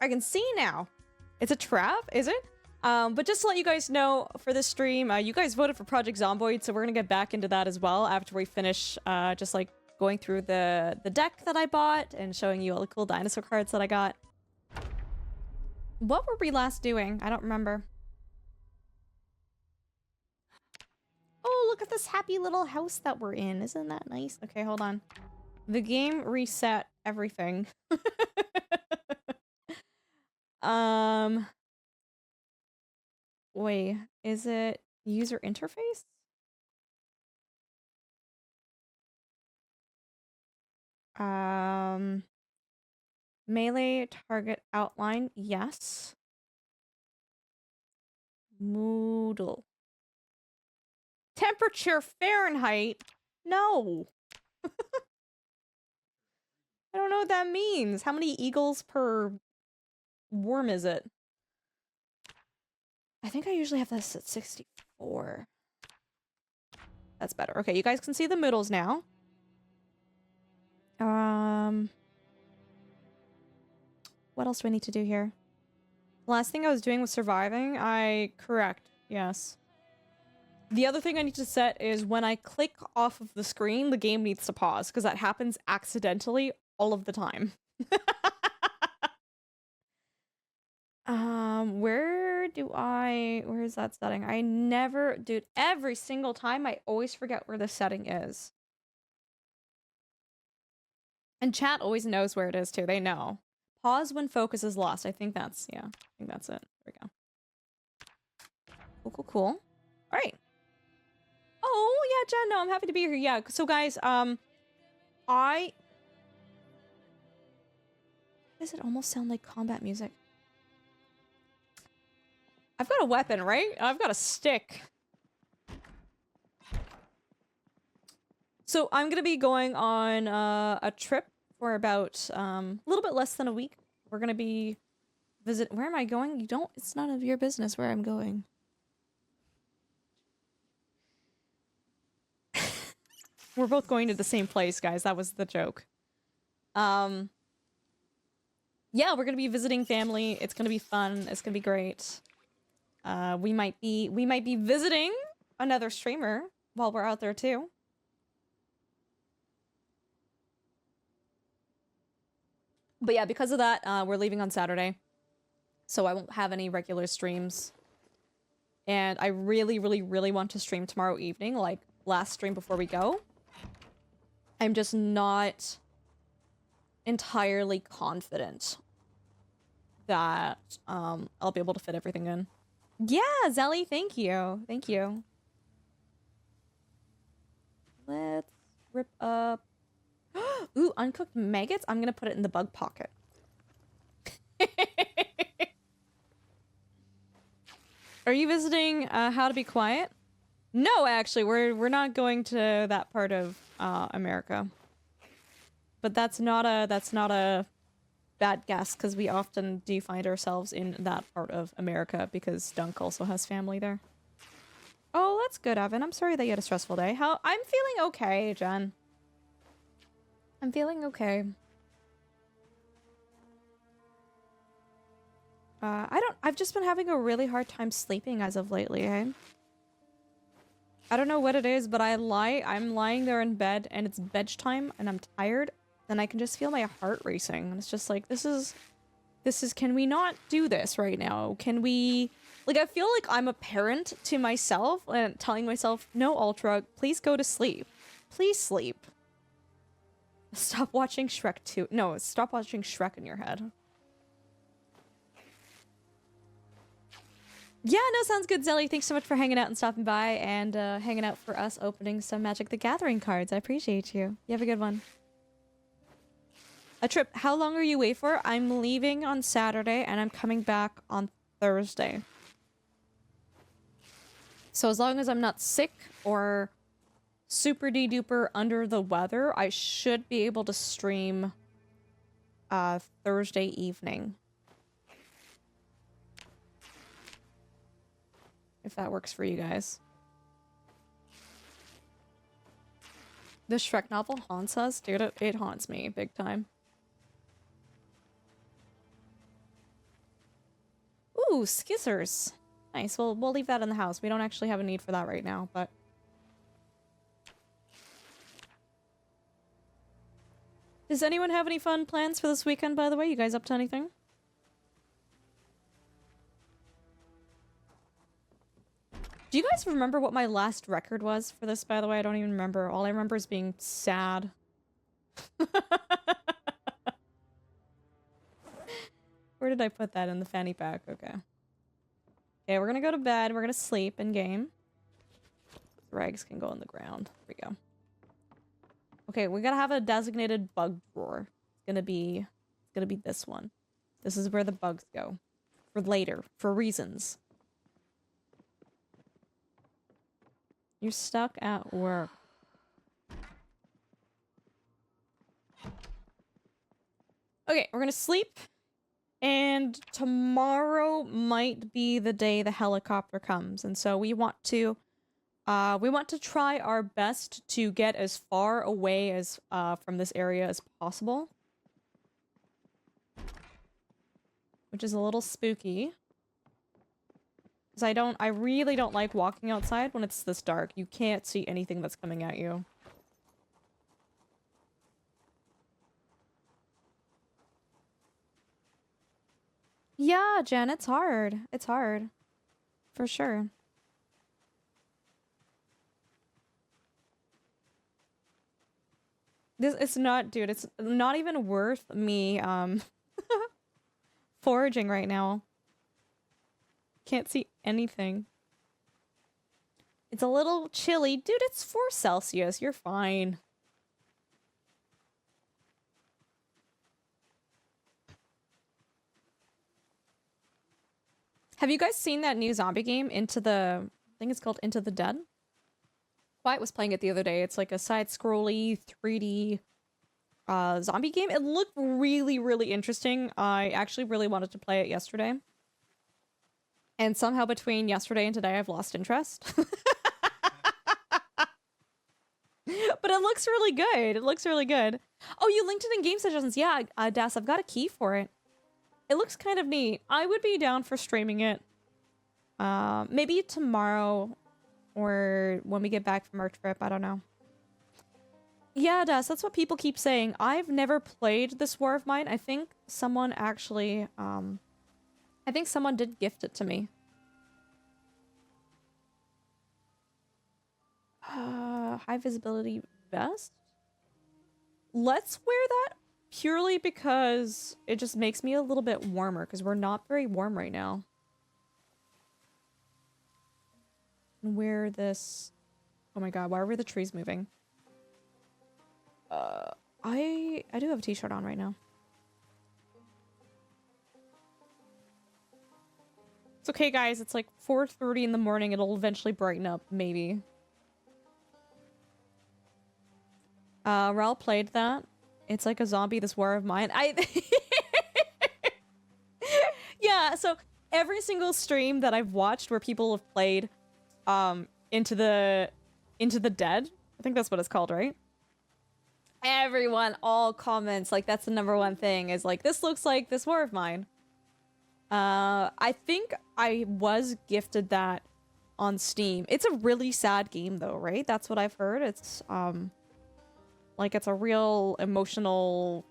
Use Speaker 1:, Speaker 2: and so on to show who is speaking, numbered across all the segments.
Speaker 1: I can see now. It's a trap, is it? But just to let you guys know, for this stream, you guys voted for Project Zomboid, so we're gonna get back into that as well after we finish, just like going through the deck that I bought and showing you all the cool dinosaur cards that I got. What were we last doing? I don't remember. Oh, look at this happy little house that we're in. Isn't that nice? Okay, hold on. The game reset everything. Wait, is it user interface? Melee target outline, yes. Moodle. Temperature Fahrenheit? No. I don't know what that means. How many eagles per worm is it? I think I usually have this at 64. That's better. Okay, you guys can see the moodles now. What else do I need to do here? The last thing I was doing was surviving. Correct. Yes. The other thing I need to set is when I click off of the screen, the game needs to pause, because that happens accidentally all of the time. Where is that setting? I never, dude, every single time I always forget where the setting is. And chat always knows where it is too, they know. Pause when focus is lost. I think that's it. There we go. Cool, cool, cool. All right. Oh, yeah, Jen, no, I'm happy to be here. Yeah, so guys, does it almost sound like combat music? I've got a weapon, right? I've got a stick. So I'm gonna be going on a trip for about a little bit less than a week. We're gonna be where am I going? It's none of your business where I'm going. We're both going to the same place, guys. That was the joke. Yeah, we're gonna be visiting family. It's gonna be fun. It's gonna be great. We might be visiting another streamer while we're out there too. But yeah, because of that, we're leaving on Saturday. So I won't have any regular streams. And I really, really, really want to stream tomorrow evening, like last stream before we go. I'm just not entirely confident that I'll be able to fit everything in. Yeah, Zelly, thank you. Thank you. Let's rip up. Ooh, uncooked maggots? I'm gonna put it in the bug pocket. Are you visiting How to Be Quiet? No, actually, we're not going to that part of America. But that's not a bad guess, because we often do find ourselves in that part of America because Dunk also has family there. Oh, that's good, Evan. I'm sorry that you had a stressful day. I'm feeling okay, Jen. I'm feeling okay. I've just been having a really hard time sleeping as of lately, eh? I don't know what it is, but I'm lying there in bed and it's bedtime and I'm tired, and I can just feel my heart racing. And it's just like, this is, can we not do this right now? Can we, like, I feel like I'm a parent to myself and telling myself, no, Ultra, please go to sleep. Please sleep. Stop watching Shrek 2. No, stop watching Shrek in your head. Yeah, no, sounds good, Zelly. Thanks so much for hanging out and stopping by and hanging out for us opening some Magic the Gathering cards. I appreciate you. You have a good one. A trip. How long are you away for? I'm leaving on Saturday and I'm coming back on Thursday. So as long as I'm not sick or super de-duper under the weather, I should be able to stream Thursday evening. If that works for you guys. The Shrek novel haunts us? Dude, it haunts me big time. Ooh, skizzers. Nice. We'll leave that in the house. We don't actually have a need for that right now, but... Does anyone have any fun plans for this weekend, by the way? You guys up to anything? Do you guys remember what my last record was for this, by the way? I don't even remember. All I remember is being sad. Where did I put that? In the fanny pack? Okay. Okay, we're gonna go to bed. We're gonna sleep in game. Rags can go on the ground. There we go. Okay, we gotta have a designated bug drawer. It's gonna be this one. This is where the bugs go. For later. For reasons. You're stuck at work. Okay, we're gonna sleep. And tomorrow might be the day the helicopter comes. And so we want to try our best to get as far away as from this area as possible. Which is a little spooky. Because I really don't like walking outside when it's this dark. You can't see anything that's coming at you. Yeah, Jen, it's hard. It's hard. For sure. It's not, dude, it's not even worth me, foraging right now. Can't see anything. It's a little chilly. Dude, it's 4 Celsius. You're fine. Have you guys seen that new zombie game, I think it's called Into the Dead? Quiet was playing it the other day. It's like a side-scrolly 3D zombie game. It looked really, really interesting. I actually really wanted to play it yesterday. And somehow between yesterday and today, I've lost interest. But it looks really good. It looks really good. Oh, you linked it in game suggestions. Yeah, Das, I've got a key for it. It looks kind of neat. I would be down for streaming it. Maybe tomorrow or when we get back from our trip. I don't know. Yeah, Das, that's what people keep saying. I've never played this War of Mine. I think someone actually, I think someone did gift it to me. High visibility vest? Let's wear that purely because it just makes me a little bit warmer because we're not very warm right now. Wear this. Oh my god, why are the trees moving? I do have a t-shirt on right now. It's okay, guys. It's like 4:30 in the morning. It'll eventually brighten up, maybe. Rel played that. It's like a zombie, this War of Mine. Yeah, so every single stream that I've watched where people have played Into the Dead, I think that's what it's called, right? Everyone, all comments, like that's the #1 thing, is like, this looks like this War of Mine. I think I was gifted that on Steam. It's a really sad game though, right? That's what I've heard. It's like it's a real emotional,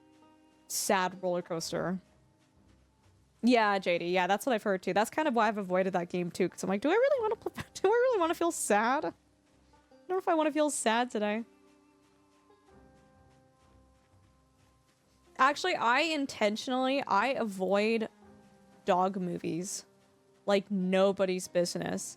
Speaker 1: sad roller coaster. Yeah, JD. Yeah, that's what I've heard too. That's kind of why I've avoided that game too. Because I'm like, do I really want to play? Do I really want to feel sad? I don't know if I want to feel sad today. Actually, I avoid dog movies like nobody's business.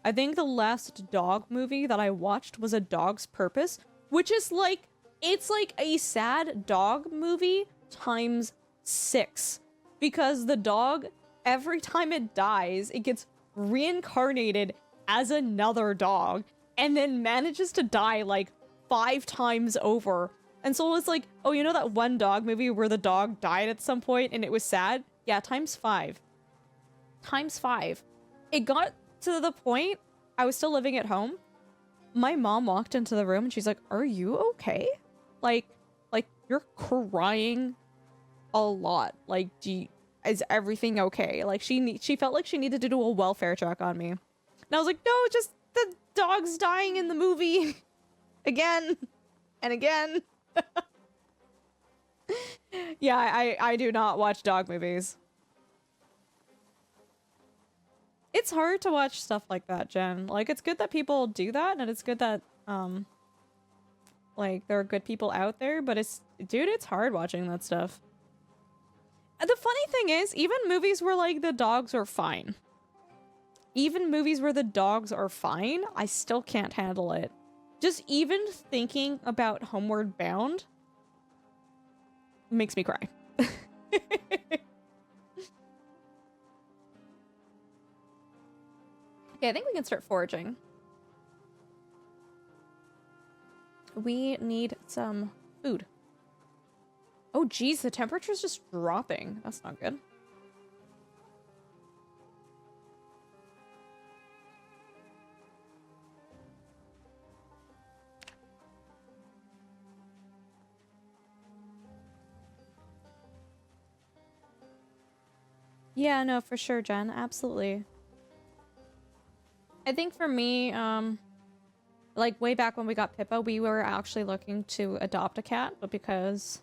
Speaker 1: I think the last dog movie that I watched was A Dog's Purpose, which is like, it's like a sad dog movie times 6. Because the dog, every time it dies, it gets reincarnated as another dog and then manages to die like 5 times over. And so it's like, oh, you know that one dog movie where the dog died at some point and it was sad? Yeah, times 5. Times 5. It got to the point, I was still living at home. My mom walked into the room and she's like, are you okay? Like you're crying a lot. Like, is everything okay? Like she felt like she needed to do a welfare check on me. And I was like, no, just the dog's dying in the movie. Again. And again. Yeah, I do not watch dog movies. It's hard to watch stuff like that, Jen. Like, it's good that people do that, and it's good that, like, there are good people out there, but dude, it's hard watching that stuff. And the funny thing is, even movies where, like, the dogs are fine. Even movies where the dogs are fine, I still can't handle it. Just even thinking about Homeward Bound makes me cry. Okay, I think we can start foraging. We need some food. Oh, geez, the temperature's just dropping. That's not good. Yeah, no, for sure, Jen. Absolutely. I think for me, like way back when we got Pippa, we were actually looking to adopt a cat, but because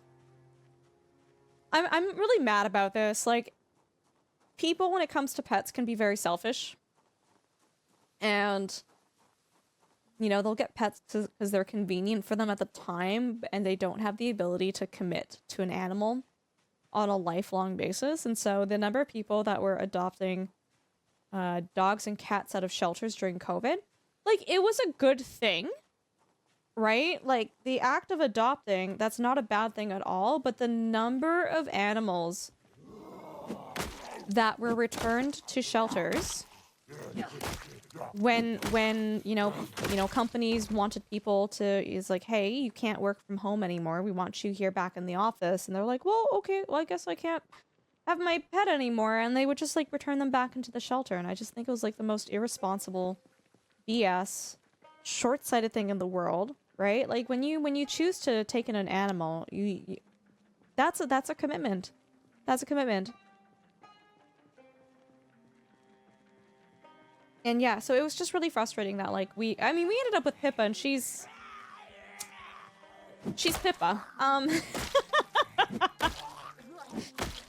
Speaker 1: I'm really mad about this. Like, people when it comes to pets can be very selfish. And you know, they'll get pets because they're convenient for them at the time, and they don't have the ability to commit to an animal on a lifelong basis. And so the number of people that were adopting dogs and cats out of shelters during COVID, like, it was a good thing, right? Like, the act of adopting, that's not a bad thing at all, but the number of animals that were returned to shelters when you know companies wanted people to, is like, hey, you can't work from home anymore, we want you here back in the office, and they're like, well, okay, well, I guess I can't have my pet anymore, and they would just like return them back into the shelter. And I just think it was like the most irresponsible BS short-sighted thing in the world, right? Like, when you choose to take in an animal, you that's a commitment. That's a commitment. And yeah, so it was just really frustrating that, like, we ended up with Pippa, and she's Pippa.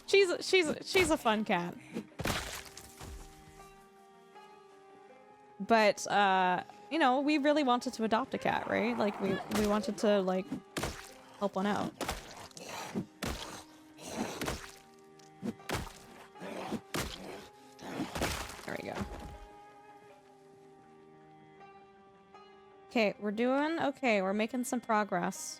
Speaker 1: She's a fun cat. But you know, we really wanted to adopt a cat, right? Like, we wanted to, like, help one out. There we go. Okay, we're making some progress.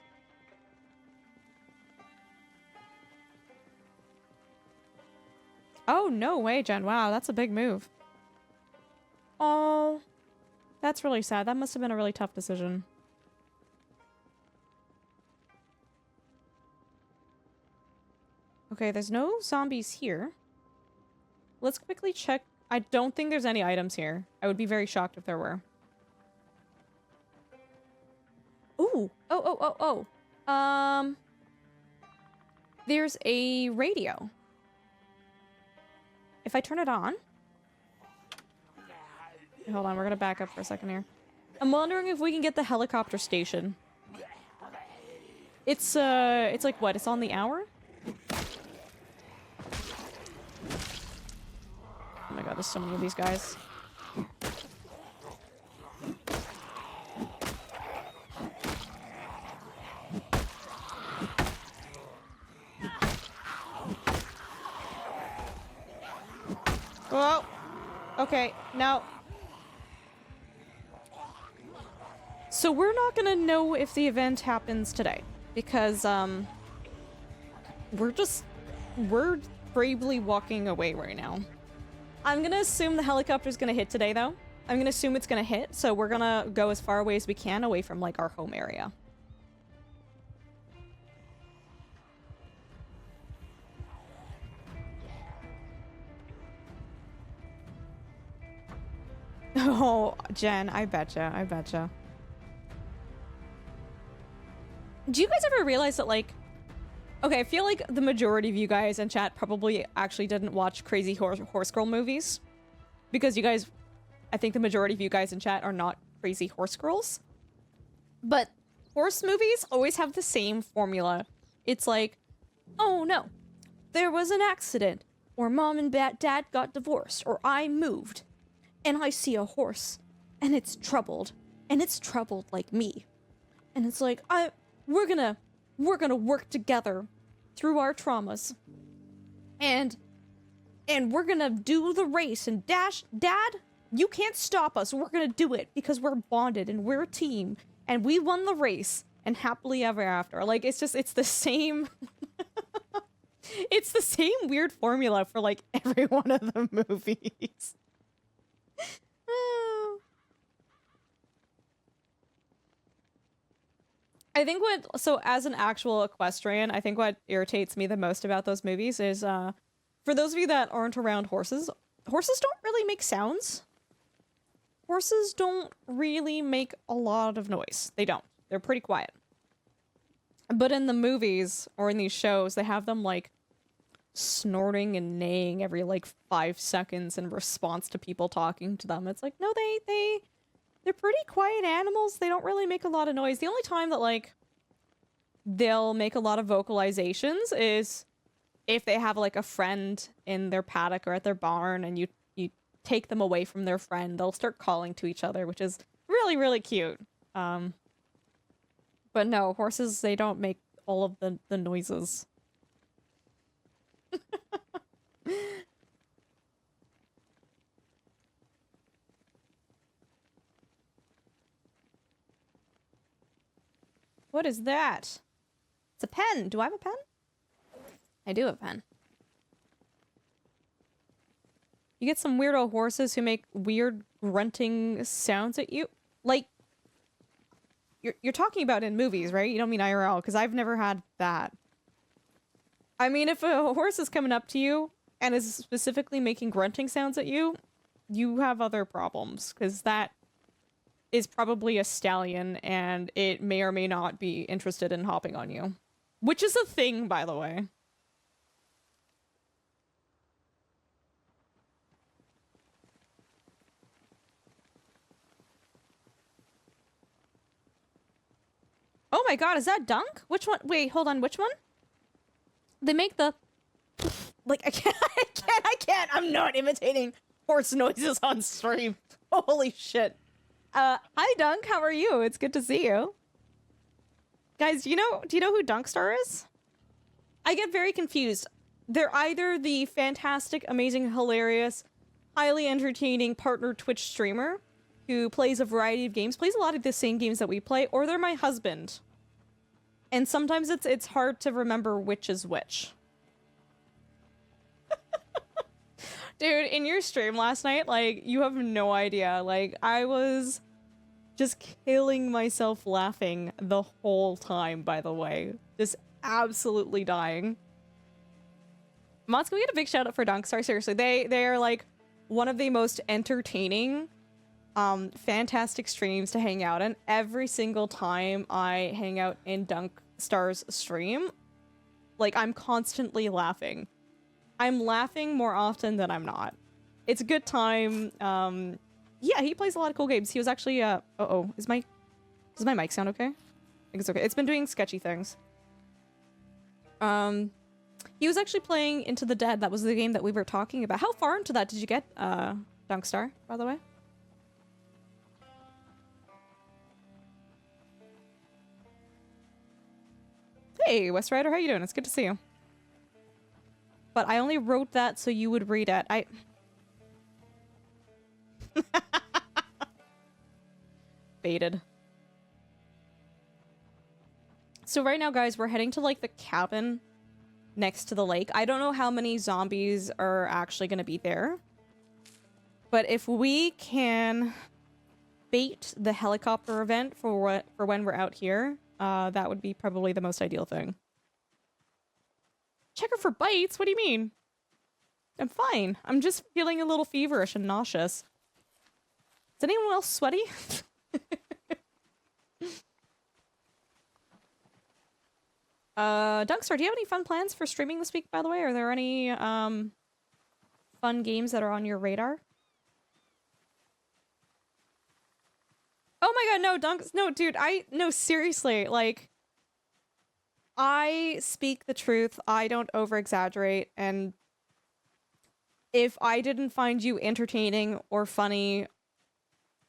Speaker 1: Oh, no way, Jen. Wow, that's a big move. Oh, that's really sad. That must have been a really tough decision. Okay, there's no zombies here. Let's quickly check. I don't think there's any items here. I would be very shocked if there were. Ooh. Oh. There's a radio. If I turn it on... Hold on, we're gonna back up for a second here. I'm wondering if we can get the helicopter station. It's like, what? It's on the hour? Oh my god, there's so many of these guys. Whoa. Okay, now... So we're not gonna know if the event happens today, because, we're bravely walking away right now. I'm gonna assume the helicopter's gonna hit today, though. I'm gonna assume it's gonna hit, so we're gonna go as far away as we can away from, like, our home area. Oh, Jen, I betcha. Do you guys ever realize that, like, Okay, I feel like the majority of you guys in chat probably actually didn't watch crazy horse girl movies. Because you guys, I think the majority of you guys in chat are not crazy horse girls. But horse movies always have the same formula. It's like, oh no, there was an accident, or mom and dad got divorced, or I moved, and I see a horse, and it's troubled like me. And it's like, we're gonna work together through our traumas. And we're gonna do the race, and Dad, you can't stop us. We're gonna do it because we're bonded and we're a team, and we won the race, and happily ever after. Like, it's the same it's the same weird formula for like every one of the movies. I think so as an actual equestrian, I think what irritates me the most about those movies is, for those of you that aren't around horses don't really make sounds. Horses don't really make a lot of noise. They don't. They're pretty quiet. But in the movies, or in these shows, they have them, like, snorting and neighing every, like, 5 seconds in response to people talking to them. It's like, no, they're pretty quiet animals. They don't really make a lot of noise. The only time that, like, they'll make a lot of vocalizations is if they have, like, a friend in their paddock or at their barn, and you take them away from their friend, they'll start calling to each other, which is really, really cute. But no, horses, they don't make all of the noises. What is that? It's a pen. Do I have a pen? I do have a pen. You get some weirdo horses who make weird grunting sounds at you. Like, you're talking about in movies, right? You don't mean IRL, because I've never had that. I mean, if a horse is coming up to you and is specifically making grunting sounds at you, you have other problems, because that is probably a stallion, and it may or may not be interested in hopping on you. Which is a thing, by the way. Oh my god, is that Dunk? Which one? Wait, hold on, which one? They make the... Like, I can't! I'm not imitating horse noises on stream. Holy shit. Hi Dunk, how are you? It's good to see you. Guys, do you know who Dunkstar is? I get very confused. They're either the fantastic, amazing, hilarious, highly entertaining partner Twitch streamer who plays a variety of games, plays a lot of the same games that we play, or they're my husband. And sometimes it's hard to remember which is which. Dude, in your stream last night, like, you have no idea. Like, I was just killing myself laughing the whole time, by the way. Just absolutely dying. Mods, can we get a big shout out for Dunkstar? Seriously, they are, like, one of the most entertaining, fantastic streams to hang out in. Every single time I hang out in Dunkstar's stream, like, I'm constantly laughing. I'm laughing more often than I'm not. It's a good time. Yeah, he plays a lot of cool games. He was actually, uh-oh, does my mic sound okay? I think it's okay. It's been doing sketchy things. He was actually playing Into the Dead. That was the game that we were talking about. How far into that did you get, Dunkstar, by the way? Hey, West Rider, how you doing? It's good to see you. But I only wrote that so you would read it. Baited. So right now, guys, we're heading to, like, the cabin next to the lake. I don't know how many zombies are actually going to be there. But if we can bait the helicopter event for when we're out here, that would be probably the most ideal thing. Check her for bites? What do you mean? I'm fine. I'm just feeling a little feverish and nauseous. Is anyone else sweaty? Dunkstar, do you have any fun plans for streaming this week, by the way? Are there any, fun games that are on your radar? Oh my god, no, no, dude, no, seriously, like, I speak the truth, I don't over-exaggerate, and if I didn't find you entertaining or funny,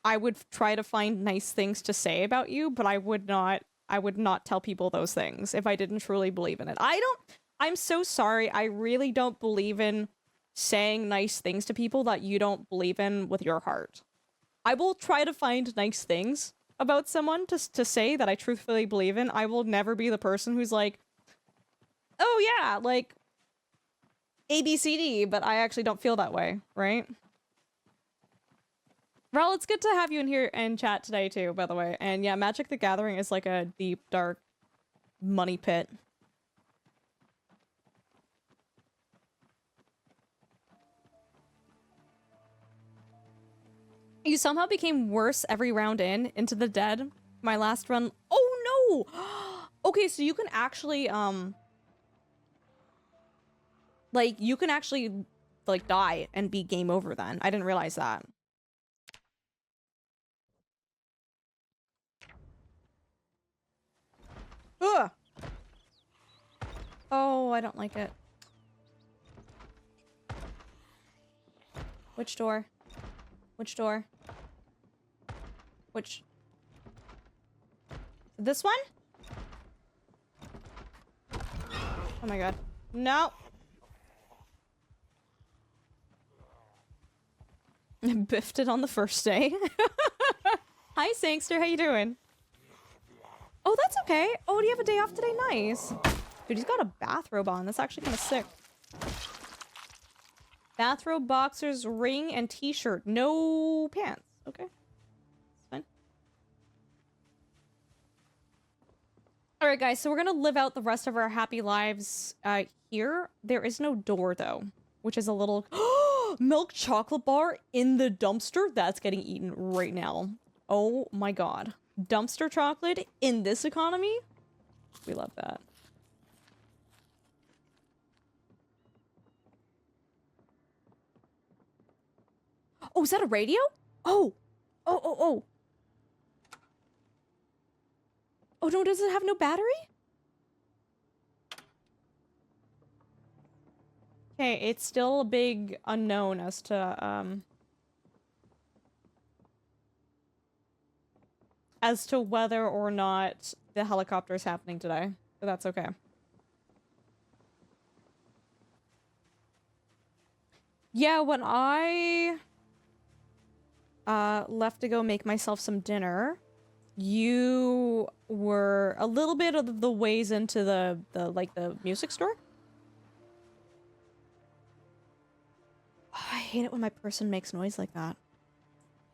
Speaker 1: I would try to find nice things to say about you, but I would not tell people those things if I didn't truly believe in it. I'm so sorry, I really don't believe in saying nice things to people that you don't believe in with your heart. I will try to find nice things about someone to say that I truthfully believe in. I will never be the person who's like, oh yeah, like, ABCD, but I actually don't feel that way, right? Rel, it's good to have you in here and chat today too, by the way. And yeah, Magic the Gathering is like a deep, dark money pit. You somehow became worse every round into the dead. My last run. Oh no! Okay, so you can actually, like, you can actually, like, die and be game over then. I didn't realize that. Ugh! Oh, I don't like it. Which door? Which door? Which? This one? Oh my god. No! Biffed it on the first day. Hi, Sangster, how you doing? Oh, that's okay. Oh, do you have a day off today? Nice. Dude, he's got a bathrobe on. That's actually kind of sick. Bathrobe, boxers, ring, and t-shirt. No pants. Okay. It's fine. Alright, guys, so we're gonna live out the rest of our happy lives here. There is no door, though, which is a little... Milk chocolate bar in the dumpster? That's getting eaten right now. Oh my god. Dumpster chocolate in this economy? We love that. Oh, is that a radio? Oh! Oh, oh, oh! Oh no, does it have no battery? Okay, it's still a big unknown as to whether or not the helicopter is happening today. But that's okay. Yeah, when I left to go make myself some dinner, you were a little bit of the ways into the music store. I hate it when my person makes noise like that.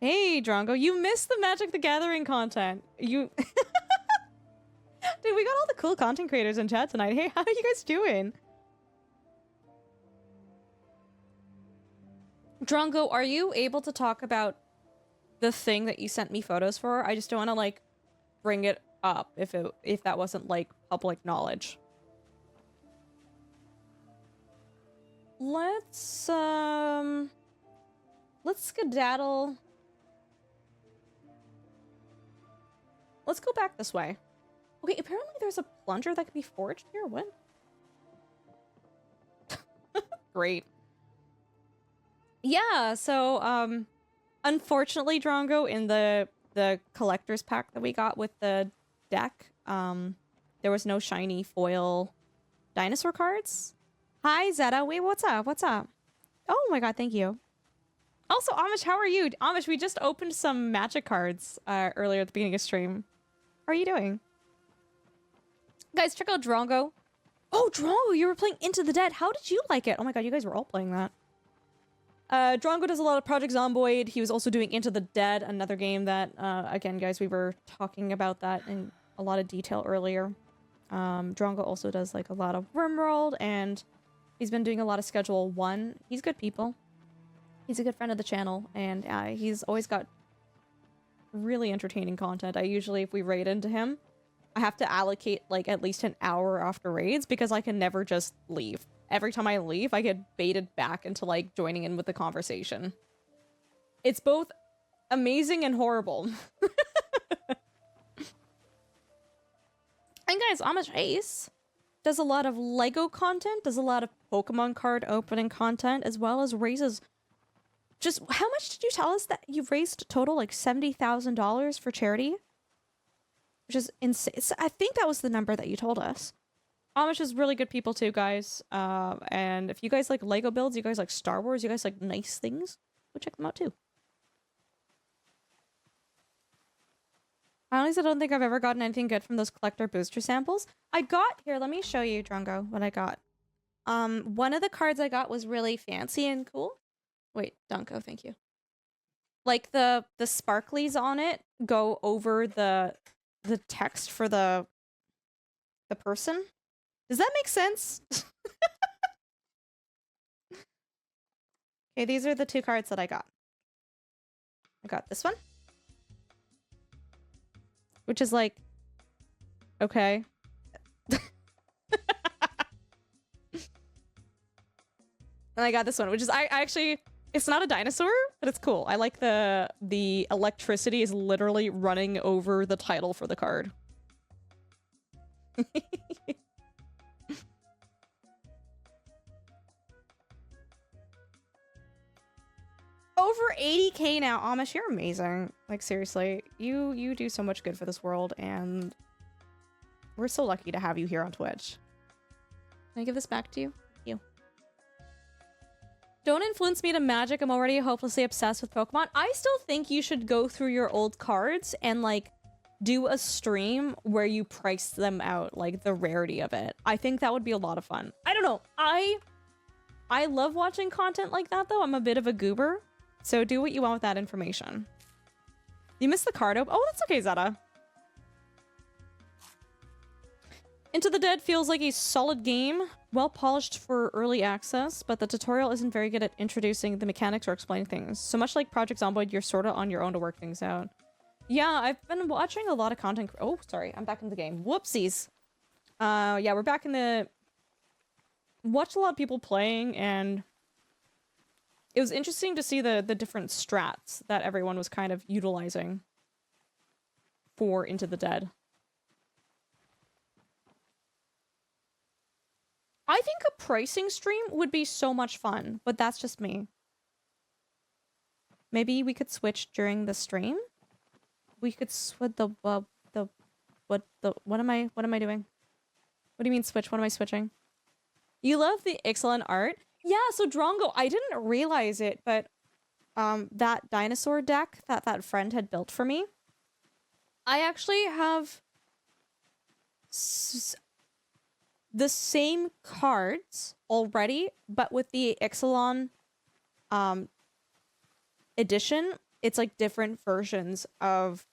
Speaker 1: Hey, Drongo, you missed the Magic the Gathering content. You... Dude, we got all the cool content creators in chat tonight. Hey, how are you guys doing? Drongo, are you able to talk about the thing that you sent me photos for? I just don't want to, like, bring it up if that wasn't, like, public knowledge. Let's skedaddle. Let's go back this way. Okay, apparently there's a plunger that can be forged here. What? Great. Yeah, so, unfortunately, Drongo, in the collector's pack that we got with the deck, there was no shiny foil dinosaur cards. Hi, Zeta. Wait, what's up? What's up? Oh my god, thank you. Also, Amish, how are you? Amish, we just opened some magic cards earlier at the beginning of stream. How are you doing? Guys, check out Drongo. Oh, Drongo, you were playing Into the Dead. How did you like it? Oh my god, you guys were all playing that. Drongo does a lot of Project Zomboid. He was also doing Into the Dead, another game that, again, guys, we were talking about that in a lot of detail earlier. Drongo also does, like, a lot of RimWorld, and he's been doing a lot of Schedule 1. He's good people. He's a good friend of the channel, and he's always got really entertaining content. I usually, if we raid into him, I have to allocate like at least an hour after raids because I can never just leave. Every time I leave, I get baited back into like joining in with the conversation. It's both amazing and horrible. And guys, Amish Ace does a lot of Lego content, does a lot of Pokemon card opening content, as well as raises... Just, how much did you tell us that you've raised total? Like $70,000 for charity? Which is insane. I think that was the number that you told us. Amish is really good people too, guys. And if you guys like Lego builds, you guys like Star Wars, you guys like nice things, go check them out too. Honestly, I don't think I've ever gotten anything good from those collector booster samples. I got, here, let me show you, Drongo, what I got. One of the cards I got was really fancy and cool. Wait, Dunko, thank you. Like the sparklies on it go over the text for the person. Does that make sense? Okay, these are the two cards that I got. I got this one. Which is like, okay. And I got this one, which is, I actually, it's not a dinosaur, but it's cool. I like the electricity is literally running over the title for the card. Over 80K now. Amish, you're amazing. Like, seriously, you do so much good for this world, and we're so lucky to have you here on Twitch. Can I give this back to you? Thank you. Don't influence me to Magic. I'm already hopelessly obsessed with Pokemon. I still think you should go through your old cards and, like, do a stream where you price them out, like, the rarity of it. I think that would be a lot of fun. I don't know. I love watching content like that, though. I'm a bit of a goober. So do what you want with that information. You missed the card open. Oh, that's okay, Zeta. Into the Dead feels like a solid game. Well polished for early access, but the tutorial isn't very good at introducing the mechanics or explaining things. So much like Project Zomboid, you're sort of on your own to work things out. Yeah, I've been watching a lot of content. Oh, sorry. I'm back in the game. Whoopsies. Yeah, we're back in the... Watched a lot of people playing, and... It was interesting to see the different strats that everyone was kind of utilizing for Into the Dead. I think a pricing stream would be so much fun, but that's just me. Maybe we could switch during the stream? We could switch what am I doing? What do you mean switch? What am I switching? You love the excellent art? Yeah, so Drongo, I didn't realize it, but that dinosaur deck that friend had built for me, I actually have the same cards already, but with the Ixalan edition, it's like different versions of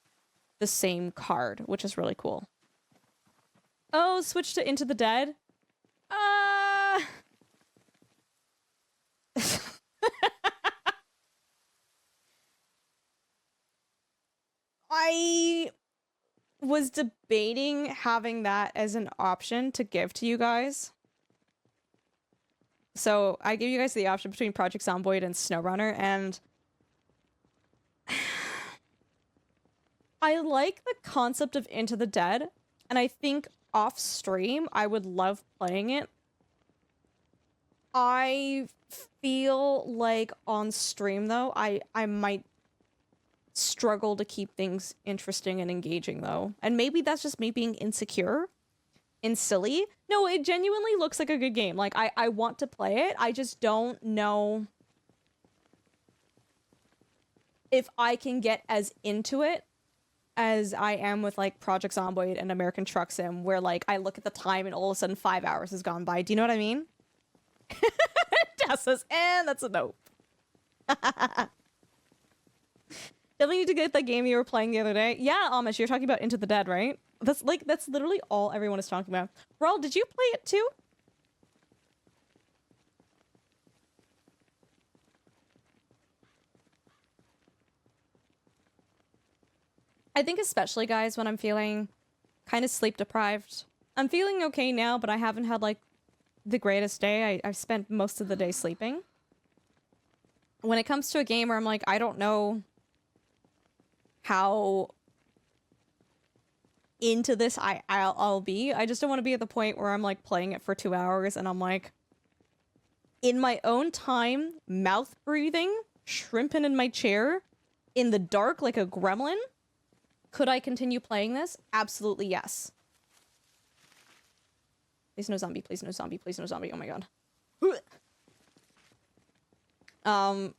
Speaker 1: the same card, which is really cool. Oh, switch to Into the Dead? I was debating having that as an option to give to you guys. So I gave you guys the option between Project Zomboid and SnowRunner, and I like the concept of Into the Dead, and I think off stream I would love playing it. I feel like on stream though, I might struggle to keep things interesting and engaging though. And maybe that's just me being insecure and silly. No, it genuinely looks like a good game. Like I want to play it. I just don't know if I can get as into it as I am with like Project Zomboid and American Truck Sim, where like I look at the time and all of a sudden 5 hours has gone by. Do you know what I mean? Tess says, and that's a nope. Definitely need to get that game you were playing the other day. Yeah, Amish, you're talking about Into the Dead, right? That's literally all everyone is talking about. Raul, did you play it too? I think especially, guys, when I'm feeling kind of sleep deprived. I'm feeling okay now, but I haven't had like the greatest day. I've spent most of the day sleeping. When it comes to a game where I'm like, I don't know how into this I'll be. I just don't want to be at the point where I'm like playing it for 2 hours and I'm like, in my own time, mouth breathing, shrimping in my chair, in the dark like a gremlin. Could I continue playing this? Absolutely yes. Please no zombie, please no zombie, please no zombie. Oh my god.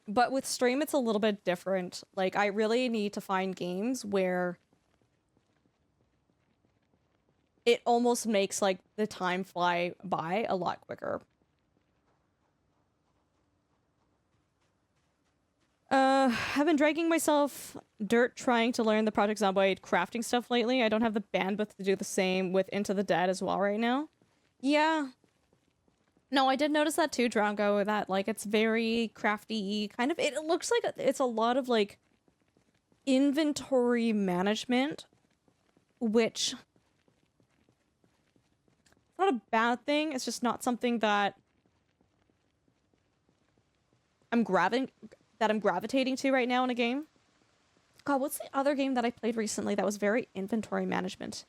Speaker 1: But with stream, it's a little bit different. Like, I really need to find games where it almost makes, like, the time fly by a lot quicker. I've been dragging myself dirt trying to learn the Project Zomboid crafting stuff lately. I don't have the bandwidth to do the same with Into the Dead as well right now. Yeah. No, I did notice that too, Drongo, that, like, it's very crafty, kind of, it looks like it's a lot of, like, inventory management, which, it's not a bad thing, it's just not something that I'm gravitating to right now in a game. God, what's the other game that I played recently that was very inventory management?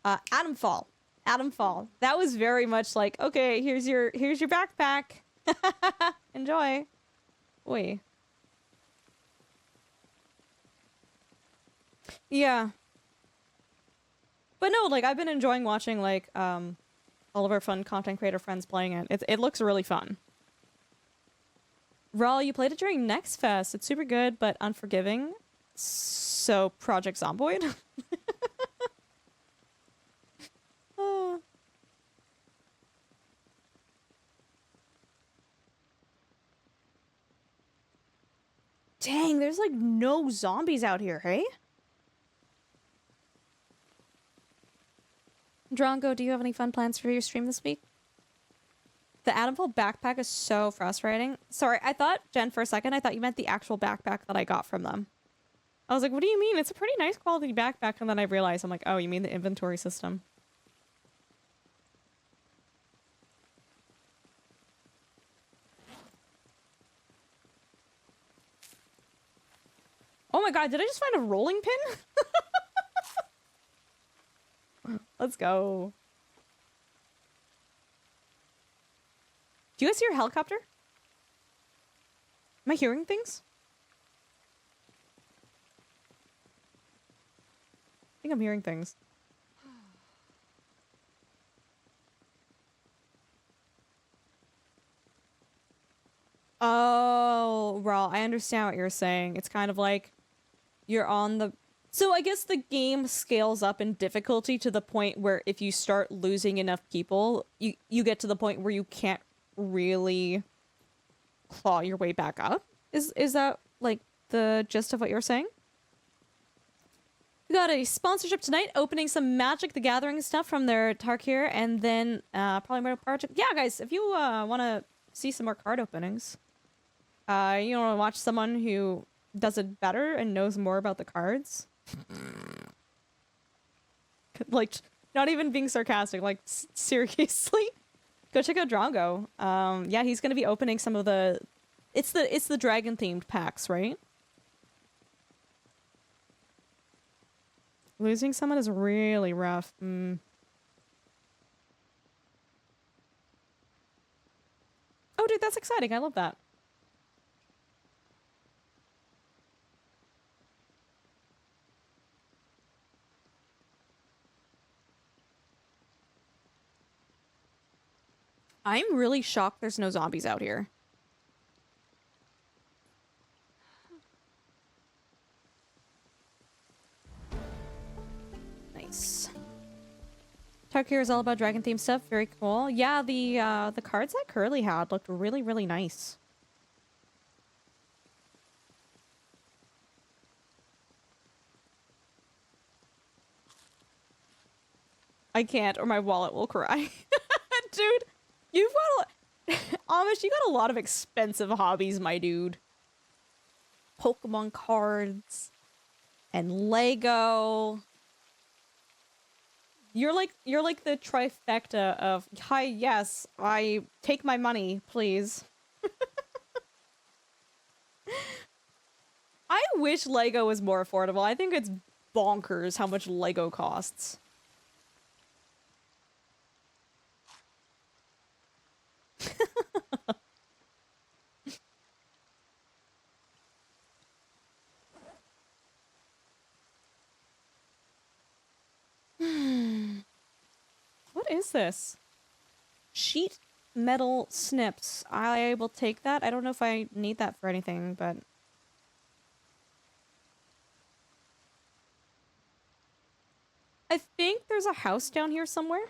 Speaker 1: Atomfall. Atomfall. That was very much like, okay, here's your backpack. Enjoy. Oi. Yeah. But no, like, I've been enjoying watching, like, all of our fun content creator friends playing it. It looks really fun. Rawl, you played it during Next Fest. It's super good, but unforgiving. So, Project Zomboid? Dang, there's like no zombies out here, hey? Drongo, do you have any fun plans for your stream this week? The Atomfall backpack is so frustrating. Sorry, I thought, Jen, for a second, I thought you meant the actual backpack that I got from them. I was like, what do you mean? It's a pretty nice quality backpack. And then I realized, I'm like, oh, you mean the inventory system. Oh my god, did I just find a rolling pin? Let's go. Do you guys hear a helicopter? Am I hearing things? I think I'm hearing things. Oh, Raw, I understand what you're saying. It's kind of like you're on the... So I guess the game scales up in difficulty to the point where if you start losing enough people, you get to the point where you can't really claw your way back up. Is that like the gist of what you're saying? We got a sponsorship tonight, opening some Magic the Gathering stuff from their Tarkir, and then probably more project. Yeah, guys, if you want to see some more card openings, you want to watch someone who does it better and knows more about the cards. Like, not even being sarcastic, like, seriously? Go check out Drongo. Yeah, he's gonna be opening some of the... It's the dragon-themed packs, right? Losing someone is really rough. Oh, dude, that's exciting. I love that. I'm really shocked there's no zombies out here. Nice. Tarkir is all about dragon themed stuff. Very cool. Yeah, the cards that Curly had looked really, really nice. I can't, or my wallet will cry. Dude, you've got Amish, you got a lot of expensive hobbies, my dude. Pokemon cards and Lego. you're like the trifecta of hi, yes, I take my money, please. I wish Lego was more affordable. I think it's bonkers how much Lego costs. What is this? Sheet metal snips. I will take that. I don't know if I need that for anything, but... I think there's a house down here somewhere.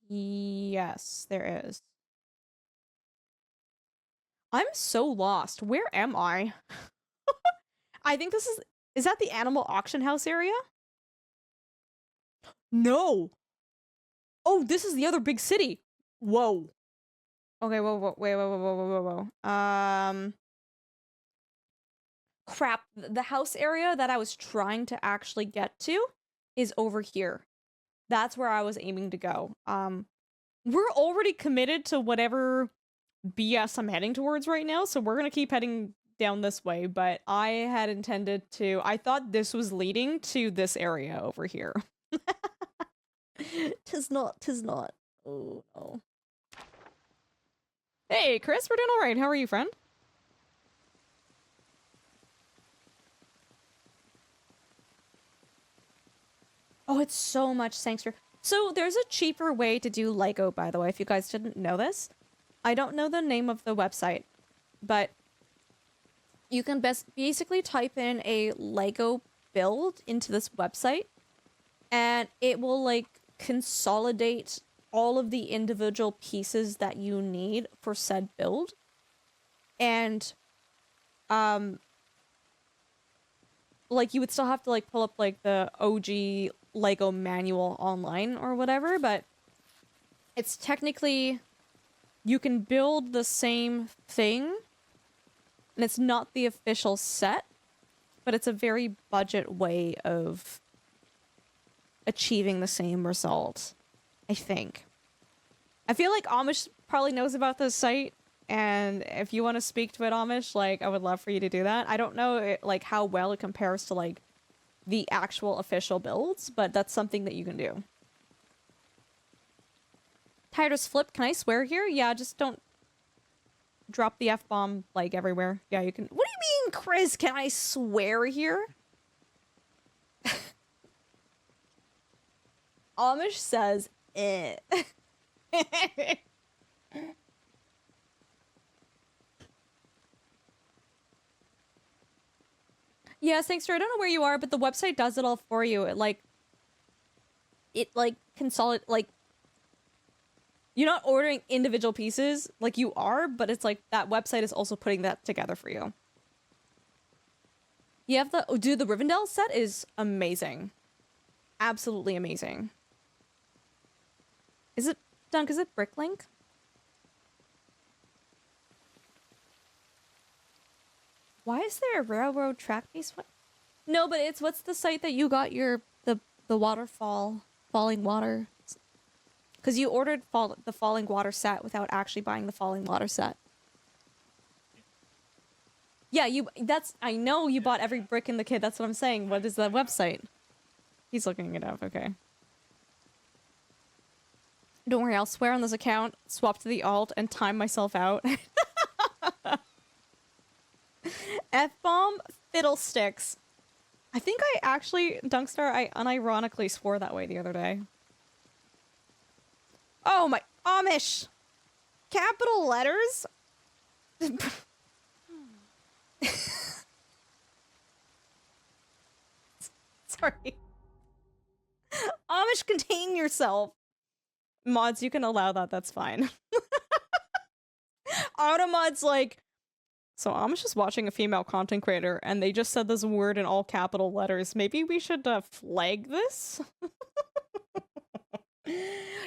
Speaker 1: Yes, there is. I'm so lost. Where am I? I think this is that the animal auction house area? No. Oh, this is the other big city. Whoa. Okay, whoa, wait, whoa. Crap. The house area that I was trying to actually get to is over here. That's where I was aiming to go. We're already committed to whatever BS I'm heading towards right now, so we're gonna keep heading down this way, but I had intended to... I thought this was leading to this area over here. Tis not. Oh, no. Hey, Chris, we're doing alright. How are you, friend? Oh, it's so much Sangster. So there's a cheaper way to do Lego, by the way, if you guys didn't know this. I don't know the name of the website, but you can basically type in a Lego build into this website, and it will, like, consolidate all of the individual pieces that you need for said build. And, like, you would still have to, like, pull up, like, the OG Lego manual online or whatever, but it's technically... You can build the same thing, and it's not the official set, but it's a very budget way of achieving the same result, I think. I feel like Amish probably knows about this site, and if you want to speak to it, Amish, like, I would love for you to do that. I don't know, like, how well it compares to, like, the actual official builds, but that's something that you can do. Titus Flip, can I swear here? Yeah, just don't drop the F-bomb, like, everywhere. Yeah, you can... What do you mean, Chris? Can I swear here? Amish says, eh. Yeah, Sangster, I don't know where you are, but the website does it all for you. It consolidate, like, you're not ordering individual pieces like you are, but it's like that website is also putting that together for you. You have the... Dude, the Rivendell set is amazing. Absolutely amazing. Is it... Dunk, is it Bricklink? Why is there a railroad track piece? What? No, but it's... What's the site that you got your... The waterfall... Falling water... Because you ordered the Falling Water set without actually buying the Falling Water set. Yeah, that's... I know you bought every brick in the kit. That's what I'm saying. What is that website? He's looking it up. Okay. Don't worry, I'll swear on this account, swap to the alt, and time myself out. F-bomb fiddlesticks. I think I actually... Dunkstar, I unironically swore that way the other day. Oh my... Amish! Capital letters? Sorry. Amish, contain yourself! Mods, you can allow that, that's fine. Automod's like... So Amish is watching a female content creator, and they just said this word in all capital letters. Maybe we should flag this?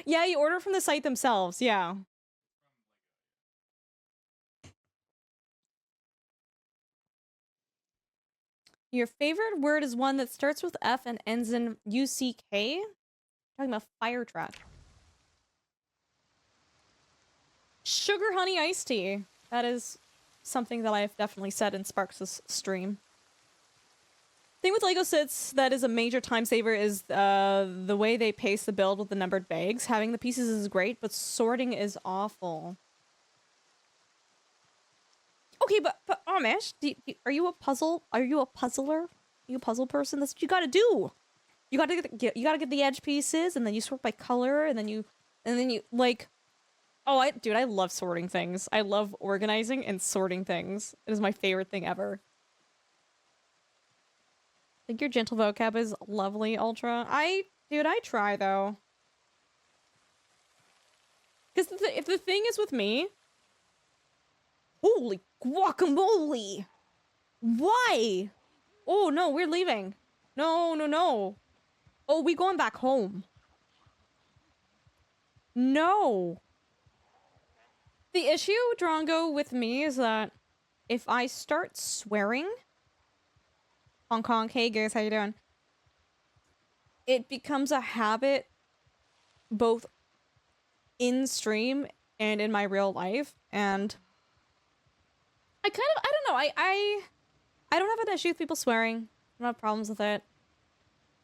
Speaker 1: Yeah, you order from the site themselves, yeah. Your favorite word is one that starts with F and ends in UCK? Talking about fire truck. Sugar honey iced tea. That is something that I've definitely said in Sparks' stream. Thing with Lego sets that is a major time saver is the way they pace the build with the numbered bags. Having the pieces is great, but sorting is awful. Okay, but Amish, are you a puzzler? Are you a puzzle person? That's what you gotta do. You gotta get the edge pieces, and then you sort by color, and then you like. Oh, dude, I love sorting things. I love organizing and sorting things. It is my favorite thing ever. I think your gentle vocab is lovely, Ultra. Dude, I try though. Because if the thing is with me. Holy guacamole! Why? Oh no, we're leaving. No. Oh, we going back home. No. The issue, Drongo, with me is that if I start swearing, Hong Kong, hey guys, how you doing? It becomes a habit both in stream and in my real life, and I don't know, I don't have an issue with people swearing. I don't have problems with it.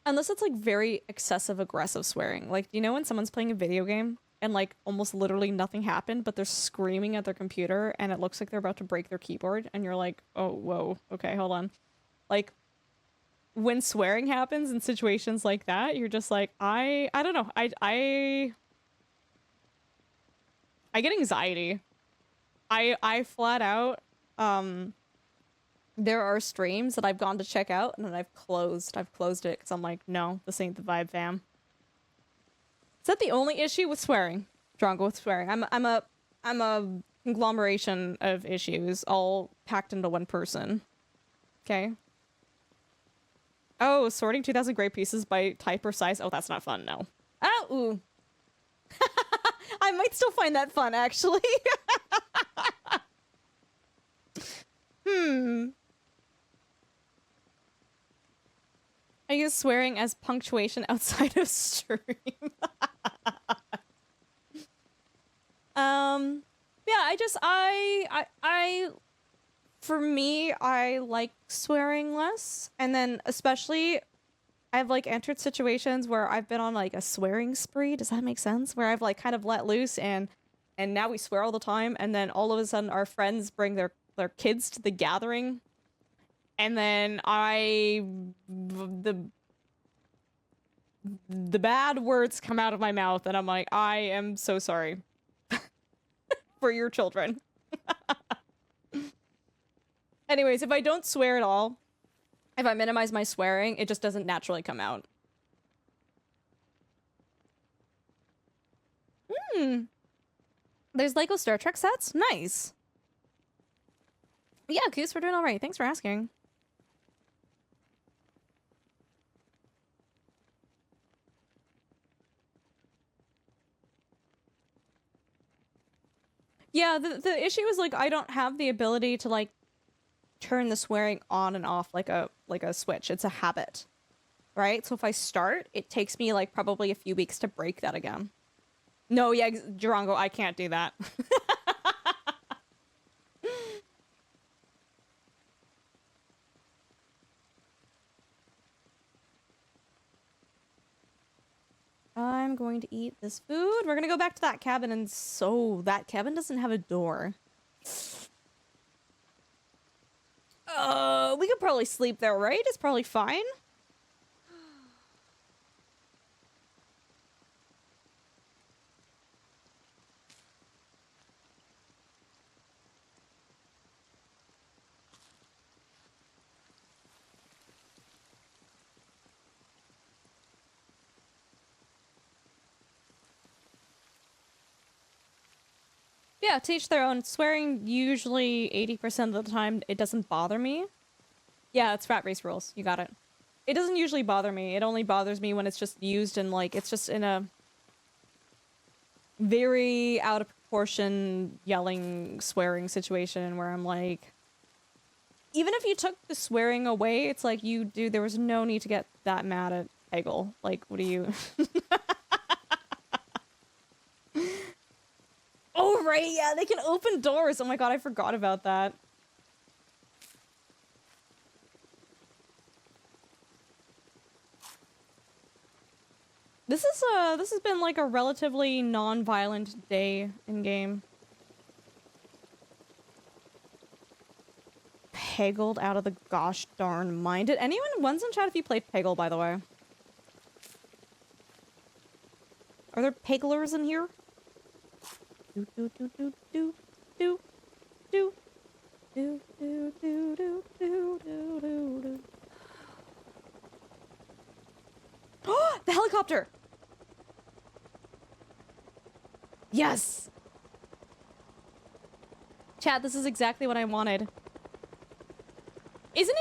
Speaker 1: Unless it's like very excessive aggressive swearing. Like, you know when someone's playing a video game and like almost literally nothing happened, but they're screaming at their computer and it looks like they're about to break their keyboard and you're like, oh, whoa, okay, hold on. Like, when swearing happens in situations like that, you're just like, I don't know. I get anxiety. I flat out, there are streams that I've gone to check out and then I've closed it because I'm like, no, this ain't the vibe, fam. Is that the only issue with swearing? Drongo with swearing. I'm a conglomeration of issues all packed into one person. Okay. Oh, sorting 2,000 gray pieces by type or size. Oh, that's not fun, no. Oh, ooh. I might still find that fun, actually. I use swearing as punctuation outside of stream. Yeah, for me, I like swearing less. And then especially, I've like entered situations where I've been on like a swearing spree. Does that make sense? Where I've like kind of let loose and now we swear all the time. And then all of a sudden our friends bring their kids to the gathering. And then the bad words come out of my mouth and I'm like, I am so sorry for your children. Anyways, if I don't swear at all, if I minimize my swearing, it just doesn't naturally come out. There's Lego Star Trek sets? Nice. Yeah, Goose, we're doing all right. Thanks for asking. Yeah, the issue is like I don't have the ability to like turn the swearing on and off like a switch. It's a habit. Right? So if I start, it takes me like probably a few weeks to break that again. No, yeah, Durango, I can't do that. I'm going to eat this food. We're gonna go back to that cabin, and so that cabin doesn't have a door. We could probably sleep there, right? It's probably fine. Yeah, to each their own. Swearing usually 80% of the time, it doesn't bother me. Yeah, it's Frat Race rules. You got it. It doesn't usually bother me. It only bothers me when it's just used in, like, it's just in a very out of proportion yelling, swearing situation where I'm like, Even if you took the swearing away, it's like there was no need to get that mad at Peggle. Like, what do you... Oh, right, yeah, they can open doors. Oh my god, I forgot about that. This has been like a relatively non-violent day in game. Peggled out of the gosh darn mind. Did anyone once in chat if you played Peggle, by the way? Are there Pegglers in here? Do do do do do do do do do do do do do do. Oh, the helicopter! Yes! Chat, this is exactly what I wanted. Isn't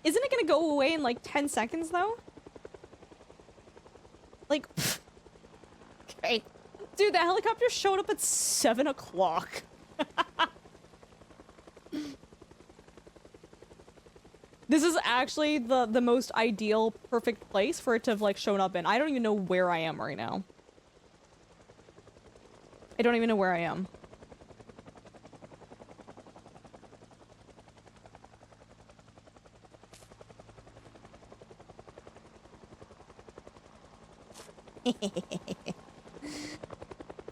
Speaker 1: it gonna go away in like 10 seconds though? Like, great. Dude, the helicopter showed up at 7 o'clock. This is actually the most ideal, perfect place for it to have like shown up in. I don't even know where I am right now. I don't even know where I am.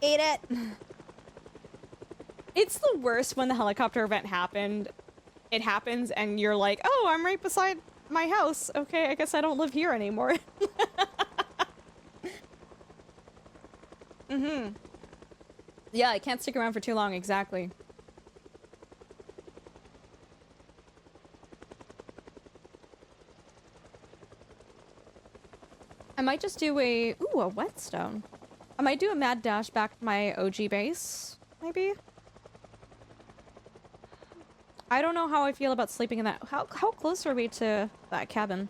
Speaker 1: Ate it. It's the worst when the helicopter event happened. It happens and you're like, oh, I'm right beside my house. Okay, I guess I don't live here anymore. Mm-hmm. Yeah, I can't stick around for too long, exactly. I might just do a whetstone. I might do a mad dash back to my OG base, maybe? I don't know how I feel about sleeping in that. How close are we to that cabin?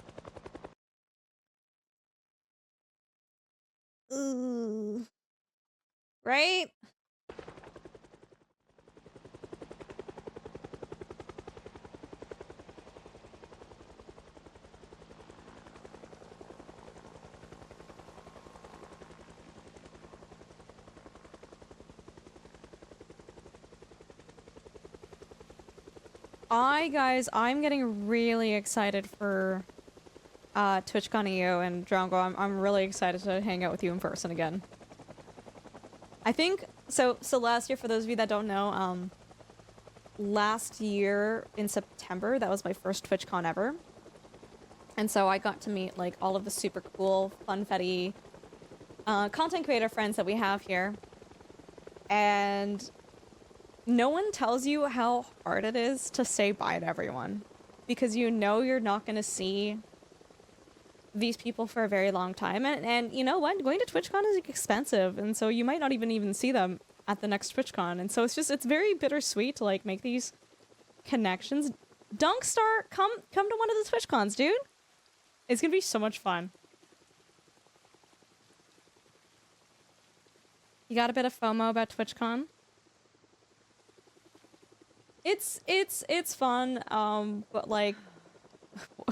Speaker 1: Ooh. Right? Guys, I'm getting really excited for TwitchCon EU and Drongo. I'm really excited to hang out with you in person again. I think so last year, for those of you that don't know, last year in September, that was my first TwitchCon ever. And so I got to meet like all of the super cool, funfetti content creator friends that we have here. And no one tells you how hard it is to say bye to everyone, because you know you're not going to see these people for a very long time. And you know what? Going to TwitchCon is expensive, and so you might not even see them at the next TwitchCon. And so it's very bittersweet to like make these connections. Dunkstar, come to one of the TwitchCons, dude. It's going to be so much fun. You got a bit of FOMO about TwitchCon? It's fun, but like,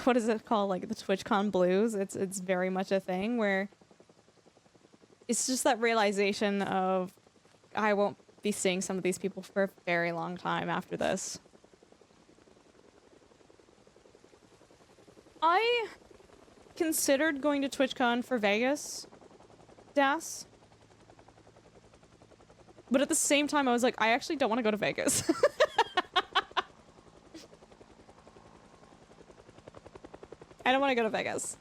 Speaker 1: what is it called? Like the TwitchCon blues. It's very much a thing where it's just that realization of I won't be seeing some of these people for a very long time after this. I considered going to TwitchCon for Vegas, Das. But at the same time, I was like, I actually don't want to go to Vegas. I don't want to go to Vegas.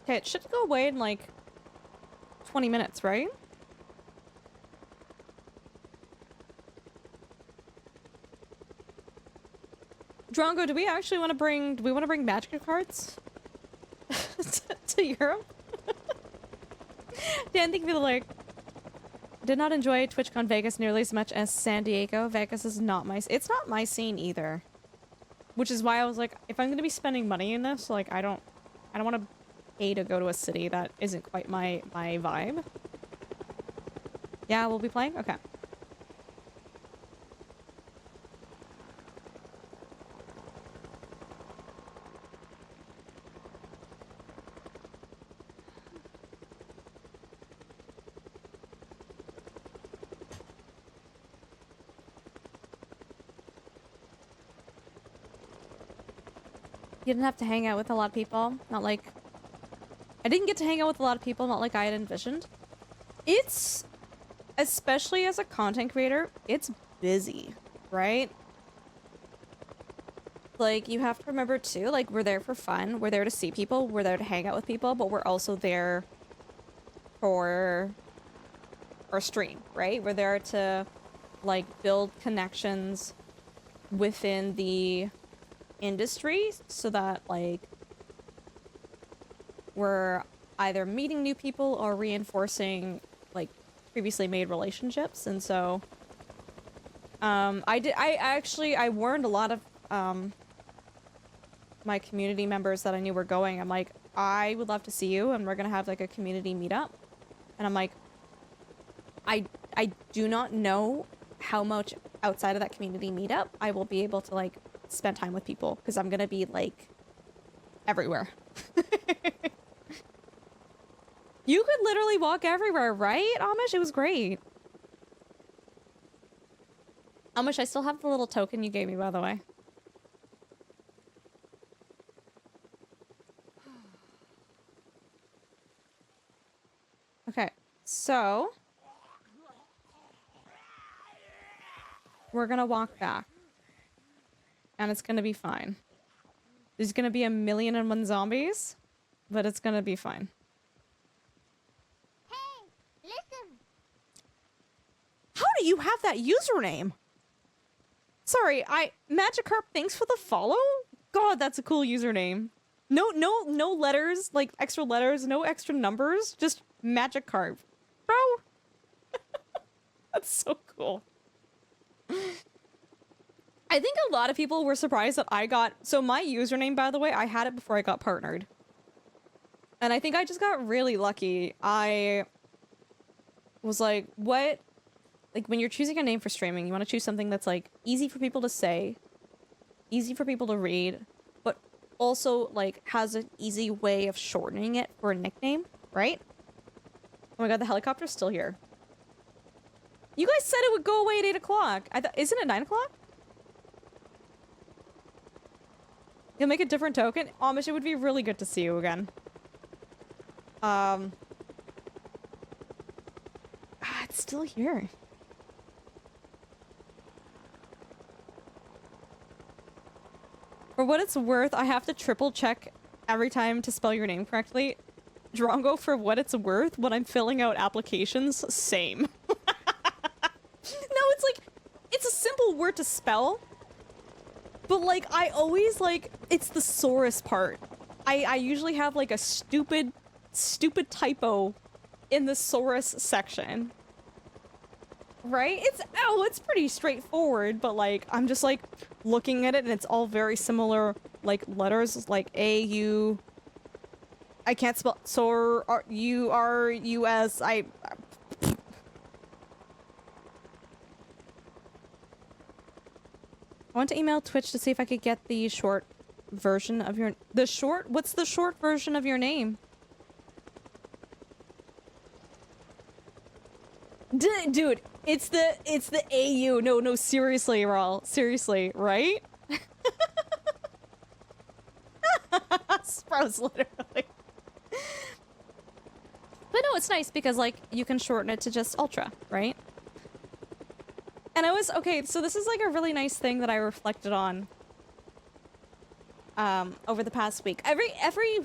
Speaker 1: Okay, it should go away in like 20 minutes, right? Drongo, do we want to bring magic cards to Europe? Dan, thank you for the like. Did not enjoy TwitchCon Vegas nearly as much as San Diego. Vegas is not it's not my scene either. Which is why I was like, if I'm gonna be spending money in this, like I don't want to pay to go to a city that isn't quite my vibe. Yeah, we'll be playing? Okay. You didn't have to hang out with a lot of people. Not like... I didn't get to hang out with a lot of people, not like I had envisioned. It's... Especially as a content creator, it's busy, right? Like, you have to remember too, like, we're there for fun. We're there to see people. We're there to hang out with people. But we're also there for our stream, right? We're there to, like, build connections within the industry so that, like, we're either meeting new people or reinforcing, like, previously made relationships. And so, I warned a lot of, my community members that I knew were going. I'm like, I would love to see you, and we're gonna have, like, a community meetup. And I'm like, I do not know how much outside of that community meetup I will be able to, like, spend time with people, because I'm gonna be, like, everywhere. You could literally walk everywhere, right, Amish? It was great. Amish, I still have the little token you gave me, by the way. Okay, so... we're gonna walk back. And it's gonna be fine. There's gonna be 1,000,001 zombies, but it's gonna be fine.
Speaker 2: Hey, listen.
Speaker 1: How do you have that username? Sorry, Magikarp, thanks for the follow? God, that's a cool username. No letters, like extra letters, no extra numbers, just Magikarp. Bro! That's so cool. I think a lot of people were surprised that I got... So my username, by the way, I had it before I got partnered. And I think I just got really lucky. I was like, what? Like, when you're choosing a name for streaming, you want to choose something that's, like, easy for people to say, easy for people to read, but also, like, has an easy way of shortening it for a nickname, right? Oh my god, the helicopter's still here. You guys said it would go away at 8 o'clock. Isn't it 9 o'clock? You'll make a different token? Amish, it would be really good to see you again. It's still here. For what it's worth, I have to triple check every time to spell your name correctly. Drongo, for what it's worth, when I'm filling out applications, same. No, it's like, it's a simple word to spell. But, like, I always, like, it's the sorest part. I usually have, like, a stupid typo in the sorest section. Right? It's pretty straightforward, but, like, I'm just, like, looking at it and it's all very similar, like, letters, like A-U... I can't spell... U-R-U-S... I want to email Twitch to see if I could get the short version of your... What's the short version of your name? Dude, it's the AU. No, seriously, Raul. Seriously, right? Sprouts, literally. But no, it's nice because, like, you can shorten it to just Ultra, right? And okay, so this is, like, a really nice thing that I reflected on over the past week. Every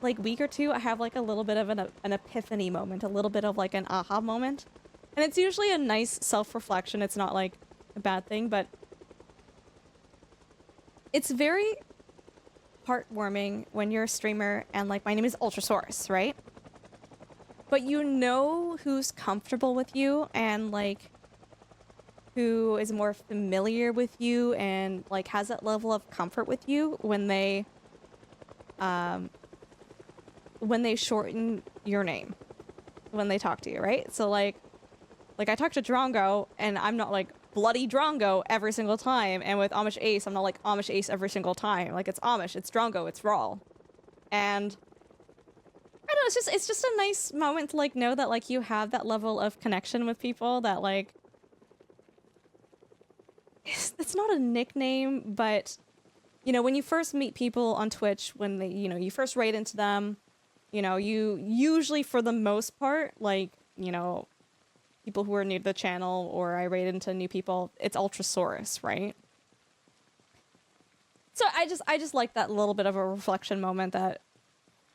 Speaker 1: like, week or two, I have, like, a little bit of an epiphany moment, a little bit of, like, an aha moment. And it's usually a nice self-reflection. It's not, like, a bad thing, but it's very heartwarming when you're a streamer and, like, my name is Ultrasaurus, right? But you know who's comfortable with you and, like, who is more familiar with you and, like, has that level of comfort with you when they shorten your name when they talk to you, right? So, like, Like, I talk to Drongo, and I'm not, like, bloody Drongo every single time, and with Amish Ace, I'm not, like, Amish Ace every single time. Like, it's Amish, it's Drongo, it's Raw. And, I don't know, it's just a nice moment to, like, know that, like, you have that level of connection with people that, like... It's not a nickname, but, you know, when you first meet people on Twitch, when they, you know, you first raid into them, you know, you usually, for the most part, like, you know... people who are new to the channel, or I raid into new people, it's Ultrasaurus, right? So I just like that little bit of a reflection moment that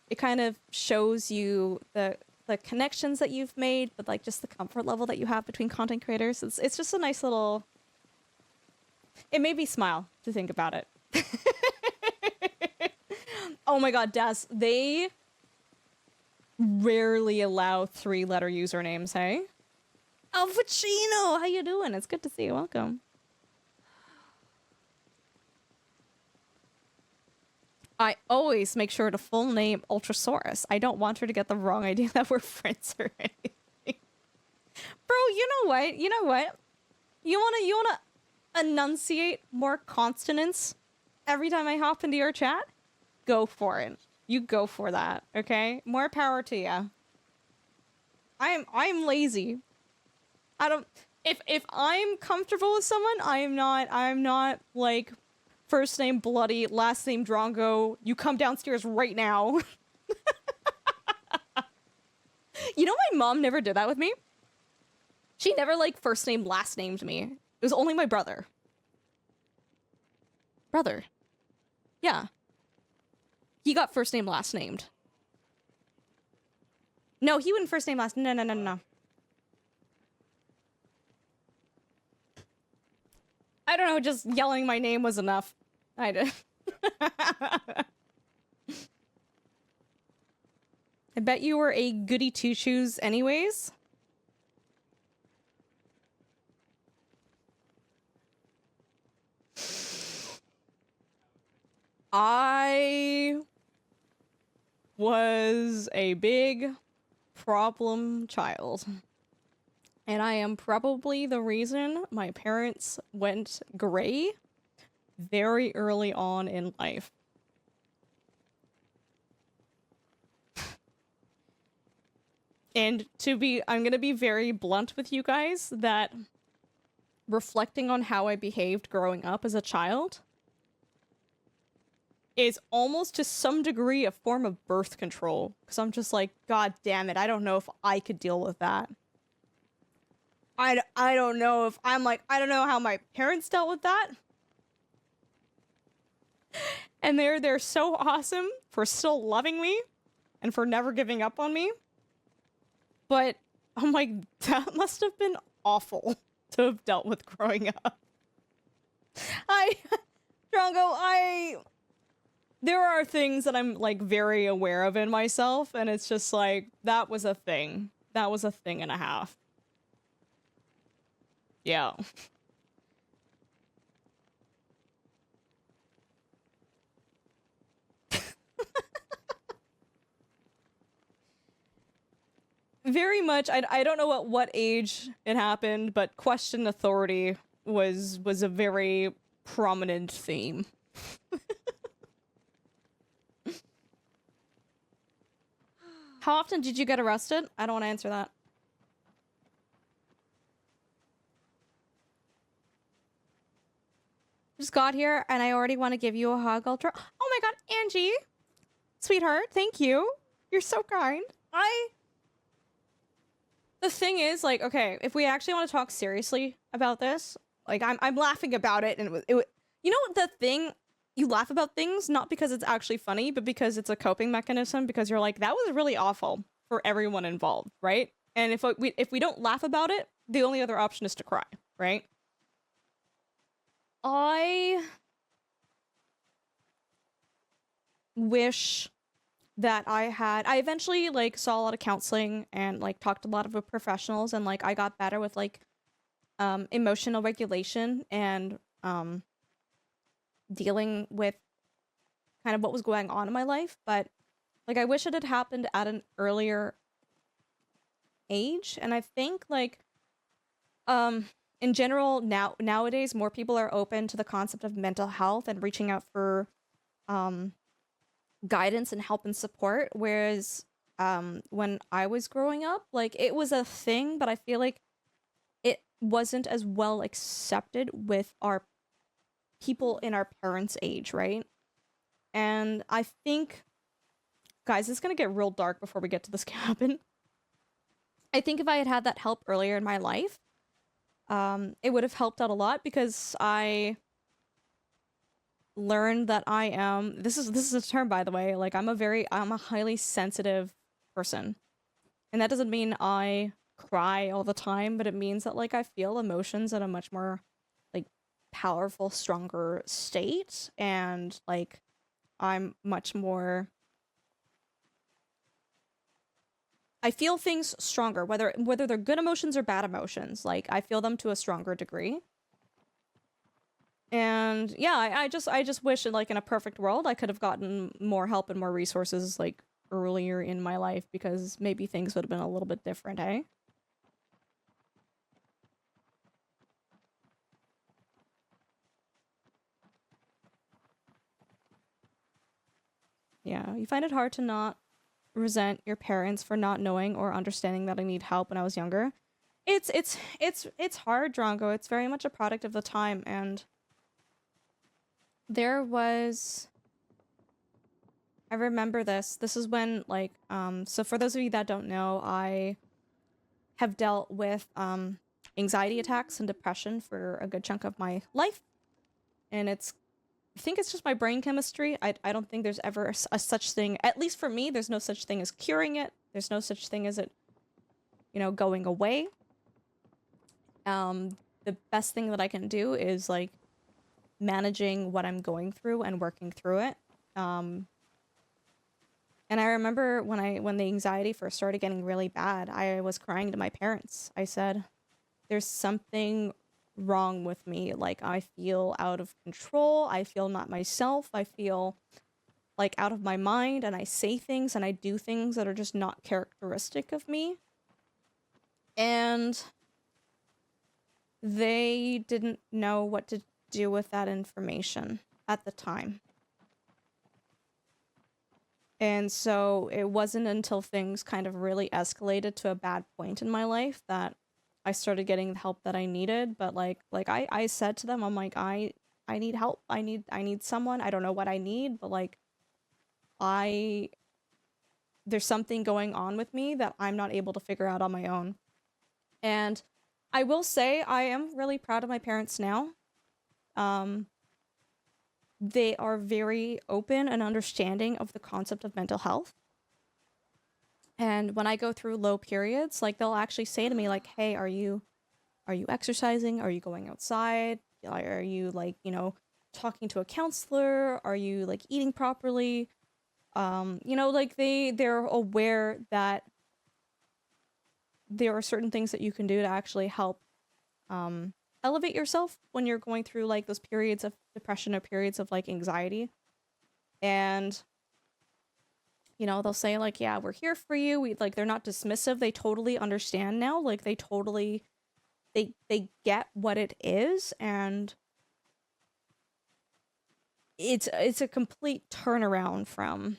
Speaker 1: it kind of shows you the connections that you've made, but like just the comfort level that you have between content creators. It's just a nice little... It made me smile to think about it. Oh my god, Des, they rarely allow 3-letter usernames, hey? Alfacino, how you doing? It's good to see you. Welcome. I always make sure to full name Ultrasaurus. I don't want her to get the wrong idea that we're friends or anything. Bro, you know what? You know what? You wanna enunciate more consonants every time I hop into your chat? Go for it. You go for that, okay? More power to you. I'm lazy. I don't... If I'm comfortable with someone, I'm not, like, first name Bloody, last name Drongo, you come downstairs right now. You know my mom never did that with me? She never, like, first name, last named me. It was only my brother. Brother. Yeah. He got first name, last named. No, he wouldn't first name, last... No. I don't know, just yelling my name was enough. I did. I bet you were a goody two-shoes anyways. I was a big problem child. And I am probably the reason my parents went gray very early on in life. And I'm gonna be very blunt with you guys that reflecting on how I behaved growing up as a child is almost to some degree a form of birth control. Because I'm just like, God damn it, I don't know if I could deal with that. I don't know if I'm like, I don't know how my parents dealt with that. And they're so awesome for still loving me and for never giving up on me. But I'm like, that must have been awful to have dealt with growing up. Drongo, there are things that I'm like very aware of in myself, and it's just like, that was a thing. That was a thing and a half. Yeah. Very much, I don't know at what age it happened, but question authority was a very prominent theme. How often did you get arrested? I don't want to answer that. Just got here and I already want to give you a hug, Ultra. Oh my god, Angie! Sweetheart, thank you. You're so kind. The thing is, like, okay, if we actually want to talk seriously about this, like, I'm laughing about it, and you know the thing, you laugh about things, not because it's actually funny, but because it's a coping mechanism, because you're like, that was really awful for everyone involved, right? And if we don't laugh about it, the only other option is to cry, right? I wish that I eventually, like, saw a lot of counseling and, like, talked to a lot of professionals, and, like, I got better with, like, emotional regulation and, dealing with kind of what was going on in my life, but, like, I wish it had happened at an earlier age, and I think, like, um in general, nowadays more people are open to the concept of mental health and reaching out for um guidance and help and support, whereas when I was growing up, like it was a thing, but I feel like it wasn't as well accepted with our people in our parents' age, right? And I think, guys, it's gonna get real dark before we get to this cabin. I think if I had had that help earlier in my life, it would have helped out a lot because I learned that I am. This is a term, by the way. Like I'm a highly sensitive person, and that doesn't mean I cry all the time, but it means that like I feel emotions in a much more like powerful, stronger state, and like I'm much more. I feel things stronger, whether they're good emotions or bad emotions. Like I feel them to a stronger degree. And yeah, I just wish in like in a perfect world I could have gotten more help and more resources like earlier in my life because maybe things would have been a little bit different, eh? Yeah, you find it hard to not resent your parents for not knowing or understanding that I need help when I was younger. It's hard, Drongo. It's very much a product of the time, and there was I remember this. This is when like so for those of you that don't know, I have dealt with anxiety attacks and depression for a good chunk of my life, and I think it's just my brain chemistry. I don't think there's ever a such thing, at least for me, there's no such thing as curing it. There's no such thing as it, going away. The best thing that I can do is like managing what I'm going through and working through it. And I remember when the anxiety first started getting really bad, I was crying to my parents. I said, "There's something wrong with me. Like I feel out of control. I feel not myself. I feel like out of my mind, and I say things and I do things that are just not characteristic of me." And they didn't know what to do with that information at the time. And so it wasn't until things kind of really escalated to a bad point in my life that I started getting the help that I needed. But I said to them, I'm like, I need help. I need someone. I don't know what I need, but like I there's something going on with me that I'm not able to figure out on my own. And I will say I am really proud of my parents now. Um they are very open and understanding of the concept of mental health. And when I go through low periods, like they'll actually say to me like, "Hey, are you exercising? Are you going outside? Are you like, talking to a counselor? Are you like eating properly?" Like they're aware that there are certain things that you can do to actually help elevate yourself when you're going through like those periods of depression or periods of like anxiety. And they'll say like, "Yeah, we're here for you." They're not dismissive. They totally understand now. Like they get what it is, and it's a complete turnaround from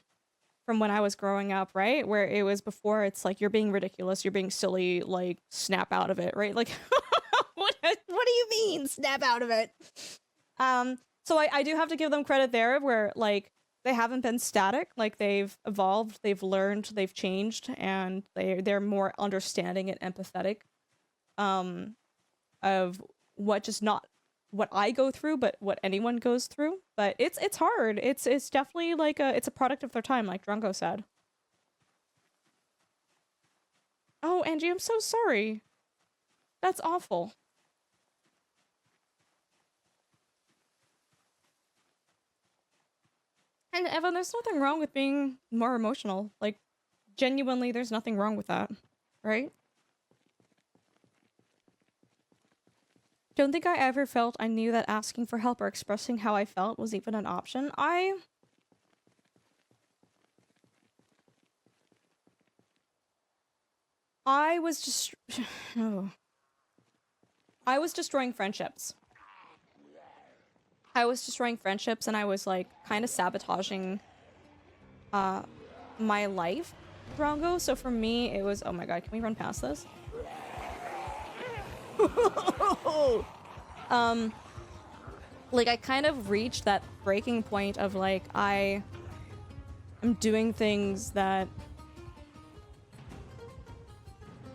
Speaker 1: when I was growing up, right? Where it was before, it's like, "You're being ridiculous, you're being silly, like snap out of it," right? Like what do you mean snap out of it? So I do have to give them credit there, where like they haven't been static. Like they've evolved, they've learned, they've changed, and they're more understanding and empathetic um of what just not what I go through, but what anyone goes through. But it's hard. It's definitely like it's a product of their time, like Drunko said. Oh, Angie, I'm so sorry. That's awful. And Evan, there's nothing wrong with being more emotional. Like genuinely, there's nothing wrong with that, right? Don't think I ever felt I knew that asking for help or expressing how I felt was even an option. I was just oh. I was destroying friendships. I was destroying friendships and I was like kind of sabotaging my life, Drongo. So for me, it was, oh my god, can we run past this? Like I kind of reached that breaking point of like I am doing things that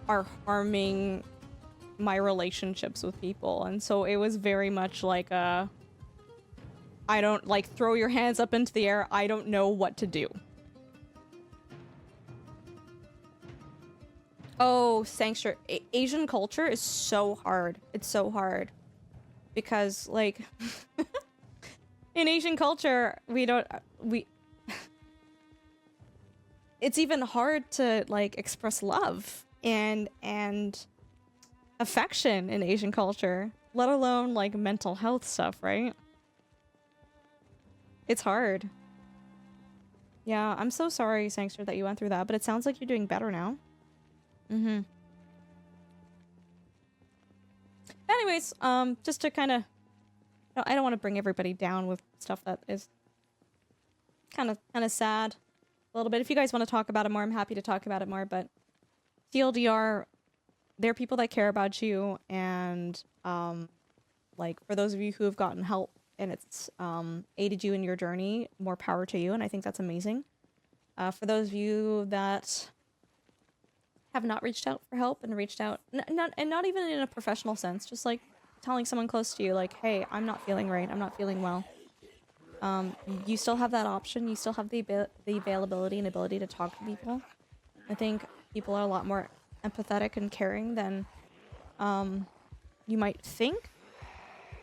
Speaker 1: are harming my relationships with people, and so it was very much like a I don't like throw your hands up into the air, I don't know what to do. Oh, Sanctuary. Asian culture is so hard. It's so hard. Because, like, in Asian culture, it's even hard to, like, express love and affection in Asian culture, let alone, like, mental health stuff, right? It's hard. Yeah, I'm so sorry, Sanctuary, that you went through that, but it sounds like you're doing better now. Mm-hmm. Anyways, just to kind of... I don't want to bring everybody down with stuff that is kind of sad a little bit. If you guys want to talk about it more, I'm happy to talk about it more, but TLDR, there are people that care about you, and, like, for those of you who have gotten help and it's, aided you in your journey, more power to you, and I think that's amazing. For those of you that have not reached out for help and reached out, not even in a professional sense, just like telling someone close to you, like, hey, I'm not feeling right, I'm not feeling well. You still have that option, you still have the availability and ability to talk to people. I think people are a lot more empathetic and caring than you might think.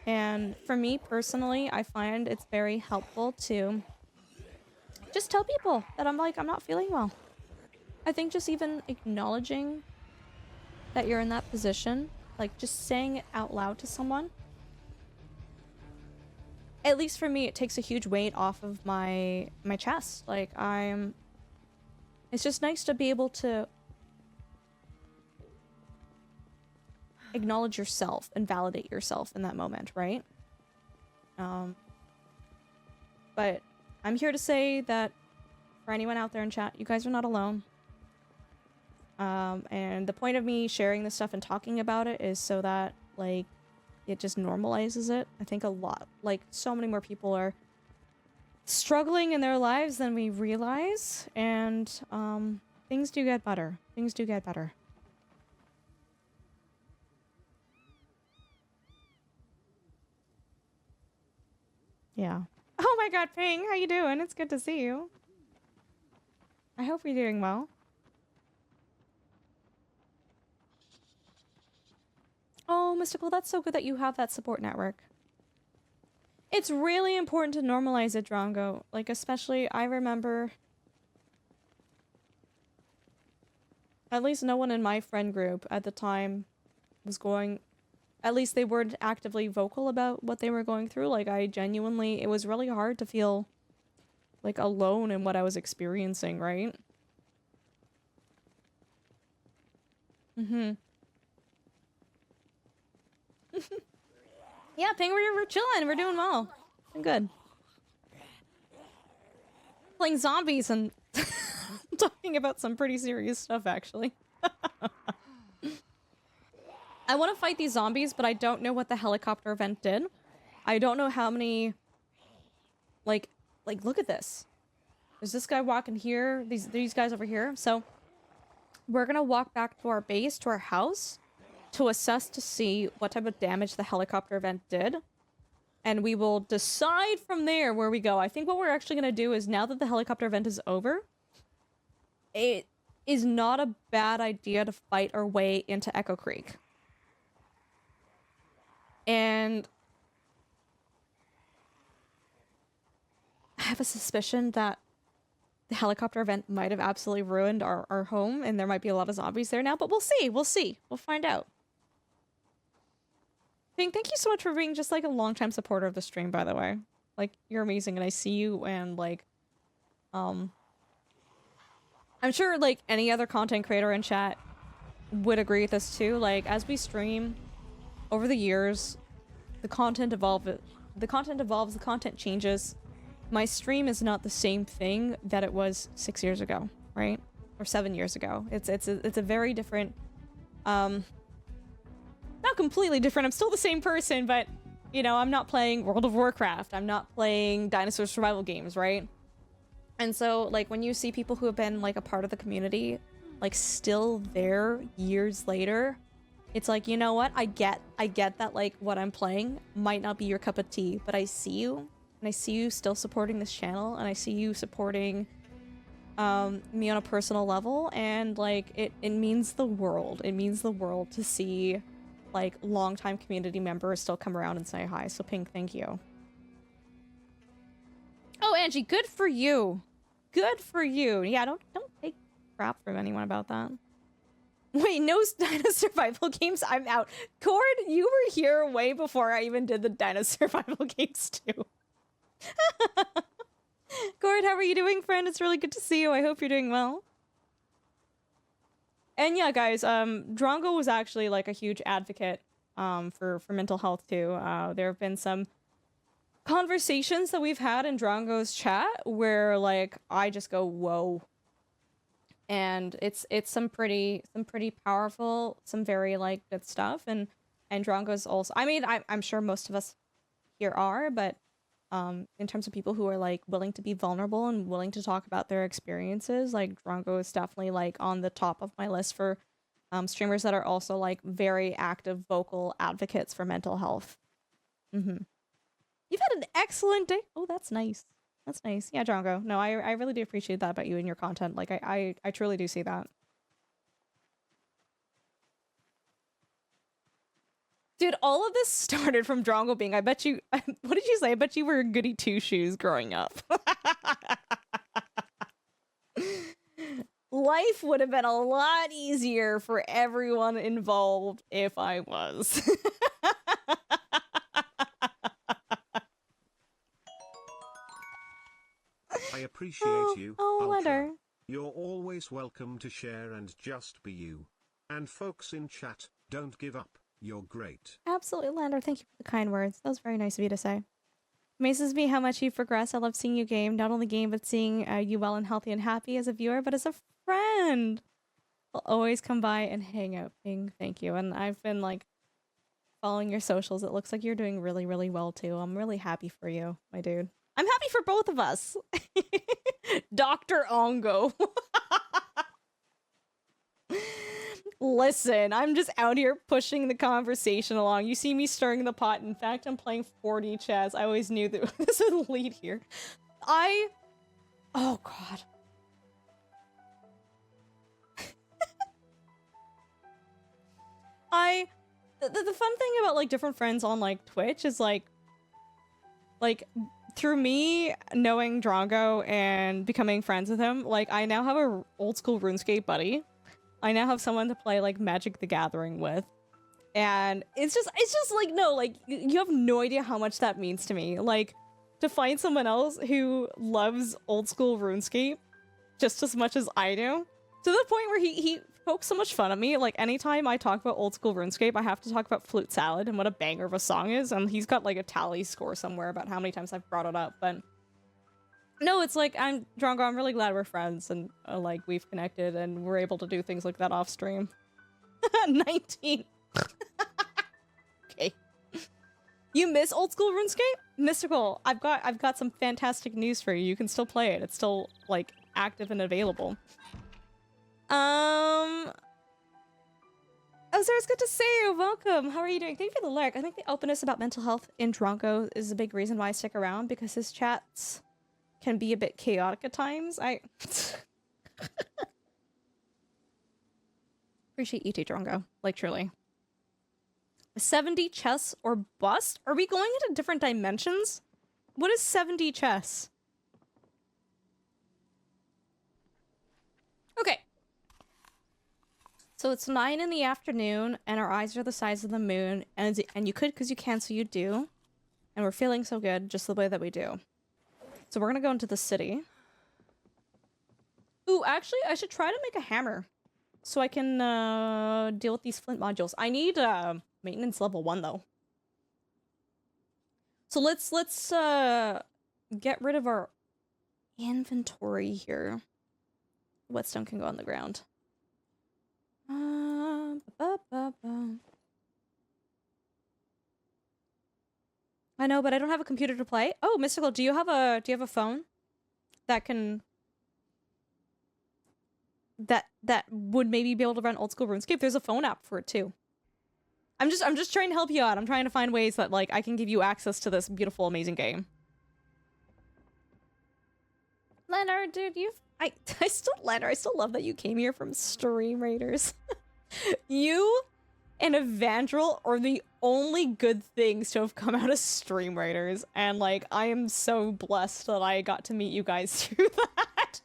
Speaker 1: And for me personally, I find it's very helpful to just tell people that I'm not feeling well. I think just even acknowledging that you're in that position, like just saying it out loud to someone, at least for me, it takes a huge weight off of my chest. Like it's just nice to be able to acknowledge yourself and validate yourself in that moment, right? But I'm here to say that for anyone out there in chat, you guys are not alone. And the point of me sharing this stuff and talking about it is so that, like, it just normalizes it. I think a lot, like, so many more people are struggling in their lives than we realize, and, things do get better. Things do get better. Yeah. Oh my god, Ping, how you doing? It's good to see you. I hope you're doing well. Oh, Mystical, that's so good that you have that support network. It's really important to normalize it, Drongo. Like, especially, I remember... At least no one in my friend group at the time was going... At least they weren't actively vocal about what they were going through. Like, I genuinely... It was really hard to feel, like, alone in what I was experiencing, right? Mm-hmm. Yeah, Ping, we're chilling. We're doing well. I'm good. Playing zombies and talking about some pretty serious stuff, actually. I want to fight these zombies, but I don't know what the helicopter event did. I don't know how many... Like, look at this. There's this guy walking here, these guys over here. So, we're gonna walk back to our base, to our house, to assess to see what type of damage the helicopter event did. And we will decide from there where we go. I think what we're actually going to do is, now that the helicopter event is over, it is not a bad idea to fight our way into Echo Creek. And I have a suspicion that the helicopter event might have absolutely ruined our home, and there might be a lot of zombies there now, but we'll see. We'll see. We'll find out. Thank you so much for being just, like, a long-time supporter of the stream, by the way. Like, you're amazing, and I see you, and, like, I'm sure, like, any other content creator in chat would agree with this, too. Like, as we stream, over the years, the content evolves, the content changes. My stream is not the same thing that it was 6 years ago, right? Or 7 years ago. It's a very different, not completely different. I'm still the same person, but you know, I'm not playing World of Warcraft. I'm not playing dinosaur survival games, right? And so, like, when you see people who have been, like, a part of the community, like, still there years later, it's like, you know what? I get that, like, what I'm playing might not be your cup of tea, but I see you, and I see you still supporting this channel, and I see you supporting me on a personal level, and, like, it means the world. It means the world to see, like, longtime community members still come around and say hi. So, Pink, thank you. Oh, Angie, good for you. Good for you. Yeah, don't take crap from anyone about that. Wait, no Dino Survival games? I'm out. Cord, you were here way before I even did the Dino Survival games too. Cord, how are you doing, friend? It's really good to see you. I hope you're doing well. And yeah, guys, Drongo was actually like a huge advocate for mental health too. There have been some conversations that we've had in Drongo's chat where like I just go whoa, and it's some pretty powerful, some very like good stuff, and Drongo's also, I mean, I'm sure most of us here are, but in terms of people who are like willing to be vulnerable and willing to talk about their experiences, like Drongo is definitely like on the top of my list for streamers that are also like very active vocal advocates for mental health. You've had an excellent day. Oh, that's nice. That's nice. Yeah, Drongo. No, I really do appreciate that about you and your content. Like, I truly do see that. Dude, all of this started from Drongo being, I bet you, what did you say? I bet you were goody two-shoes growing up. Life would have been a lot easier for everyone involved if I was.
Speaker 2: I appreciate you,
Speaker 1: Ultra.
Speaker 2: Ultra. You're always welcome to share and just be you. And folks in chat, don't give up. You're great.
Speaker 1: Absolutely, Lander. Thank you for the kind words. That was very nice of you to say. Amazes me how much you've progressed. I love seeing you game. Not only game, but seeing you well and healthy and happy as a viewer, but as a friend. I'll always come by and hang out. Thank you. And I've been like following your socials. It looks like you're doing really, really well too. I'm really happy for you, my dude. I'm happy for both of us. Dr. Ongo. Listen, I'm just out here pushing the conversation along. You see me stirring the pot. In fact, I'm playing 4D chess. I always knew that this would lead here. Oh god. The fun thing about like different friends on like Twitch is like through me knowing Drongo and becoming friends with him, like I now have a old school RuneScape buddy. I now have someone to play like Magic the Gathering with. And it's just like, no, like you have no idea how much that means to me. Like to find someone else who loves old school RuneScape just as much as I do, to the point where he pokes so much fun at me. Like anytime I talk about old school RuneScape, I have to talk about Flute Salad and what a banger of a song is. And he's got like a tally score somewhere about how many times I've brought it up. But no, it's like, Drongo, I'm really glad we're friends and like we've connected and we're able to do things like that off stream. 19. Okay. You miss old school RuneScape? Mystical, I've got some fantastic news for you. You can still play it. It's still like active and available. Oh, Sarah, it's good to see you. Welcome. How are you doing? Thank you for the lurk. I think the openness about mental health in Drongo is a big reason why I stick around, because his chats can be a bit chaotic at times. I appreciate you too, Drongo. Like, truly. 70 chess or bust? Are we going into different dimensions? What is 70 chess? Okay. So it's 9 in the afternoon, and our eyes are the size of the moon, and you could because you can, so you do. And we're feeling so good, just the way that we do. So we're gonna go into the city. Ooh, actually, I should try to make a hammer, so I can deal with these flint modules. I need maintenance level 1 though. So let's get rid of our inventory here. Whetstone can go on the ground. I know, but I don't have a computer to play. Oh, Mystical, do you have a phone that can that would maybe be able to run old school RuneScape? There's a phone app for it too. I'm just trying to help you out. I'm trying to find ways that like I can give you access to this beautiful, amazing game. Leonard, dude, I still love that you came here from Stream Raiders. You and Evandrel are the only good things to have come out of Stream Raiders, and like I am so blessed that I got to meet you guys through that.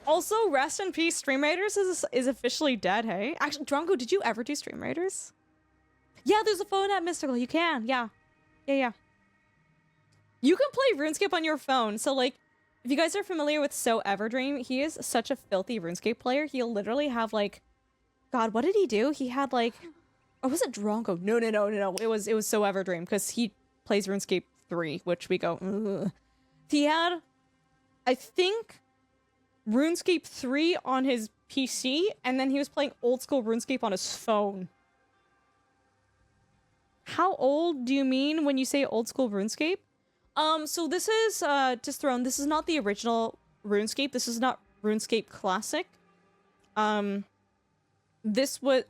Speaker 1: Also, rest in peace, Stream Raiders is officially dead, hey? Actually, Drongo, did you ever do Stream Raiders? Yeah, there's a phone app, Mystical. You can, yeah. Yeah. You can play RuneScape on your phone. So, like, if you guys are familiar with So Everdream, he is such a filthy RuneScape player. He'll literally have, like... God, what did he do? He had, like... Or was it Drongo? No. It was So Everdream, because he plays RuneScape 3, which we go... Ugh. He had, I think, RuneScape 3 on his PC, and then he was playing old school RuneScape on his phone. How old do you mean when you say old school RuneScape? So this is, just thrown, this is not the original RuneScape. This is not RuneScape Classic. This was,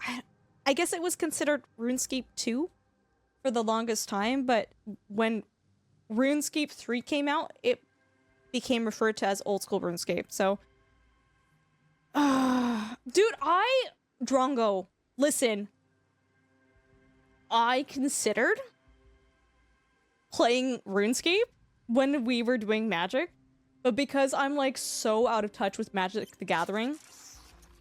Speaker 1: I guess it was considered RuneScape 2 for the longest time, but when RuneScape 3 came out, it became referred to as old school RuneScape, so... dude, Drongo, listen. I considered playing RuneScape when we were doing Magic, but because I'm, like, so out of touch with Magic the Gathering,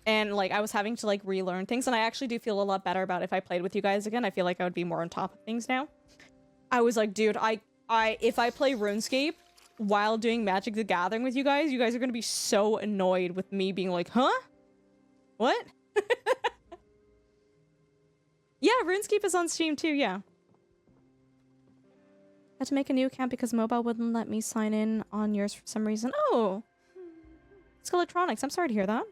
Speaker 1: and, like, I was having to, like, relearn things, and I actually do feel a lot better about if I played with you guys again. I feel like I would be more on top of things now. I was like, dude, if I play RuneScape while doing Magic the Gathering with you guys are gonna be so annoyed with me being like, huh? What? Yeah, RuneScape is on Steam too, yeah. Had to make a new account because mobile wouldn't let me sign in on yours for some reason. Oh! It's Electronics, I'm sorry to hear that.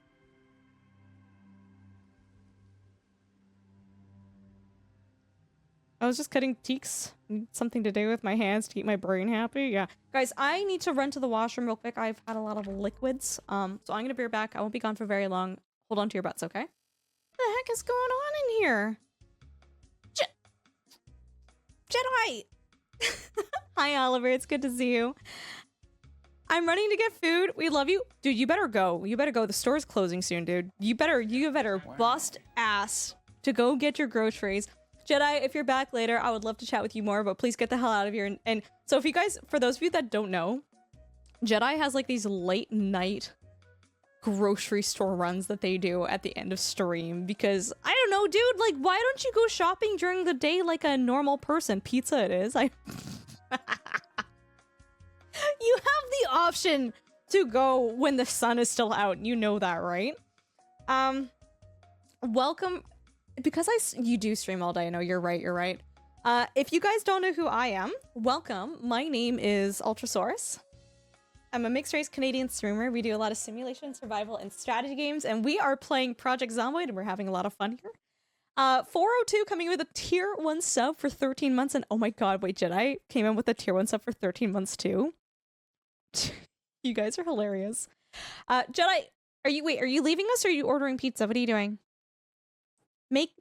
Speaker 1: I was just cutting teaks. Something to do with my hands to keep my brain happy. Yeah. Guys, I need to run to the washroom real quick. I've had a lot of liquids. So I'm gonna be right back. I won't be gone for very long. Hold on to your butts, okay? What the heck is going on in here? Jedi! Hi, Oliver. It's good to see you. I'm running to get food. We love you. Dude, you better go. You better go. The store's closing soon, dude. You better bust ass to go get your groceries. Jedi, if you're back later, I would love to chat with you more, but please get the hell out of here. And so if you guys, for those of you that don't know, Jedi has like these late night grocery store runs that they do at the end of stream because, I don't know, dude, like, why don't you go shopping during the day like a normal person? Pizza it is. You have the option to go when the sun is still out. You know that, right? Welcome. Because you do stream all day, I know you're right. If you guys don't know who I am, welcome. My name is Ultrasaurus. I'm a mixed-race Canadian streamer. We do a lot of simulation, survival, and strategy games, and we are playing Project Zomboid, and we're having a lot of fun here. 402 coming with a tier 1 sub for 13 months, and oh my god, wait, Jedi came in with a tier 1 sub for 13 months too? You guys are hilarious. Jedi, are you leaving us, or are you ordering pizza? What are you doing? Make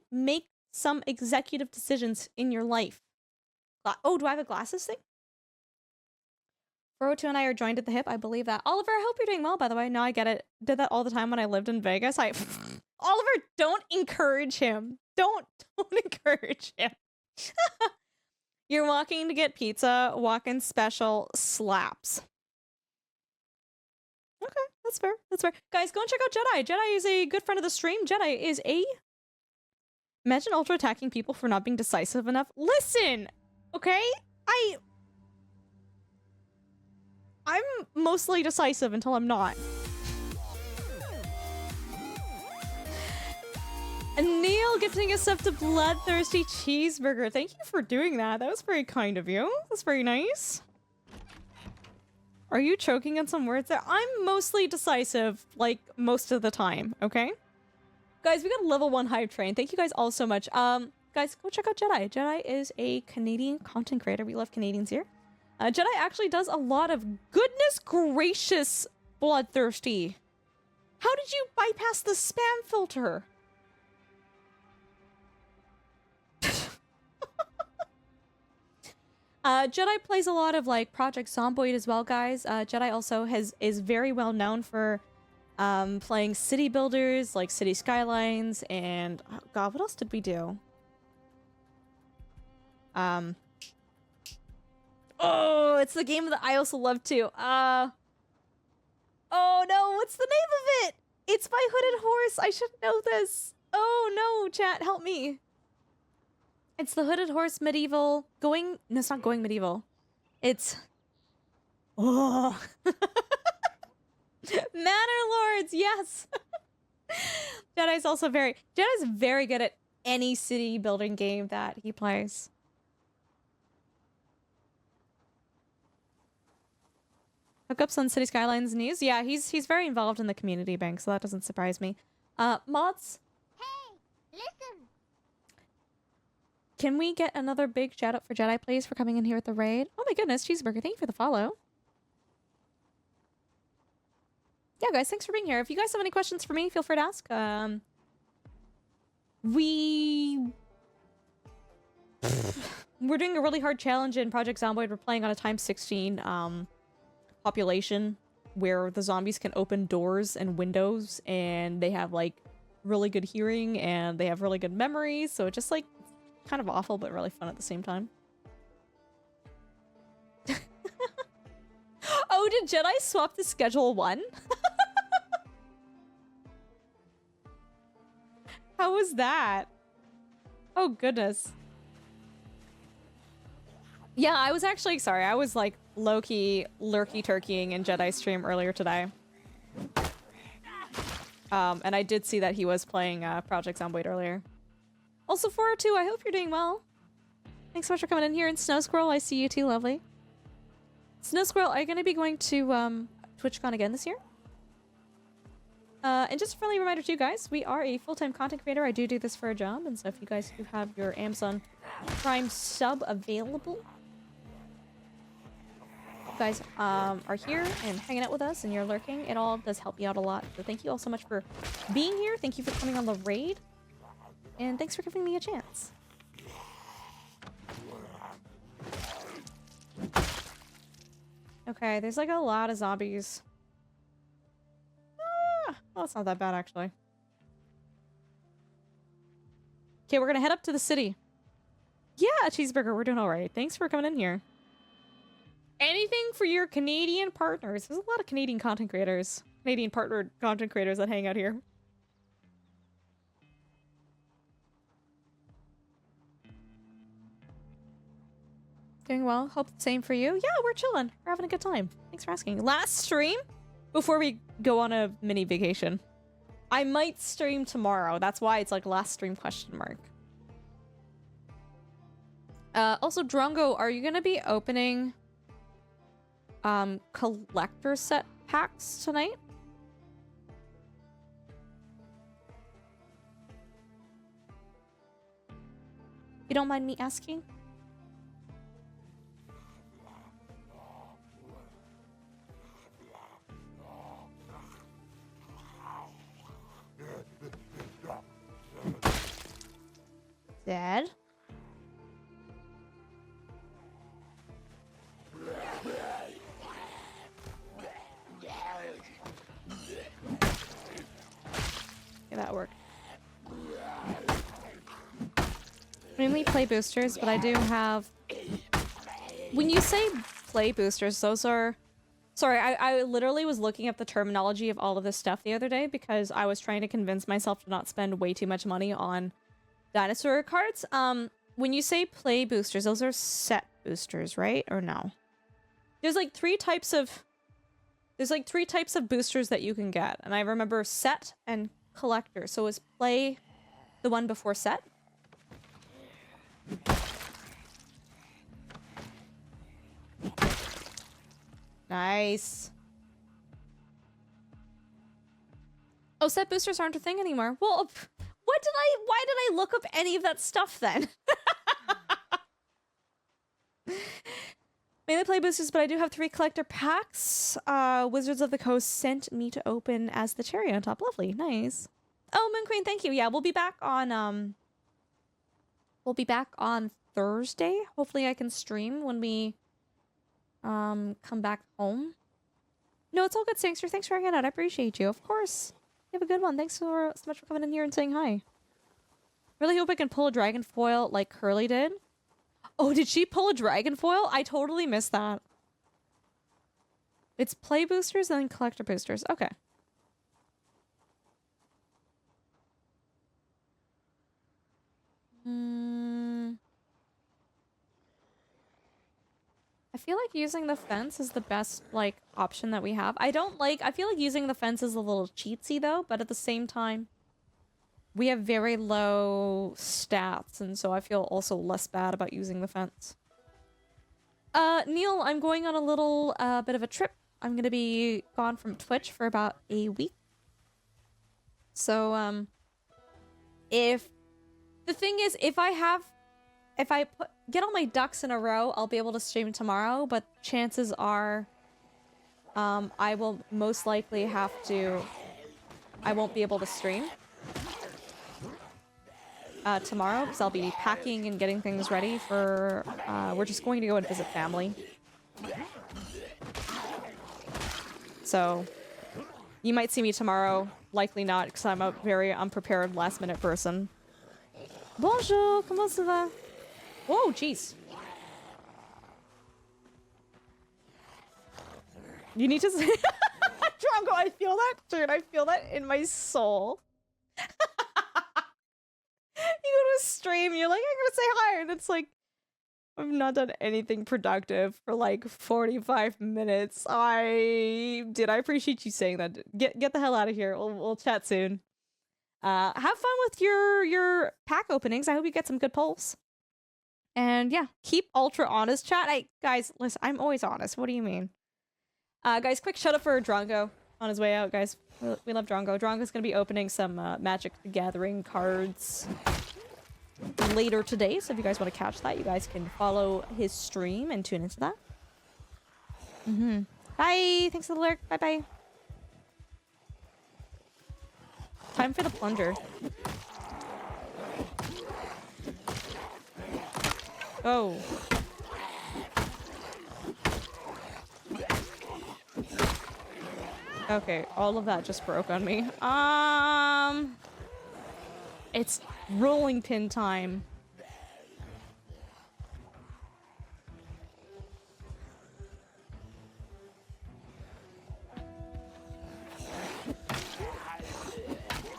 Speaker 1: some executive decisions in your life. Oh, do I have a glasses thing? 402 and I are joined at the hip. I believe that. Oliver, I hope you're doing well, by the way. No, I get it. Did that all the time when I lived in Vegas. Oliver, don't encourage him. Don't encourage him. You're walking to get pizza. Walk-in special slaps. Okay, that's fair. Guys, go and check out Jedi. Jedi is a good friend of the stream. Jedi is a... Imagine Ultra attacking people for not being decisive enough. Listen! Okay? I'm mostly decisive until I'm not. And Neil gifting us up to Bloodthirsty Cheeseburger. Thank you for doing that. That was very kind of you. That's very nice. Are you choking on some words there? I'm mostly decisive, like, most of the time, okay? Guys, we got a level 1 hype train. Thank you guys all so much. Guys, go check out Jedi. Jedi is a Canadian content creator. We love Canadians here. Jedi actually does a lot of goodness gracious Bloodthirsty. How did you bypass the spam filter? Jedi plays a lot of like Project Zomboid as well, guys. Jedi also is very well known for playing city builders like City Skylines and oh god, what else did we do? Oh, it's the game that I also love too. Oh no, what's the name of it? It's by Hooded Horse. I should know this. Oh no, chat, help me. It's the Hooded Horse medieval going. No, it's not going medieval. It's. Oh. Manor Lords, yes. Jedi's also Jedi's very good at any city building game that he plays. Hookups on City Skylines news. Yeah, he's very involved in the community bank, so that doesn't surprise me. Mods.
Speaker 3: Hey, listen.
Speaker 1: Can we get another big shout out for Jedi, please, for coming in here at the raid? Oh my goodness, Cheeseburger, thank you for the follow. Yeah, guys, thanks for being here. If you guys have any questions for me, feel free to ask. We're doing a really hard challenge in Project Zomboid. We're playing on a times 16 population where the zombies can open doors and windows, and they have like really good hearing and they have really good memory, so it's just like kind of awful but really fun at the same time. Oh, did Jedi swap to schedule 1? How was that? Oh goodness. Yeah, I was actually sorry. I was like low-key lurky-turkeying in Jedi stream earlier today. And I did see that he was playing Project Zomboid earlier. Also, 402, I hope you're doing well. Thanks so much for coming in here. And Snow Squirrel, I see you too, lovely. Snow Squirrel, are you going to be going to TwitchCon again this year? And just a friendly reminder to you guys, we are a full-time content creator. I do this for a job, and so if you guys do have your Amazon Prime sub available, you guys are here and hanging out with us and you're lurking, it all does help me out a lot. So thank you all so much for being here. Thank you for coming on the raid. And thanks for giving me a chance. Okay, there's like a lot of zombies. Well, it's not that bad, actually. Okay, we're gonna head up to the city. Yeah, Cheeseburger, we're doing all right. Thanks for coming in here. Anything for your Canadian partners. There's a lot of Canadian content creators. Canadian partnered content creators that hang out here. Doing well. Hope the same for you. Yeah, we're chilling. We're having a good time. Thanks for asking. Last stream before we go on a mini vacation. I might stream tomorrow. That's why it's like last stream question mark. Also, Drongo, are you gonna be opening collector set packs tonight? You don't mind me asking? Dad? Yeah, that worked. Mainly play boosters, but I do have... When you say play boosters, those are... Sorry, I literally was looking up the terminology of all of this stuff the other day because I was trying to convince myself to not spend way too much money on dinosaur cards. When you say play boosters, those are set boosters, right? Or no? There's like three types of boosters that you can get, and I remember set and collector. So it's play The one before set. Nice. Oh, set boosters aren't a thing anymore. Well, why did I look up any of that stuff then? Mainly play boosters, but I do have 3 collector packs. Wizards of the Coast sent me to open as the cherry on top. Lovely. Nice. Oh, Moon Queen, thank you. Yeah, we'll be back on Thursday. Hopefully I can stream when we come back home. No, it's all good, Sangster. Thanks for hanging out. I appreciate you. Of course. You have a good one. Thanks so much for coming in here and saying hi. Really hope I can pull a dragon foil like Curly did. Oh, did she pull a dragon foil? I totally missed that. It's play boosters and then collector boosters. Okay. I feel like using the fence is the best, like, option that we have. I feel like using the fence is a little cheatsy, though, but at the same time, we have very low stats, and so I feel also less bad about using the fence. Neil, I'm going on a little, bit of a trip. I'm gonna be gone from Twitch for about a week. So, the thing is, if I get all my ducks in a row, I'll be able to stream tomorrow, but chances are, I will most likely I won't be able to stream tomorrow, because I'll be packing and getting things ready for, we're just going to go and visit family. So, you might see me tomorrow, likely not, because I'm a very unprepared last-minute person. Bonjour, comment ça va? Whoa, jeez. You need to say... Drongo, I feel that, dude. I feel that in my soul. You go to a stream, you're like, I'm gonna say hi, and it's like, I've not done anything productive for like 45 minutes. I appreciate you saying that. Get the hell out of here. We'll chat soon. Have fun with your pack openings. I hope you get some good pulls. And yeah, keep ultra honest, chat. Guys, listen, I'm always honest. What do you mean? Guys, quick shout out for Drongo on his way out, guys. We love Drongo. Drongo's gonna be opening some Magic the Gathering cards later today, so if you guys want to catch that, you guys can follow his stream and tune into that. Bye! Thanks for the lurk. Bye-bye. Time for the plunger. Oh. Okay, all of that just broke on me. It's rolling pin time.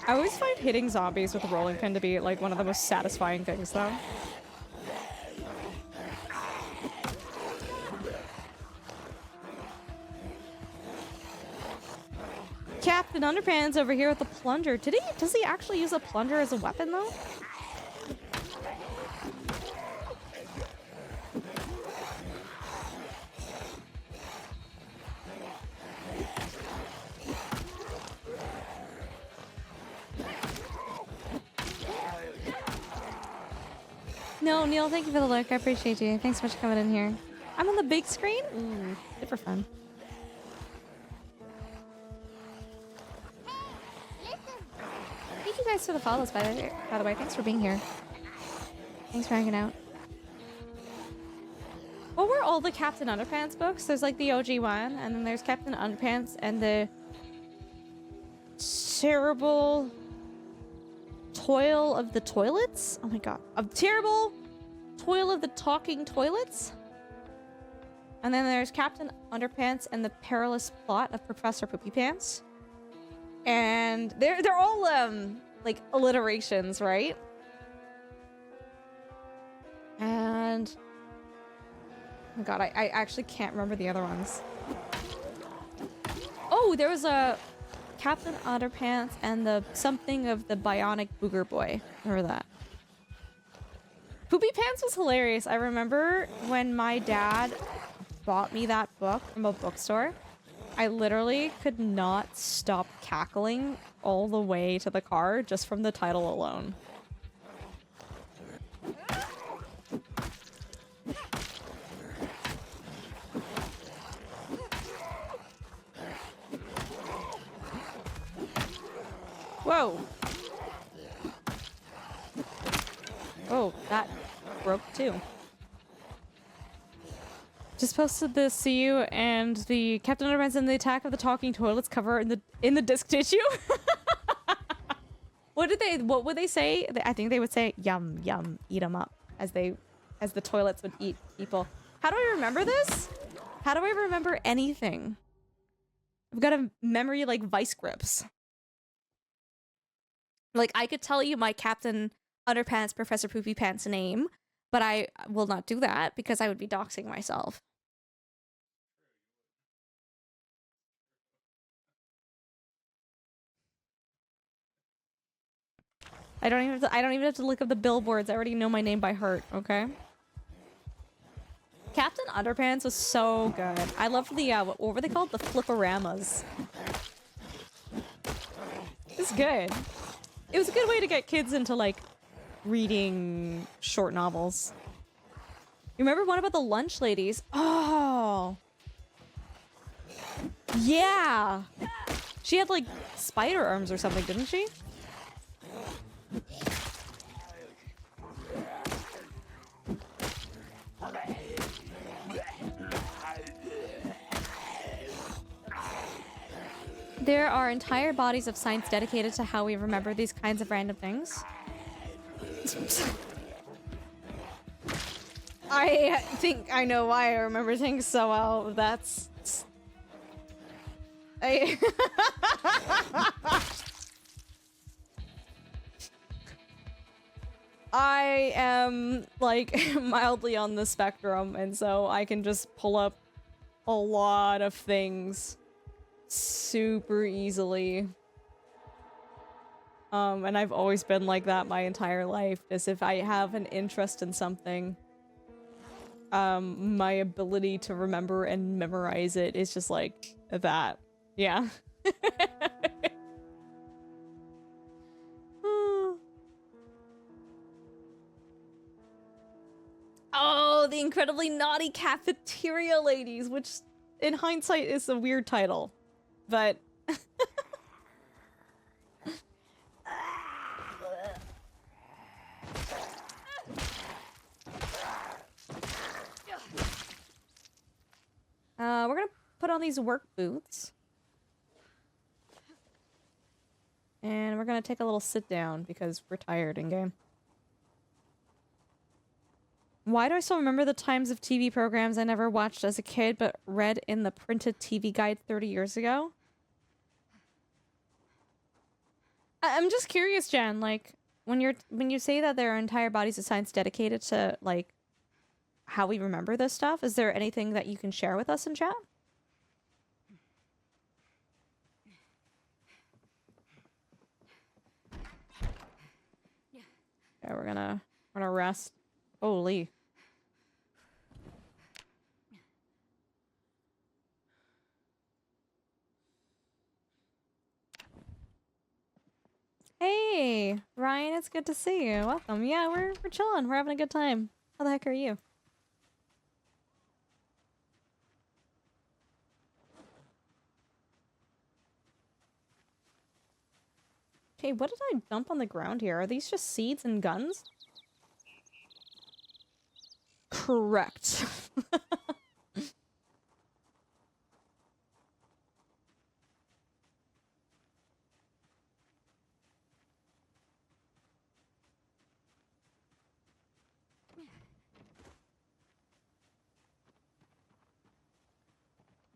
Speaker 1: I always find hitting zombies with a rolling pin to be like one of the most satisfying things, though. Captain Underpants over here with the plunger. Does he actually use a plunger as a weapon, though? No, Neil, thank you for the look. I appreciate you. Thanks so much for coming in here. I'm on the big screen? Ooh, super fun. Thank you guys for the follows, by the way. Thanks for being here. Thanks for hanging out. What were all the Captain Underpants books? There's like the OG one, and then there's Captain Underpants and the terrible toil of the toilets? Oh my god. A terrible toil of the talking toilets? And then there's Captain Underpants and the perilous plot of Professor Poopy Pants. And they're all like alliterations, right? And oh my god, I actually can't remember the other ones. Oh, there was a Captain Underpants and the something of the Bionic Booger Boy. Remember that? Poopy Pants was hilarious. I remember when my dad bought me that book from a bookstore. I literally could not stop cackling all the way to the car just from the title alone. Whoa! Oh, that broke too. Just posted the See You and the Captain Underpants and the Attack of the Talking Toilets cover in the disc tissue. What would they say? I think they would say yum yum, eat 'em up as the toilets would eat people. How do I remember this? How do I remember anything? I've got a memory like vice grips. Like, I could tell you my Captain Underpants Professor Poopy Pants name, but I will not do that because I would be doxing myself. I don't even have to look up the billboards. I already know my name by heart, okay? Captain Underpants was so good. I loved the what were they called? The fliporamas. It's good. It was a good way to get kids into, like, reading short novels. You remember one about the lunch ladies? Oh. Yeah. She had, like, spider arms or something, didn't she? There are entire bodies of science dedicated to how we remember these kinds of random things. I think I know why I remember things so well. That's... I am, like, mildly on the spectrum, and so I can just pull up a lot of things super easily. And I've always been like that my entire life, as if I have an interest in something, my ability to remember and memorize it is just like that. Yeah. Oh, the incredibly naughty cafeteria ladies, which in hindsight is a weird title, but we're gonna put on these work boots. And we're gonna take a little sit down because we're tired in game. Why do I still remember the times of TV programs I never watched as a kid but read in the printed TV guide 30 years ago? I'm just curious, Jen, like, when you say that there are entire bodies of science dedicated to, like, how we remember this stuff, is there anything that you can share with us in chat? Yeah, we're gonna rest. Holy. Hey, Ryan, it's good to see you. Welcome. Yeah, we're chilling. We're having a good time. How the heck are you? Okay, what did I dump on the ground here? Are these just seeds and guns? Correct.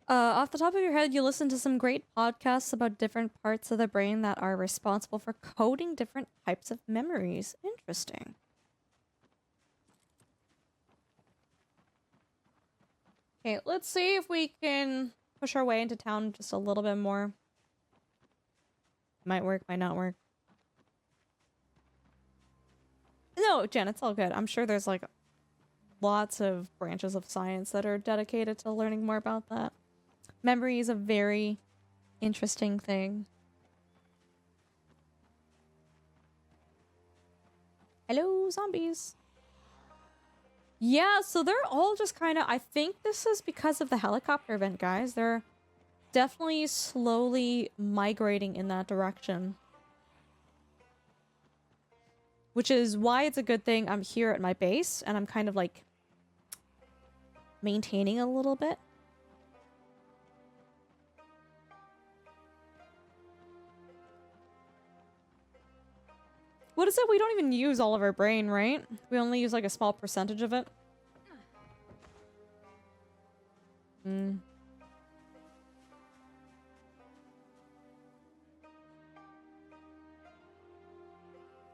Speaker 1: Off the top of your head, you listen to some great podcasts about different parts of the brain that are responsible for coding different types of memories. Interesting. Okay, let's see if we can push our way into town just a little bit more. Might work, might not work. No, Jen, it's all good. I'm sure there's like lots of branches of science that are dedicated to learning more about that. Memory is a very interesting thing. Hello, zombies. Yeah, so they're all just kind of... I think this is because of the helicopter event, guys. They're definitely slowly migrating in that direction. Which is why it's a good thing I'm here at my base, and I'm kind of, like, maintaining a little bit. What is it? We don't even use all of our brain, right? We only use, like, a small percentage of it. Hmm.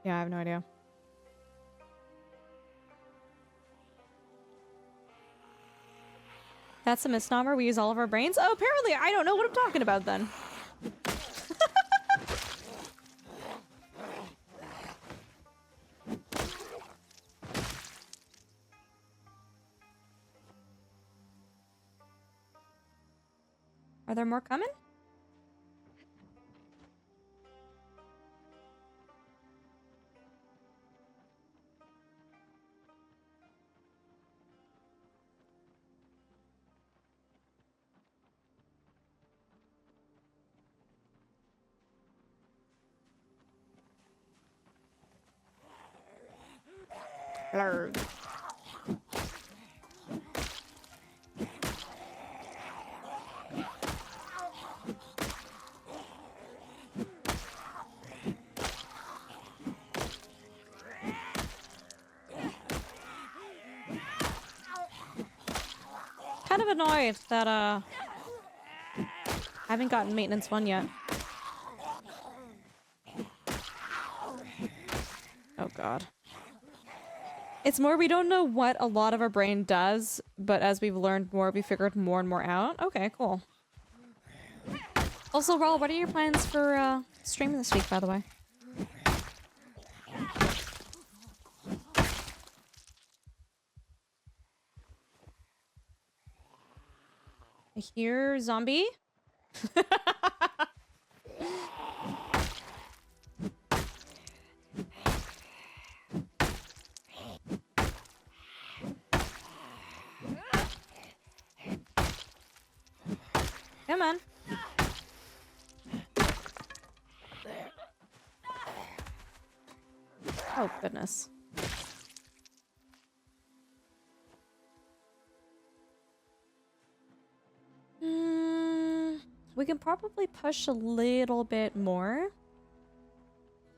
Speaker 1: Yeah, I have no idea. That's a misnomer. We use all of our brains? Oh, apparently I don't know what I'm talking about then. Are there more coming? Blurg. Kind of annoyed that I haven't gotten maintenance 1 yet. Oh god. It's more we don't know what a lot of our brain does, but as we've learned more, we figured more and more out. Okay, cool. Also, Raul, what are your plans for streaming this week, by the way? I hear zombie. Come on. Oh, goodness. We can probably push a little bit more.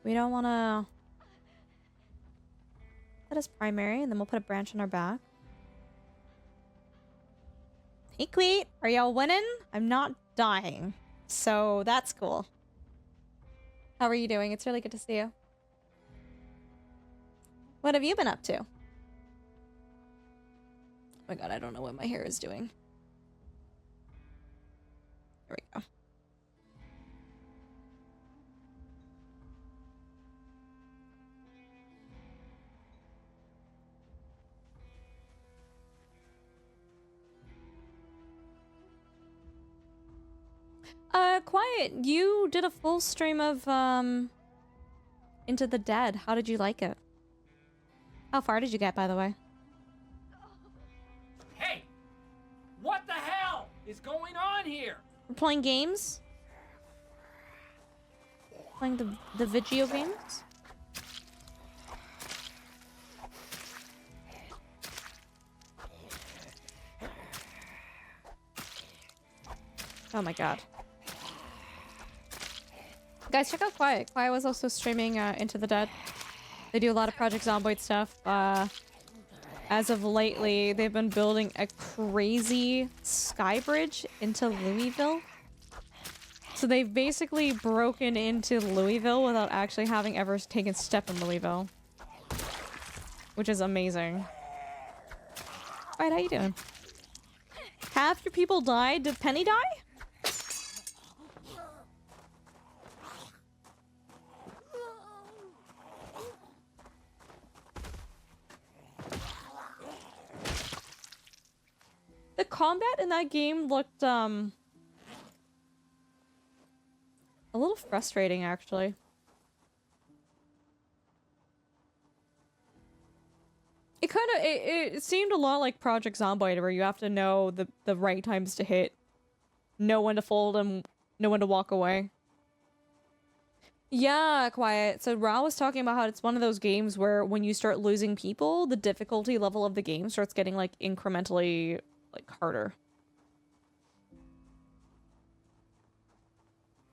Speaker 1: We don't want to... That is primary, and then we'll put a branch on our back. Hey, Queet! Are y'all winning? I'm not dying. So, that's cool. How are you doing? It's really good to see you. What have you been up to? Oh my god, I don't know what my hair is doing. There we go. Quiet, you did a full stream of, Into the Dead. How did you like it? How far did you get, by the way?
Speaker 4: Hey! What the hell is going on here?
Speaker 1: We're playing games? Playing the video games? Oh my god. Guys, check out Quiet. Quiet was also streaming Into the Dead. They do a lot of Project Zomboid stuff. As of lately, they've been building a crazy sky bridge into Louisville. So they've basically broken into Louisville without actually having ever taken a step in Louisville. Which is amazing. Alright, how you doing? Half your people died? Did Penny die? The combat in that game looked, a little frustrating, actually. It kind of, it seemed a lot like Project Zomboid, where you have to know the right times to hit, know when to fold, and know when to walk away. Yeah, Quiet. So Ra was talking about how it's one of those games where when you start losing people, the difficulty level of the game starts getting, like, incrementally, like, harder.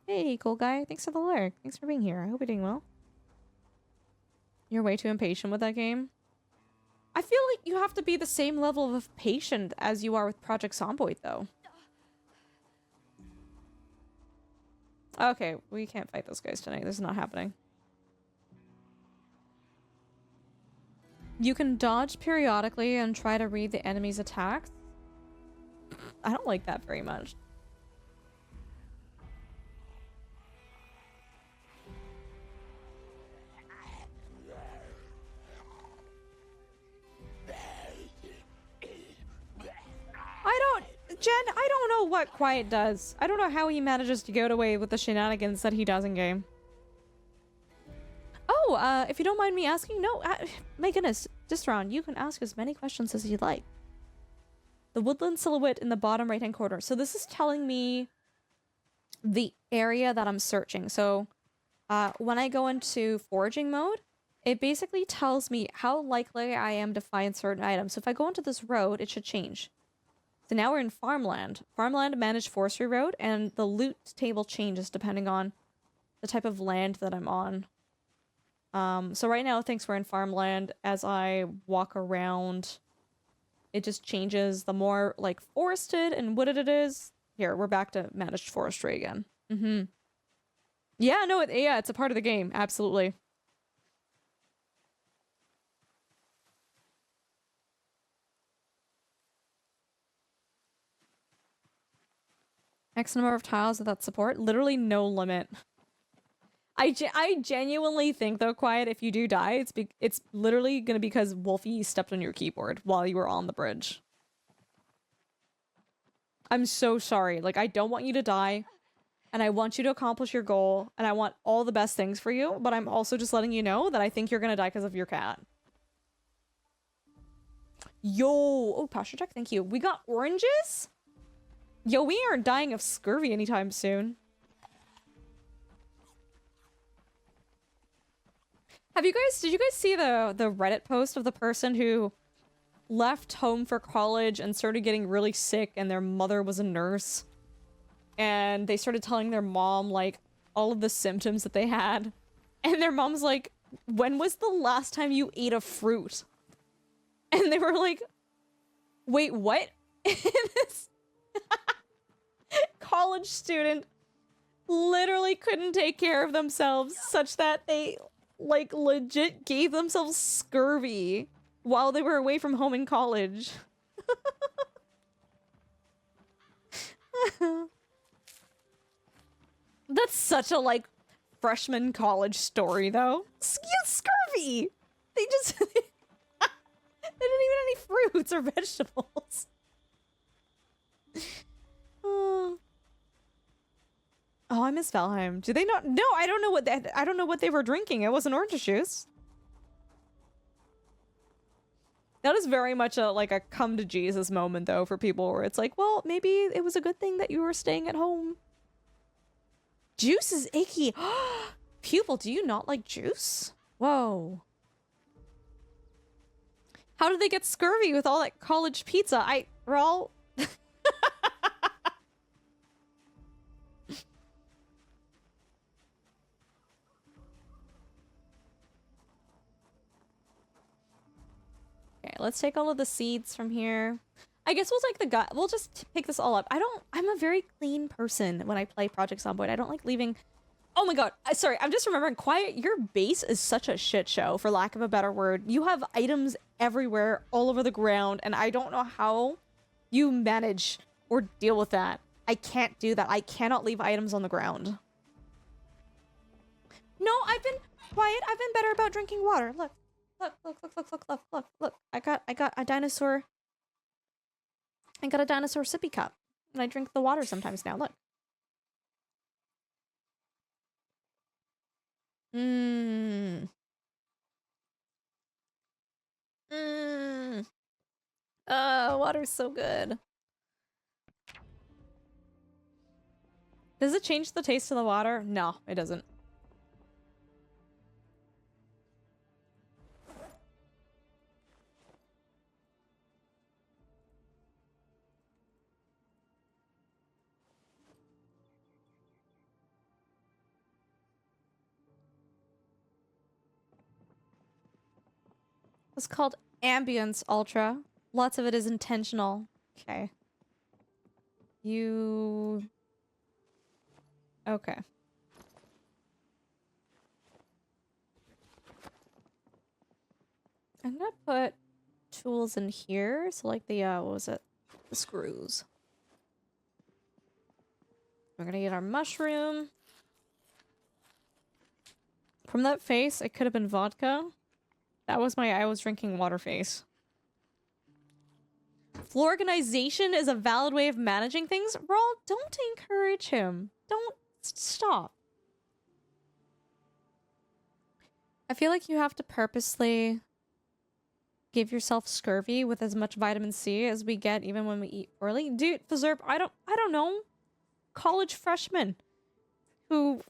Speaker 1: Hey, cool guy. Thanks for the lurk. Thanks for being here. I hope you're doing well. You're way too impatient with that game. I feel like you have to be the same level of patient as you are with Project Zomboid, though. Okay, we can't fight those guys tonight. This is not happening. You can dodge periodically and try to read the enemy's attacks. I don't like that very much. Jen, I don't know what Quiet does. I don't know how he manages to get away with the shenanigans that he does in game. Oh, if you don't mind me asking, no, my goodness, Distron, you can ask as many questions as you'd like. The woodland silhouette in the bottom right-hand corner. So this is telling me the area that I'm searching. So, when I go into foraging mode, it basically tells me how likely I am to find certain items. So if I go into this road, it should change. So now we're in farmland. Farmland managed forestry road, and the loot table changes depending on the type of land that I'm on. So right now, thinks we're in farmland. As I walk around, it just changes. The more, like, forested and wooded it is. Here, we're back to managed forestry again. Mm-hmm. Yeah, no, yeah, it's a part of the game. Absolutely. X number of tiles without support. Literally no limit. I genuinely think, though, Quiet, if you do die, it's literally gonna be because Wolfie stepped on your keyboard while you were on the bridge. I'm so sorry. Like, I don't want you to die, and I want you to accomplish your goal, and I want all the best things for you, but I'm also just letting you know that I think you're gonna die because of your cat. Yo! Oh, posture check, thank you. We got oranges? Yo, we aren't dying of scurvy anytime soon. Did you guys see the Reddit post of the person who left home for college and started getting really sick, and their mother was a nurse? And they started telling their mom, like, all of the symptoms that they had. And their mom's like, when was the last time you ate a fruit? And they were like, wait, what? This college student literally couldn't take care of themselves, such that they, like, legit gave themselves scurvy while they were away from home in college. That's such a, like, freshman college story, though. Scurvy! They just... they didn't even have any fruits or vegetables. Oh, I miss Valheim. Do they not? No, I don't know what they were drinking. It wasn't orange juice. That is very much like a come to Jesus moment, though, for people where it's like, well, maybe it was a good thing that you were staying at home. Juice is icky. Pupil, do you not like juice? Whoa. How did they get scurvy with all that college pizza? Raul. Okay, let's take all of the seeds from here. I guess we'll take the gut. We'll just pick this all up. I'm a very clean person when I play Project Zomboid. I don't like leaving. Oh my god. Sorry, I'm just remembering. Quiet, your base is such a shit show, for lack of a better word. You have items everywhere, all over the ground, and I don't know how you manage or deal with that. I can't do that. I cannot leave items on the ground. No, I've been quiet. I've been better about drinking water. Look. Look. I got a dinosaur. I got a dinosaur sippy cup. And I drink the water sometimes now. Look. Mmm. Mmm. Water's so good. Does it change the taste of the water? No, it doesn't. It's called Ambience Ultra. Lots of it is intentional. Okay. You... Okay. I'm gonna put tools in here. So like the, what was it? The screws. We're gonna get our mushroom. From that face, it could have been vodka. That was my I was drinking water face. Floor organization is a valid way of managing things. Rawl, don't encourage him. Don't stop. I feel like you have to purposely give yourself scurvy with as much vitamin C as we get even when we eat poorly. Dude, Fazerp, I don't know. College freshmen who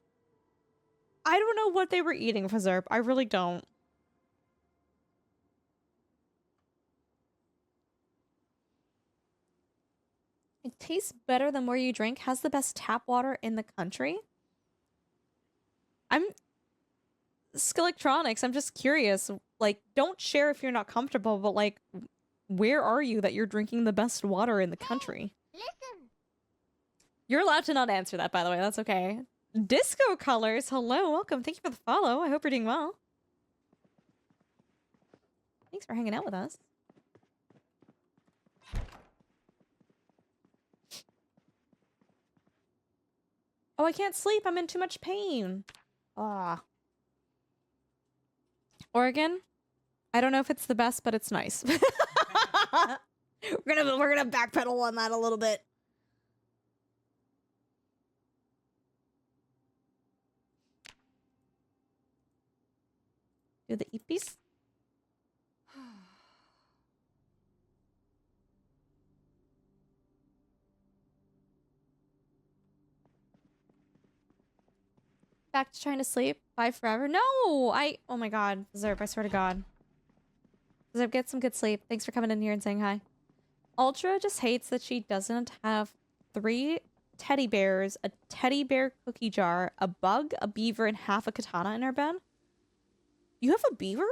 Speaker 1: I don't know what they were eating, Fazerp. I really don't. It tastes better than where you drink. Has the best tap water in the country. I'm Skillectronics. I'm just curious. Like, don't share if you're not comfortable, but like, where are you that you're drinking the best water in the country?
Speaker 3: Listen.
Speaker 1: You're allowed to not answer that, by the way. That's okay. Disco Colors, hello, welcome. Thank you for the follow. I hope you're doing well. Thanks for hanging out with us. Oh, I can't sleep. I'm in too much pain. Ah. Oregon? I don't know if it's the best, but it's nice. we're gonna backpedal on that a little bit. Do the eepies? Back to trying to sleep. Bye forever. No! Oh my god. Zerp, I swear to god. Zerp, get some good sleep. Thanks for coming in here and saying hi. Ultra just hates that she doesn't have 3 teddy bears, a teddy bear cookie jar, a bug, a beaver, and half a katana in her bed. You have a beaver?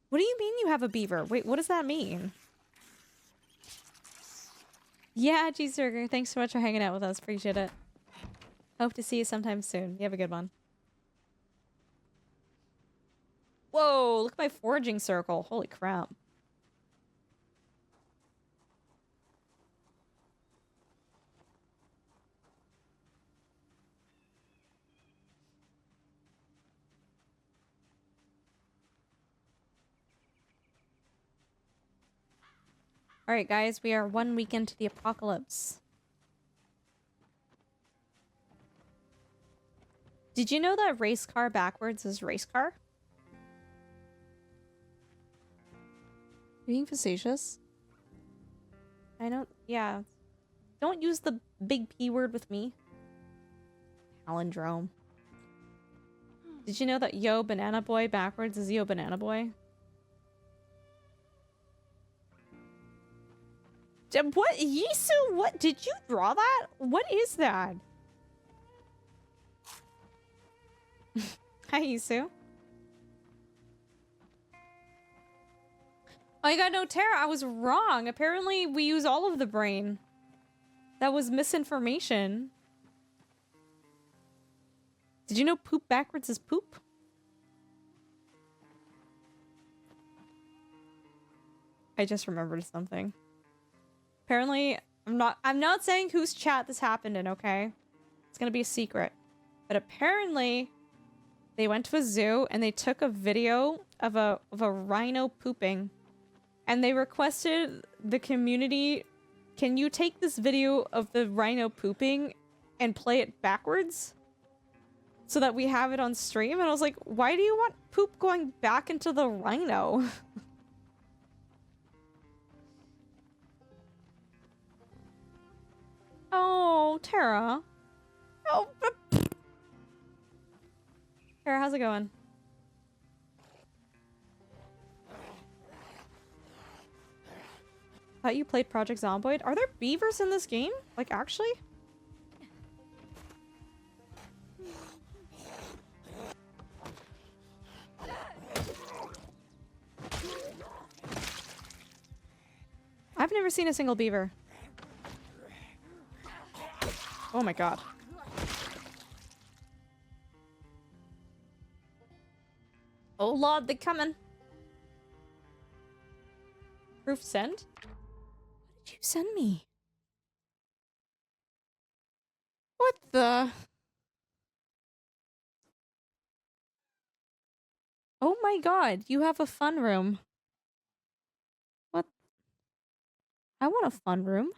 Speaker 1: What do you mean you have a beaver? Wait, what does that mean? Yeah, G-Surger, thanks so much for hanging out with us. Appreciate it. Hope to see you sometime soon. You have a good one. Whoa, look at my foraging circle. Holy crap. Alright, guys, we are 1 week into the apocalypse. Did you know that race car backwards is race car? Being facetious? I know, yeah. Don't use the big P word with me. Palindrome. Did you know that Yo Banana Boy backwards is Yo Banana Boy? What? Yisu, what? Did you draw that? What is that? Hi, Yisu. Oh my god, no, Tara, I was wrong. Apparently, we use all of the brain. That was misinformation. Did you know poop backwards is poop? I just remembered something. Apparently, I'm not saying whose chat this happened in, okay? It's gonna be a secret. But apparently, they went to a zoo and they took a video of a rhino pooping. And they requested the community can you take this video of the rhino pooping and play it backwards? So that we have it on stream? And I was like, why do you want poop going back into the rhino? Oh, Tara. Oh, Tara, how's it going? Thought you played Project Zomboid. Are there beavers in this game? Like, actually? I've never seen a single beaver. Oh my god. Oh lord, they're coming. Proof send? What did you send me? What the? Oh my god, you have a fun room. What? I want a fun room.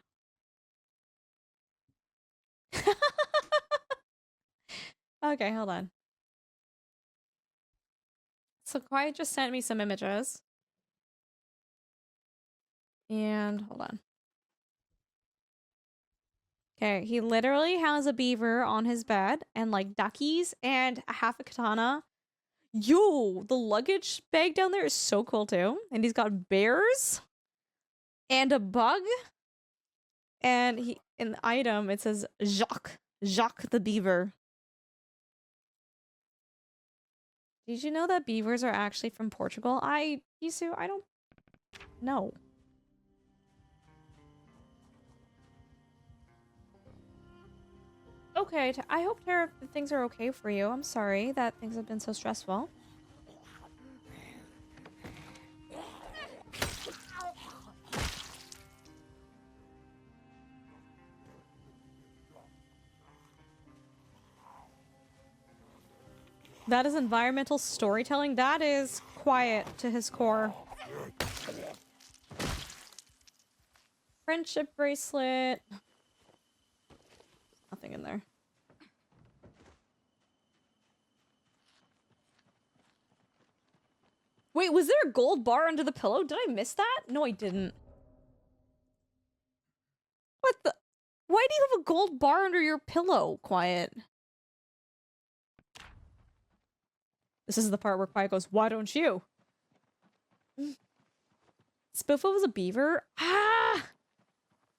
Speaker 1: Okay, hold on. So Quiet just sent me some images. And hold on. Okay, he literally has a beaver on his bed and like duckies and half a katana. Yo, the luggage bag down there is so cool too. And he's got bears and a bug. And he in the item it says Jacques. Jacques the beaver. Did you know that beavers are actually from Portugal? Yisu, I don't know. Okay, I hope Tara, things are okay for you. I'm sorry that things have been so stressful. That is environmental storytelling. That is Quiet to his core. Friendship bracelet. Nothing in there. Wait, was there a gold bar under the pillow? Did I miss that? No, I didn't. What the? Why do you have a gold bar under your pillow, Quiet? This is the part where Quiet goes, why don't you? Spiffo was a beaver? Ah!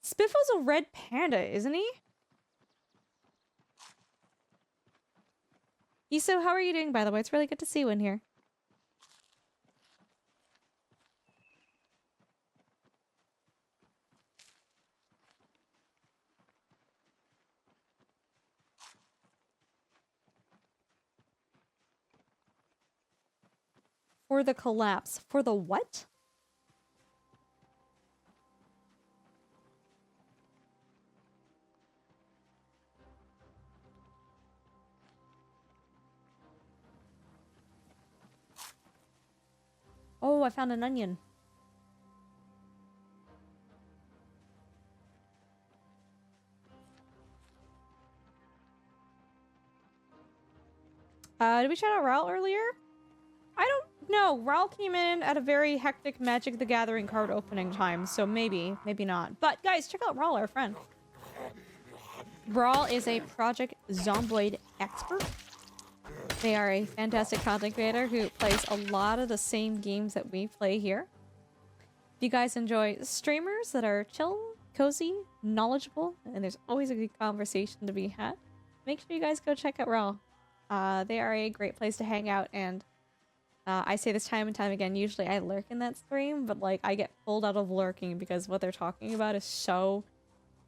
Speaker 1: Spiffo's a red panda, isn't he? Iso, how are you doing, by the way? It's really good to see you in here. For the collapse. For the what? Oh, I found an onion. Did we shout out Raul earlier? I don't know. Raul came in at a very hectic Magic the Gathering card opening time, so maybe, maybe not. But guys, check out Raul, our friend. Raul is a Project Zomboid expert. They are a fantastic content creator who plays a lot of the same games that we play here. If you guys enjoy streamers that are chill, cozy, knowledgeable, and there's always a good conversation to be had, make sure you guys go check out Raw. They are a great place to hang out, and I say this time and time again, usually I lurk in that stream, but like I get pulled out of lurking because what they're talking about is so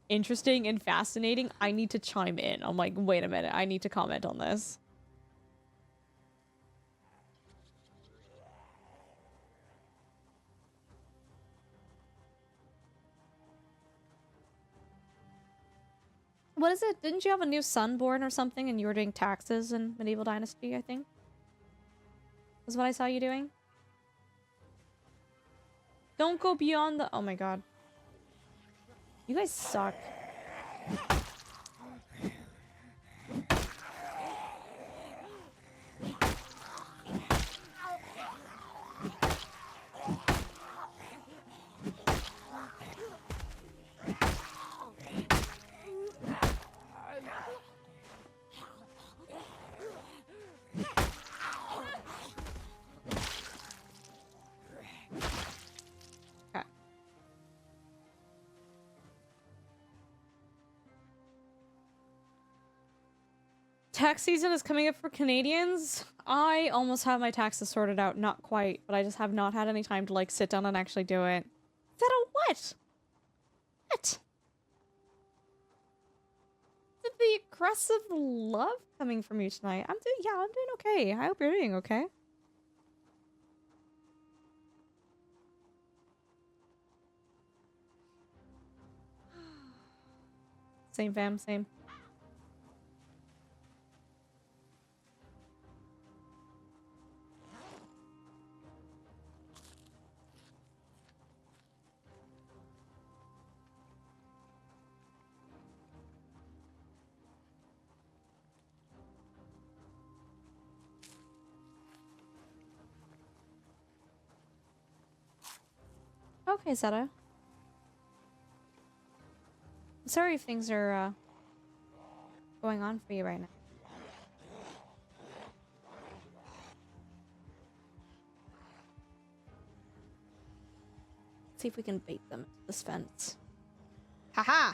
Speaker 1: interesting and fascinating. I need to chime in. I'm like, wait a minute, I need to comment on this. What is it? Didn't you have a new son born or something and you were doing taxes in Medieval Dynasty, I think? Was what I saw you doing? Don't go beyond the— oh my god. You guys suck. Okay. Tax season is coming up for Canadians. I almost have my taxes sorted out. Not quite, but I just have not had any time to like sit down and actually do it. Is that a what? What? Is it the aggressive love coming from you tonight? I'm doing okay. I hope you're doing okay. Same fam, same. Okay, Zeta. Sorry if things are going on for you right now. Let's see if we can bait them into this fence. Haha!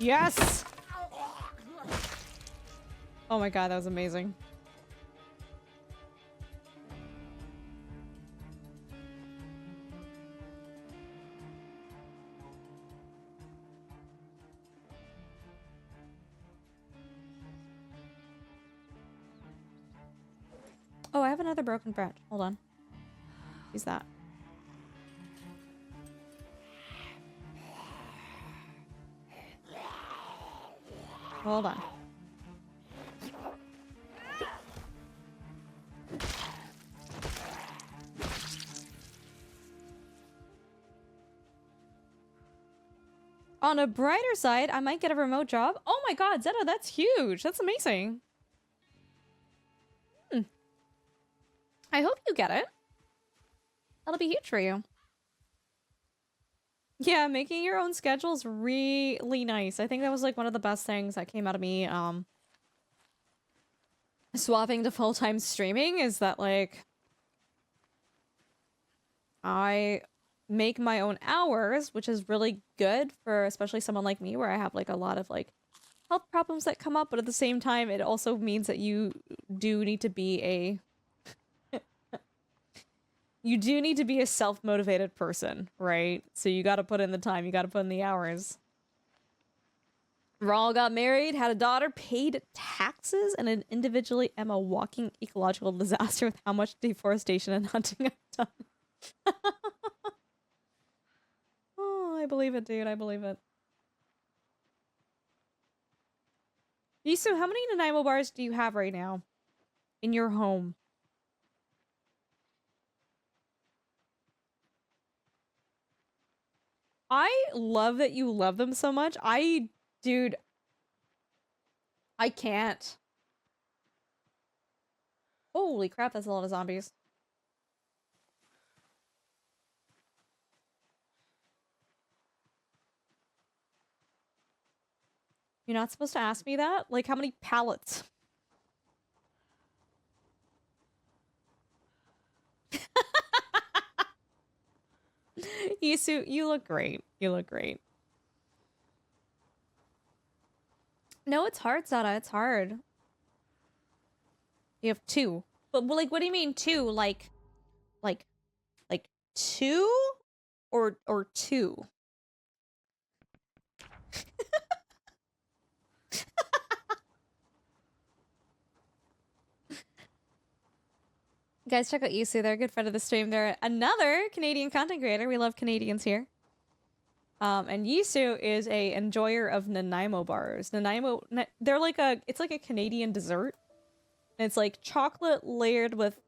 Speaker 1: Yes! Oh my god, that was amazing. Oh, I have another broken branch. Hold on. Use that. Hold on. On a brighter side, I might get a remote job. Oh my god, Zeta, that's huge. That's amazing. I hope you get it. That'll be huge for you. Yeah, making your own schedule is really nice. I think that was like one of the best things that came out of me swapping to full-time streaming is that like I make my own hours, which is really good for especially someone like me where I have like a lot of like health problems that come up, but at the same time it also means that you do need to be a you do need to be a self-motivated person, right? So you gotta put in the time, you gotta put in the hours. Rawl got married, had a daughter, paid taxes, and individually am a walking ecological disaster with how much deforestation and hunting I've done. Oh, I believe it, dude. I believe it. Yisu, how many Nanaimo bars do you have right now? In your home? I love that you love them so much. Dude, I can't. Holy crap, that's a lot of zombies. You're not supposed to ask me that? Like, how many pallets? Yisu, you look great. You look great. No, it's hard, Zara. It's hard. You have two. But, like, what do you mean two? Like two? Or two? Guys, check out Yisu. They're a good friend of the stream. They're another Canadian content creator. We love Canadians here. And Yisu is a enjoyer of Nanaimo bars. They're like it's like a Canadian dessert. And it's like chocolate layered with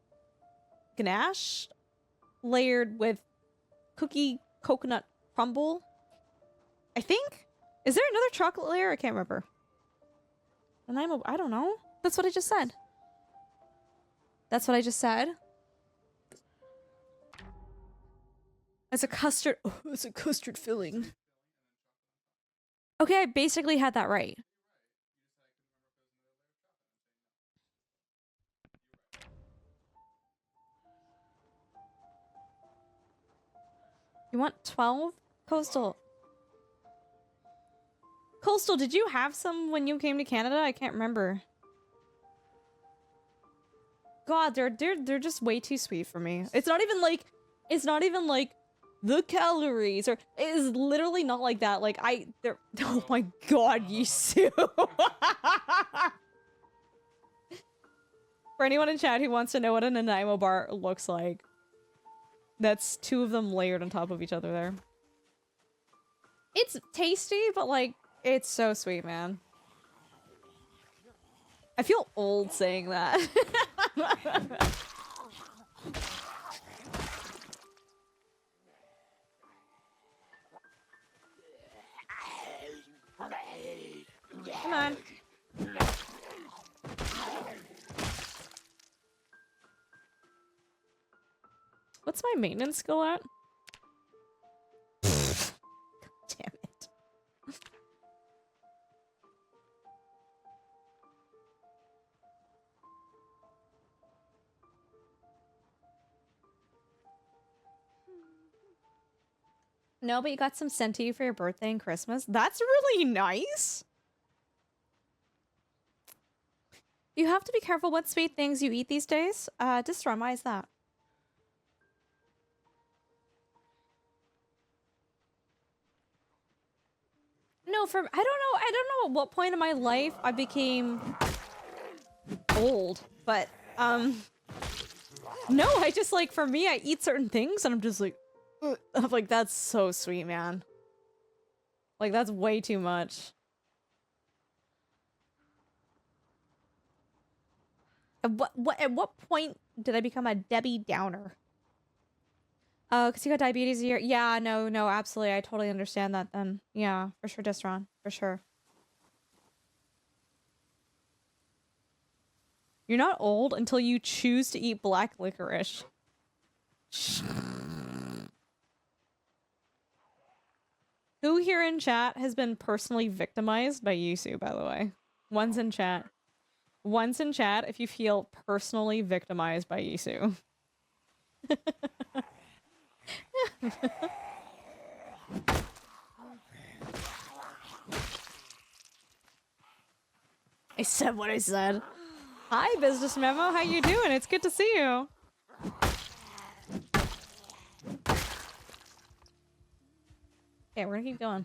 Speaker 1: ganache, layered with cookie coconut crumble. I think? Is there another chocolate layer? I can't remember. Nanaimo, I don't know. That's what I just said. That's what I just said. As a custard, oh, it's a custard filling. Okay, I basically had that right. You want 12? Coastal. Coastal, did you have some when you came to Canada? I can't remember. God, they're just way too sweet for me. It's not even like the calories or it is literally not like that. Like they're oh my god, Yisu. For anyone in chat who wants to know what a Nanaimo bar looks like, that's two of them layered on top of each other there. It's tasty, but like it's so sweet, man. I feel old saying that. Come on. What's my maintenance skill at? Damn it. No, but you got some sent to you for your birthday and Christmas. That's really nice. You have to be careful what sweet things you eat these days. Distron, why is that? No, I don't know at what point in my life I became old, but no, I just like for me I eat certain things and I'm just like ugh. I'm like that's so sweet, man. Like that's way too much. At what point did I become a Debbie Downer? Because you got diabetes here. Yeah, no, absolutely. I totally understand that then. Yeah, for sure, Distron. For sure. You're not old until you choose to eat black licorice. Who here in chat has been personally victimized by Yusu, by the way? One's in chat. Once in chat if you feel personally victimized by Yisu. I said what I said. Hi, Business Memo. How you doing? It's good to see you. Okay, we're gonna keep going.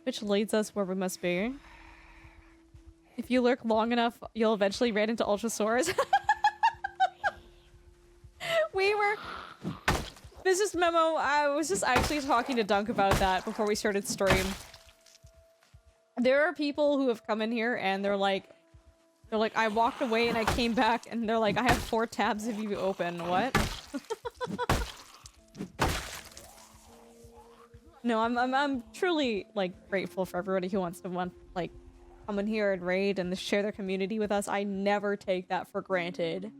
Speaker 1: Which leads us where we must be. If you lurk long enough, you'll eventually raid into Ultrasaurs. We were... Business Memo, I was just actually talking to Dunk about that before we started stream. There are people who have come in here and they're like, I walked away and I came back and they're like, I have 4 tabs if you open. What? No, I'm truly like grateful for everybody who wants to come in here and raid and share their community with us. I never take that for granted.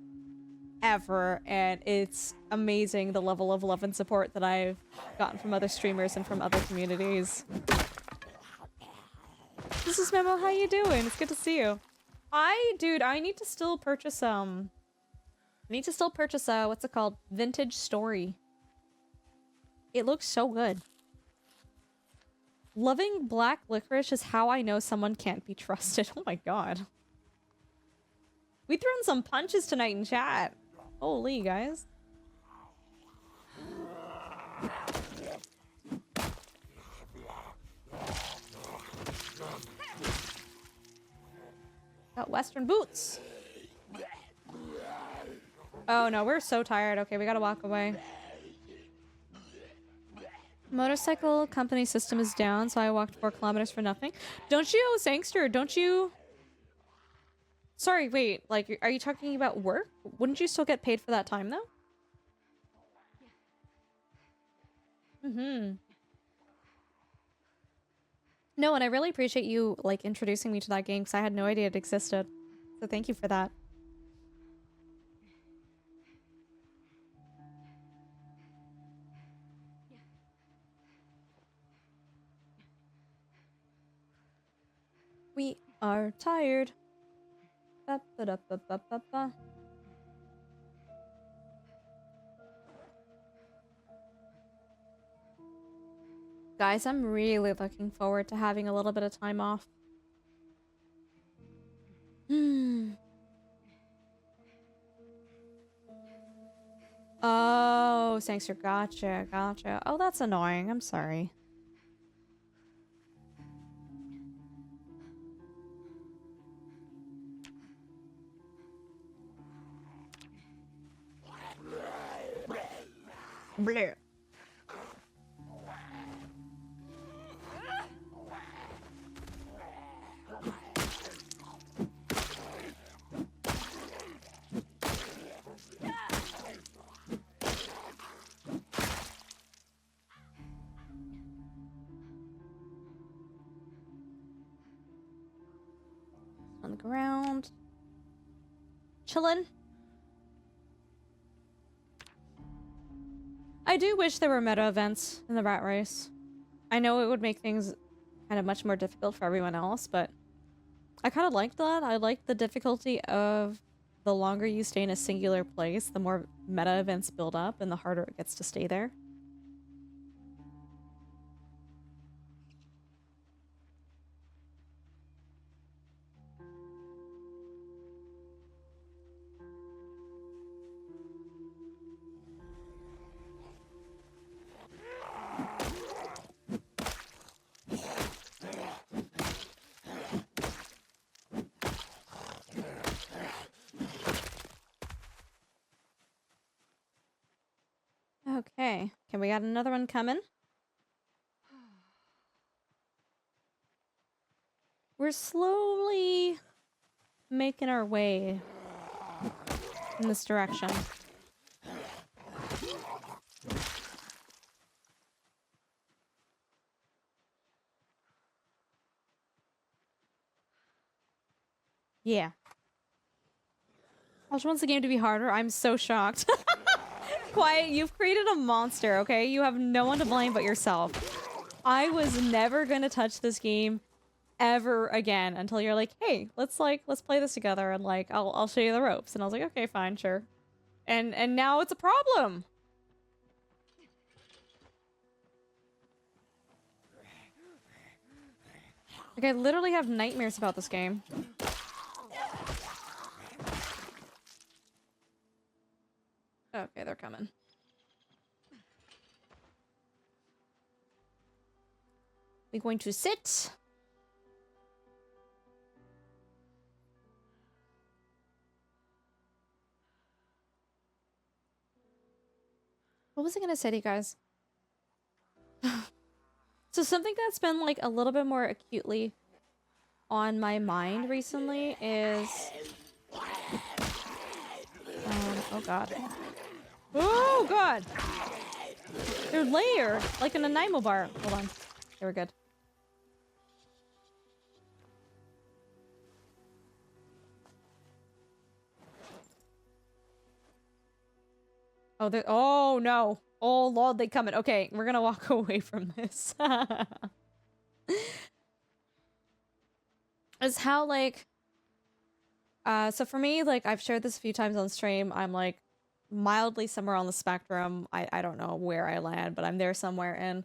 Speaker 1: Ever. And it's amazing the level of love and support that I've gotten from other streamers and from other communities. This is Memo, how you doing? It's good to see you. Dude, I need to still purchase, what's it called? Vintage Story. It looks so good. Loving black licorice is how I know someone can't be trusted. Oh my god. We threw in some punches tonight in chat. Holy, guys. Got Western boots. Oh no, we're so tired. Okay, we gotta walk away. Motorcycle company system is down, so I walked 4 kilometers for nothing. Don't you, Sangster, don't you... Sorry, wait, like, are you talking about work? Wouldn't you still get paid for that time, though? Mm-hmm. No, and I really appreciate you, like, introducing me to that game, because I had no idea it existed. So thank you for that. We are tired. Ba -ba -da -ba -ba -ba -ba. Guys, I'm really looking forward to having a little bit of time off. Hmm. Oh, Sangster, gotcha, gotcha. Oh, that's annoying. I'm sorry. Bleh. On the ground. Chillin'. I do wish there were meta events in the rat race. I know it would make things kind of much more difficult for everyone else, but I kind of like that. I like the difficulty of the longer you stay in a singular place, the more meta events build up and the harder it gets to stay there. Okay. Okay, we got another one coming. We're slowly making our way in this direction. Yeah. I just want the game to be harder. I'm so shocked. Quiet, you've created a monster, okay? You have no one to blame but yourself. I was never gonna touch this game ever again until you're like, hey, let's play this together and like I'll show you the ropes. And I was like, okay, fine, sure. And now it's a problem. Like I literally have nightmares about this game. Okay, they're coming. We're going to sit. What was I gonna say to you guys? So something that's been like a little bit more acutely on my mind recently is... oh god. Oh god! They're layered, like an Nanaimo bar. Hold on. They were good. Oh, they're- oh no! Oh lord, they coming. Okay, we're gonna walk away from this. Is how like... so for me, like, I've shared this a few times on stream, I'm like mildly somewhere on the spectrum. I don't know where I land, but I'm there somewhere, and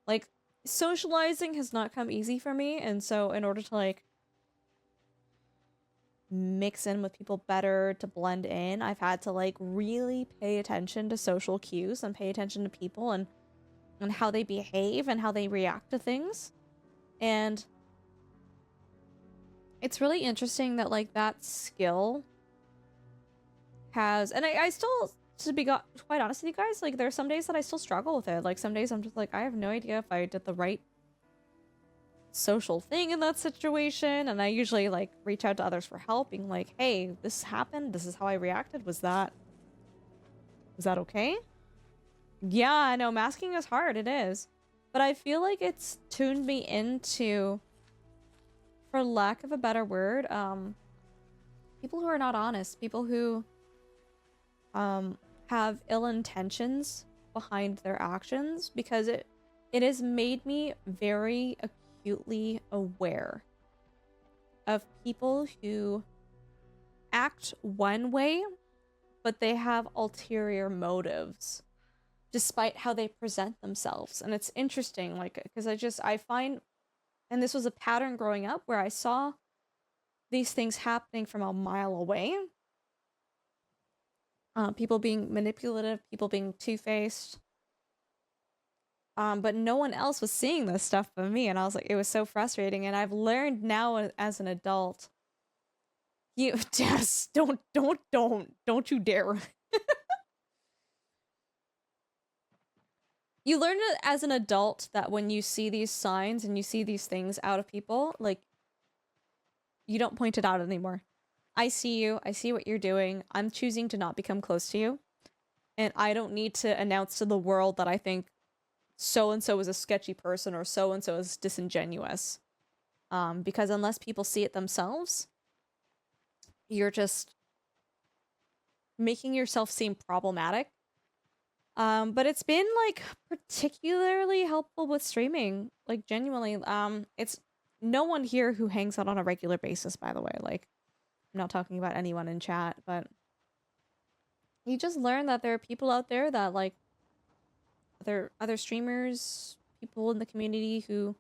Speaker 1: like socializing has not come easy for me, and so in order to like mix in with people better, to blend in, I've had to like really pay attention to social cues and pay attention to people and how they behave and how they react to things. And it's really interesting that like that skill has, and I still, to be quite honest with you guys, like, there's some days that I still struggle with it. Like, some days I'm just like, I have no idea if I did the right social thing in that situation, and I usually, like, reach out to others for help, being like, hey, this happened, this is how I reacted, was that okay? Yeah, I know, masking is hard, it is. But I feel like it's tuned me into, for lack of a better word, people who are not honest, people who have ill intentions behind their actions, because it has made me very acutely aware of people who act one way, but they have ulterior motives despite how they present themselves. And it's interesting, like, because I find, and this was a pattern growing up where I saw these things happening from a mile away. People being manipulative, people being two-faced. But no one else was seeing this stuff but me, and I was like, it was so frustrating. And I've learned now as an adult, you just don't you dare. You learn it as an adult that when you see these signs and you see these things out of people, like, you don't point it out anymore. I see you, I see what you're doing, I'm choosing to not become close to you, and I don't need to announce to the world that I think so-and-so is a sketchy person or so-and-so is disingenuous. Because unless people see it themselves, you're just making yourself seem problematic. But it's been, like, particularly helpful with streaming. Like, genuinely, it's no one here who hangs out on a regular basis, by the way. Like, I'm not talking about anyone in chat, but you just learn that there are people out there that, like, other streamers, people in the community who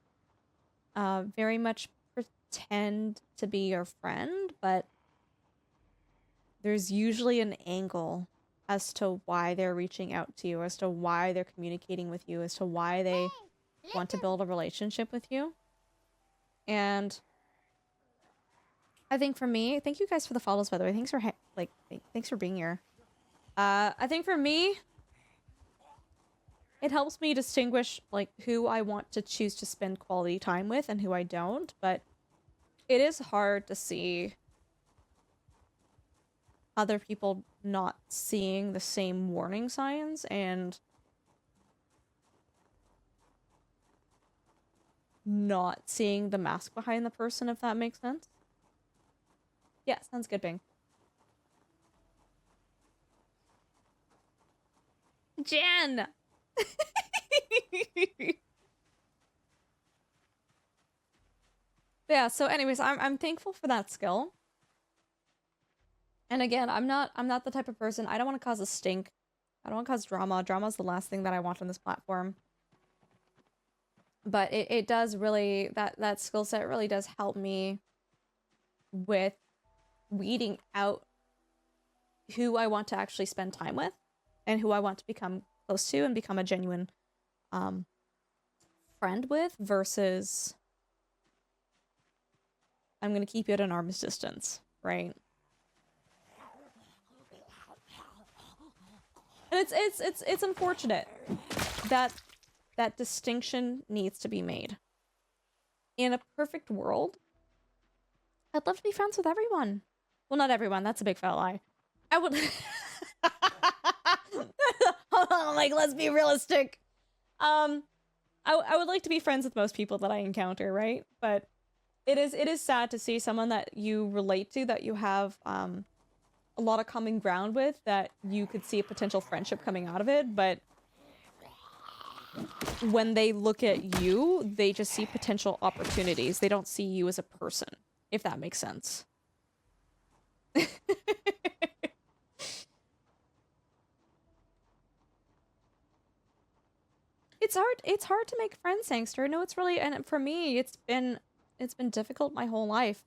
Speaker 1: very much pretend to be your friend, but there's usually an angle as to why they're reaching out to you, as to why they're communicating with you, as to why they want to build a relationship with you. And I think for me, thank you guys for the follows, by the way. Thanks for thanks for being here. I think for me, it helps me distinguish, like, who I want to choose to spend quality time with and who I don't, but it is hard to see other people not seeing the same warning signs and not seeing the mask behind the person, if that makes sense. Yeah, sounds good, Bing. Jen! Yeah, so anyways, I'm thankful for that skill. And again, I'm not the type of person, I don't want to cause a stink. I don't want to cause drama. Drama's the last thing that I want on this platform. But it does really, that skill set really does help me with weeding out who I want to actually spend time with and who I want to become close to and become a genuine friend with, versus I'm gonna keep you at an arm's distance, right? And it's unfortunate that that distinction needs to be made. In a perfect world, I'd love to be friends with everyone. Well, not everyone, that's a big fat lie. I would hold on, like, let's be realistic. I would like to be friends with most people that I encounter, right? But it is sad to see someone that you relate to, that you have a lot of common ground with, that you could see a potential friendship coming out of it, but when they look at you, they just see potential opportunities. They don't see you as a person, if that makes sense. It's hard to make friends, Sangster. No, it's really, and for me, it's been difficult my whole life.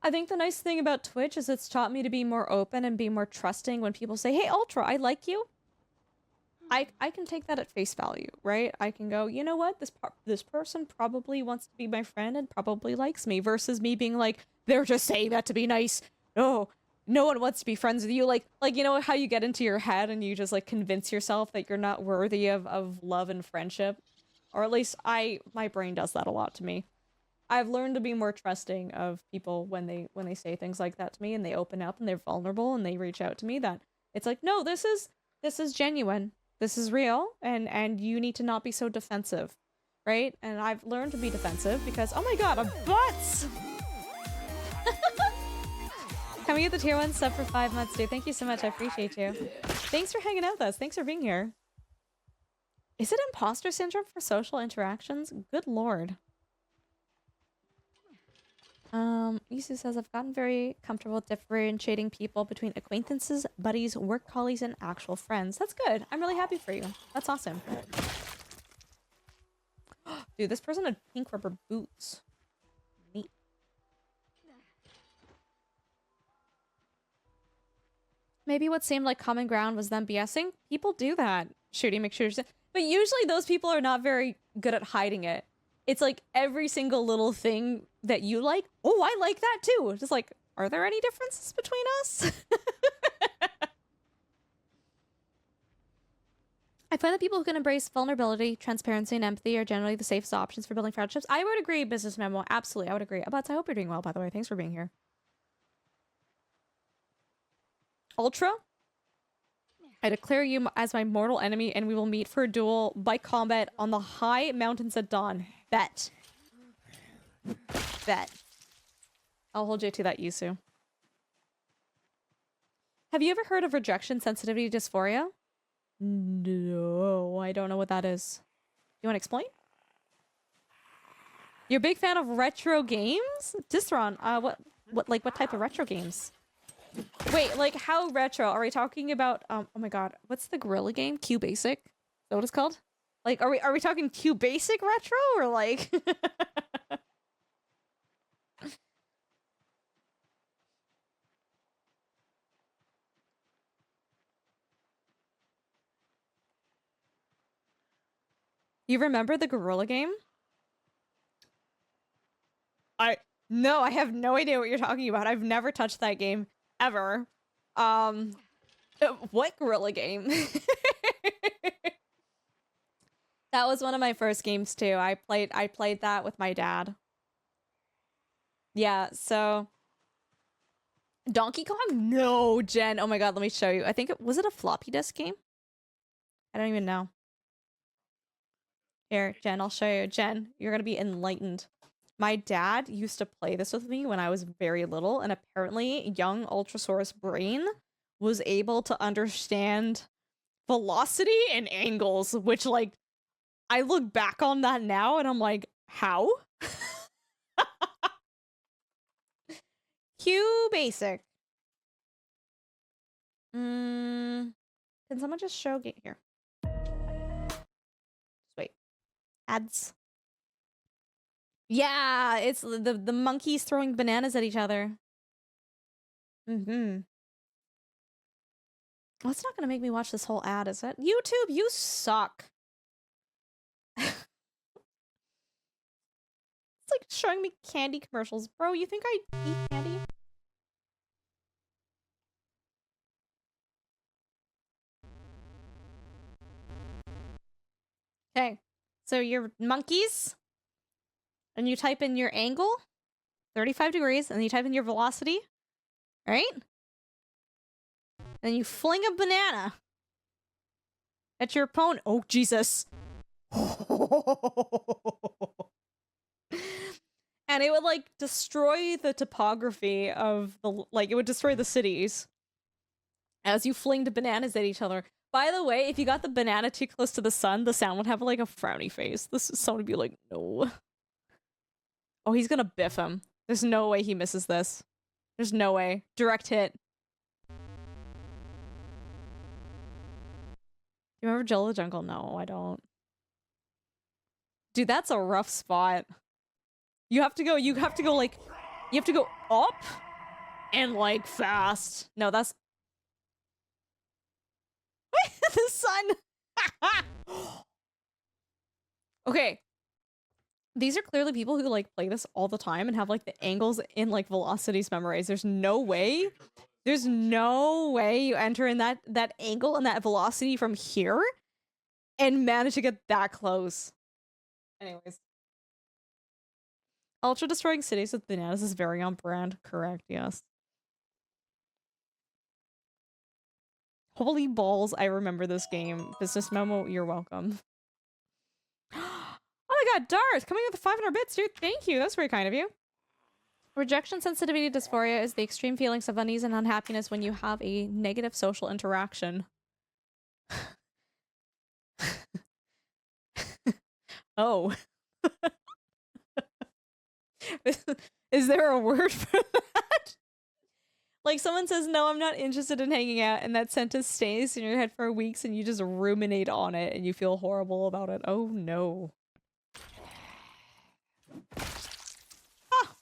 Speaker 1: I think the nice thing about Twitch is it's taught me to be more open and be more trusting when people say, hey, Ultra, I like you. I can take that at face value, right? I can go, you know what? This person probably wants to be my friend and probably likes me, versus me being like, they're just saying that to be nice. Oh, no one wants to be friends with you. Like, you know how you get into your head and you just, like, convince yourself that you're not worthy of love and friendship? Or at least my brain does that a lot to me. I've learned to be more trusting of people when they say things like that to me and they open up and they're vulnerable and they reach out to me, that it's like, no, this is genuine. This is real, and you need to not be so defensive, right? And I've learned to be defensive because, oh my god, a butts! Can we get the tier 1 sub for 5 months, dude? Thank you so much, I appreciate you. Thanks for hanging out with us. Thanks for being here. Is it imposter syndrome for social interactions? Good lord. Isu says, I've gotten very comfortable differentiating people between acquaintances, buddies, work colleagues, and actual friends. That's good. I'm really happy for you. That's awesome. Dude, this person had pink rubber boots. Neat. Maybe what seemed like common ground was them BSing. People do that. Shooting McShooters. But usually those people are not very good at hiding it. It's like every single little thing that you like. Oh, I like that too. Just like, are there any differences between us? I find that people who can embrace vulnerability, transparency, and empathy are generally the safest options for building friendships. I would agree, Business Memo. Absolutely, I would agree. But I hope you're doing well, by the way. Thanks for being here. Ultra? I declare you as my mortal enemy, and we will meet for a duel by combat on the high mountains at dawn. Bet. Bet. I'll hold you to that, Yusu. Have you ever heard of rejection sensitivity dysphoria? No, I don't know what that is. You want to explain? You're a big fan of retro games? Distron, what type of retro games? Wait, like how retro? Are we talking about oh my god, what's the gorilla game? Q Basic? Is that what it's called? Like are we talking Q Basic retro or like You remember the gorilla game? No, I have no idea what you're talking about. I've never touched that game ever. What gorilla game? That was one of my first games too. I played that with my dad. Yeah, so Donkey Kong? No, Jen. Oh my god, let me show you. I think was it a floppy disk game? I don't even know. Here, Jen, I'll show you. Jen, you're gonna be enlightened. My dad used to play this with me when I was very little, and apparently young Ultrasaurus brain was able to understand velocity and angles, which, like, I look back on that now and I'm like, how? Q Basic. Can someone just show game here? Just wait. Ads. Yeah, it's the monkeys throwing bananas at each other. Well, it's not gonna make me watch this whole ad, is it? YouTube, you suck. It's like showing me candy commercials. Bro, you think I eat candy? Okay, so you're monkeys, and you type in your angle, 35 degrees, and you type in your velocity, right? And you fling a banana at your opponent. Oh, Jesus. And it would, like, destroy the topography of the, like, it would destroy the cities as you flinged bananas at each other. By the way, if you got the banana too close to the sun, the sound would have, like, a frowny face. Someone would be like, no. Oh, he's gonna biff him. There's no way he misses this. There's no way. Direct hit. You remember Jill the Jungle? No, I don't. Dude, that's a rough spot. You have to go, like, you have to go up and, like, fast. No, that's... the sun! Okay. These are clearly people who, like, play this all the time and have, like, the angles in, like, velocities memorized. There's no way There's no way you enter in that angle and that velocity from here and manage to get that close. Anyways. Ultra destroying cities with bananas is very on brand. Correct, yes. Holy balls, I remember this game. Business memo, you're welcome. Oh my god, Darth! Coming with 500 bits, dude. Thank you. That's very kind of you. Rejection sensitivity dysphoria is the extreme feelings of unease and unhappiness when you have a negative social interaction. Oh. Is there a word for that? Like someone says, no, I'm not interested in hanging out, and that sentence stays in your head for weeks and you just ruminate on it and you feel horrible about it. Oh no. Ah!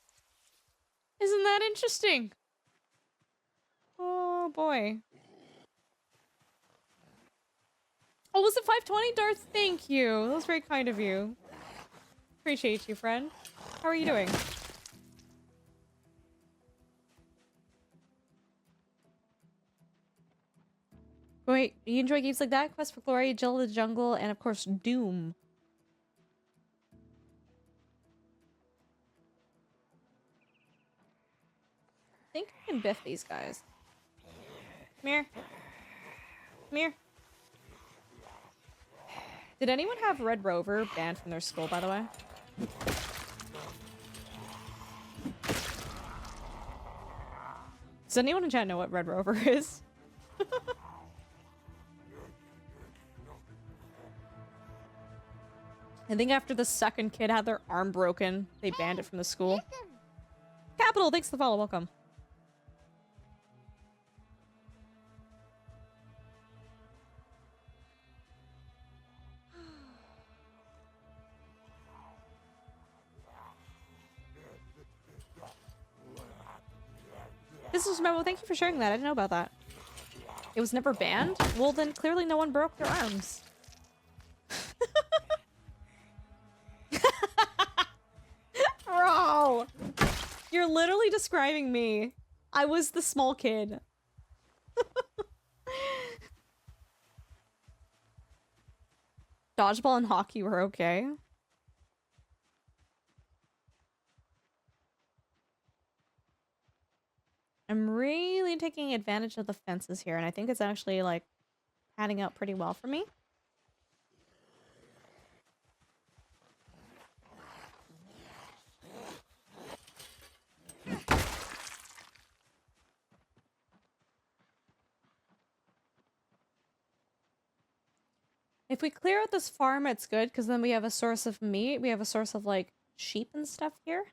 Speaker 1: Isn't that interesting? Oh boy. Oh, was it 520, Darth? Thank you. That was very kind of you. Appreciate you, friend. How are you doing? Wait, you enjoy games like that? Quest for Glory, Jill of the Jungle, and of course, Doom. I think I can biff these guys. Come here. Come here. Did anyone have Red Rover banned from their school, by the way? Does anyone in chat know what Red Rover is? I think after the second kid had their arm broken, they banned it from the school.
Speaker 3: Listen.
Speaker 1: Capital, thanks for the follow, welcome. This is Memo, thank you for sharing that. I didn't know about that. It was never banned? Well, then clearly no one broke their arms. Bro! You're literally describing me. I was the small kid. Dodgeball and hockey were okay. I'm really taking advantage of the fences here, and I think it's actually, like, panning out pretty well for me. If we clear out this farm, it's good, because then we have a source of meat. We have a source of, like, sheep and stuff here.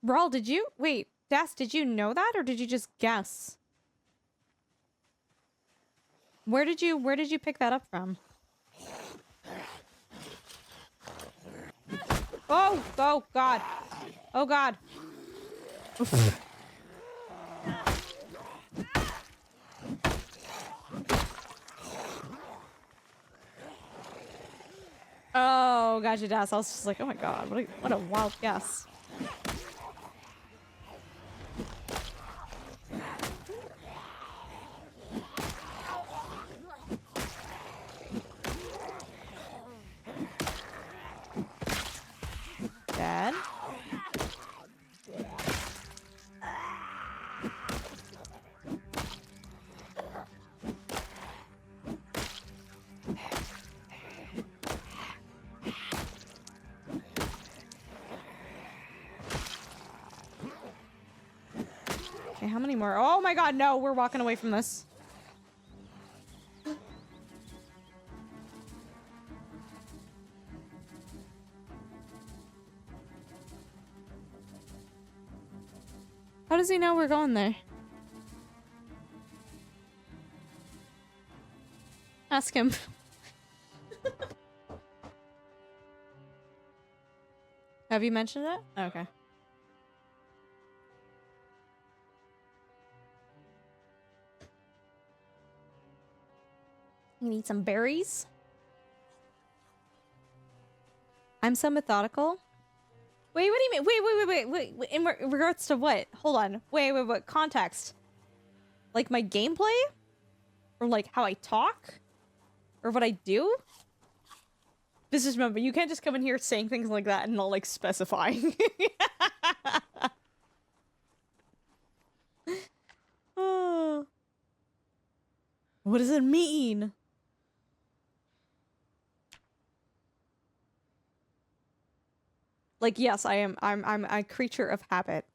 Speaker 1: Brawl, did you... Wait, Das, did you know that, or did you just guess? Where did you pick that up from? Oh! Oh, God. Oh, God. Oh, gotcha, Das. I was just like, oh my God, what a wild guess. Dad? Okay, how many more? Oh my God, no, we're walking away from this. How does he know we're going there? Ask him. Have you mentioned it? Okay. You need some berries? I'm so methodical. Wait, what do you mean? Wait. In regards to what? Hold on. Wait. Context. Like my gameplay? Or like how I talk? Or what I do? Business member, you can't just come in here saying things like that and not like specifying. Oh. What does it mean? Like, yes, I'm a creature of habit.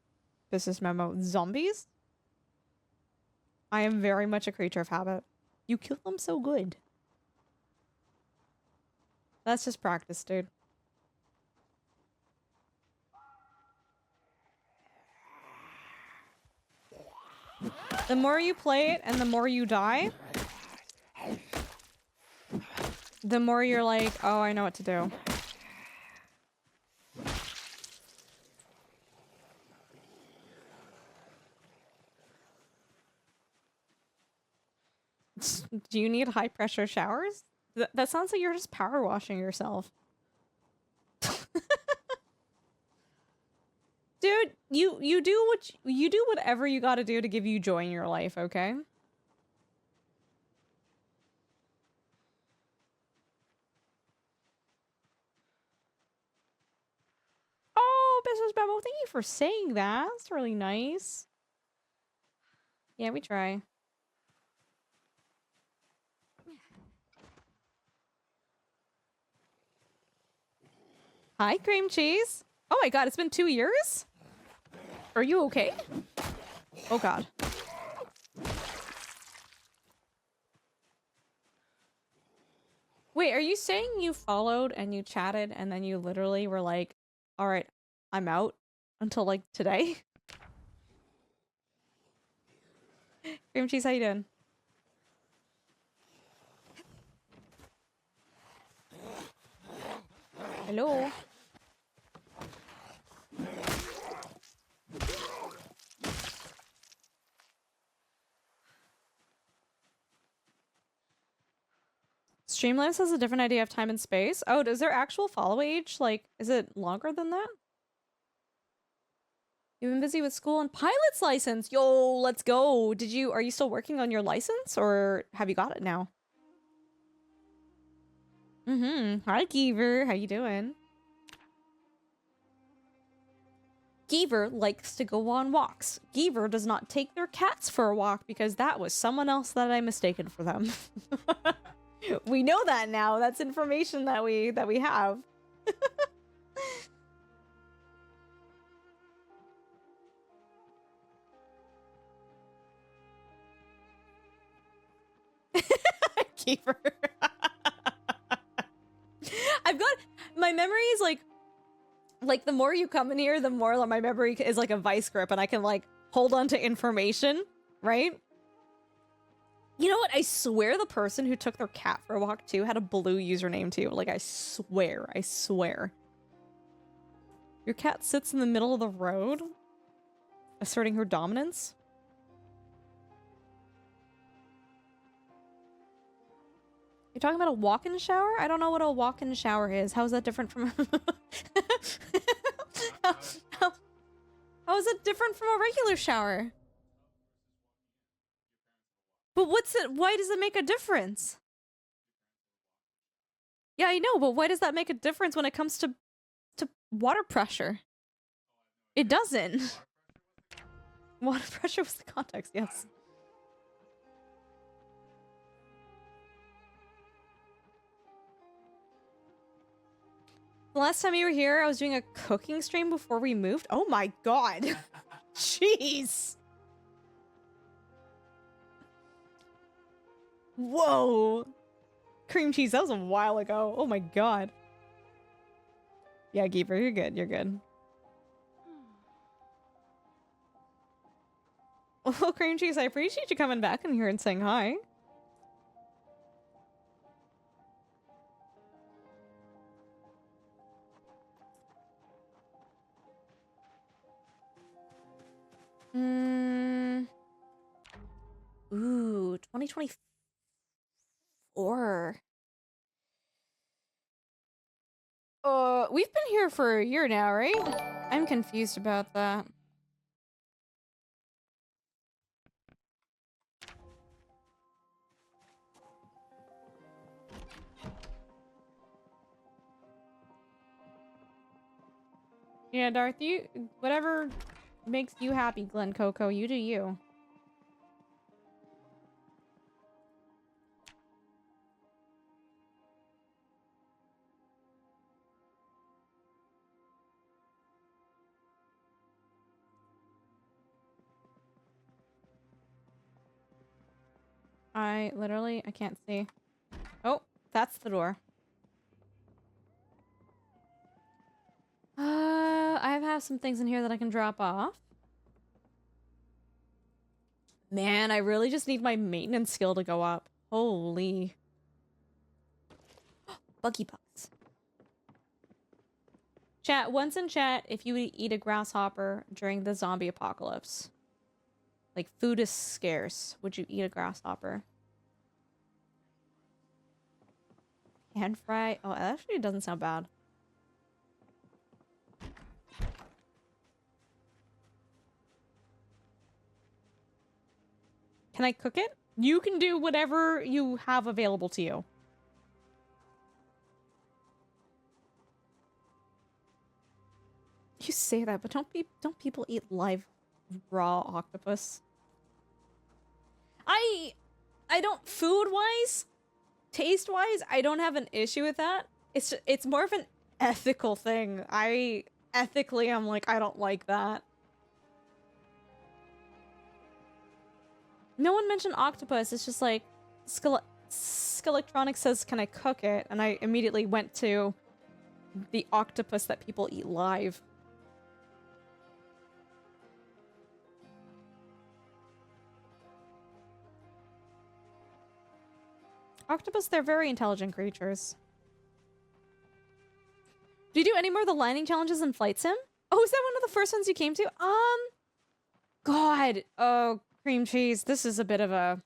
Speaker 1: Business memo. Zombies? I am very much a creature of habit. You kill them so good. That's just practice, dude. The more you play it and the more you die, the more you're like, oh, I know what to do. Do you need high pressure showers? That sounds like you're just power washing yourself. Dude, you do whatever you gotta do to give you joy in your life, okay? Oh, business memo, thank you for saying that. That's really nice. Yeah, we try. Hi, cream cheese. Oh my god, it's been 2 years? Are you okay? Oh god. Wait, are you saying you followed and you chatted and then you literally were like, alright, I'm out until like today? Cream cheese, how you doing? Hello? Streamlabs has a different idea of time and space. Oh, does their actual follow age, like, is it longer than that? You've been busy with school and pilot's license. Yo, let's go. Are you still working on your license or have you got it now? Hi, Geever. How you doing? Geever likes to go on walks. Geever does not take their cats for a walk because that was someone else that I mistaken for them. We know that now. That's information that we have. Keeper. I've got my memory is like the more you come in here, the more my memory is like a vice grip and I can like hold on to information, right? You know what? I swear the person who took their cat for a walk too had a blue username too. Like I swear. Your cat sits in the middle of the road, asserting her dominance. You're talking about a walk-in shower? I don't know what a walk-in shower is. How is that different from how is it different from a regular shower? But why does it make a difference? Yeah, I know, but why does that make a difference when it comes to water pressure? It doesn't. Water pressure was the context, yes. The last time you were here, I was doing a cooking stream before we moved. Oh my god. Jeez. Whoa. Cream cheese, that was a while ago. Oh my god. Yeah, Geeper, you're good, you're good. Well, cream cheese, I appreciate you coming back in here and saying hi. Ooh, 2024. We've been here for a year now, right? I'm confused about that. Yeah, Darth, whatever makes you happy, Glen Coco, you do you. I can't see. Oh, that's the door. I have some things in here that I can drop off. Man, I really just need my maintenance skill to go up. Holy. Buggy bugs. Chat, once in chat, if you would eat a grasshopper during the zombie apocalypse. Like, food is scarce. Would you eat a grasshopper? Pan fry? Oh, actually, it doesn't sound bad. Can I cook it? You can do whatever you have available to you. You say that, but don't people eat live raw octopus? I don't, food-wise, taste-wise, I don't have an issue with that. It's more of an ethical thing. Ethically, I'm like, I don't like that. No one mentioned octopus. It's just like, Skeletronic says, can I cook it? And I immediately went to the octopus that people eat live. Octopus, they're very intelligent creatures. Do you do any more of the landing challenges in Flight Sim? Oh, is that one of the first ones you came to? God. Oh, cream cheese. This is a bit of a...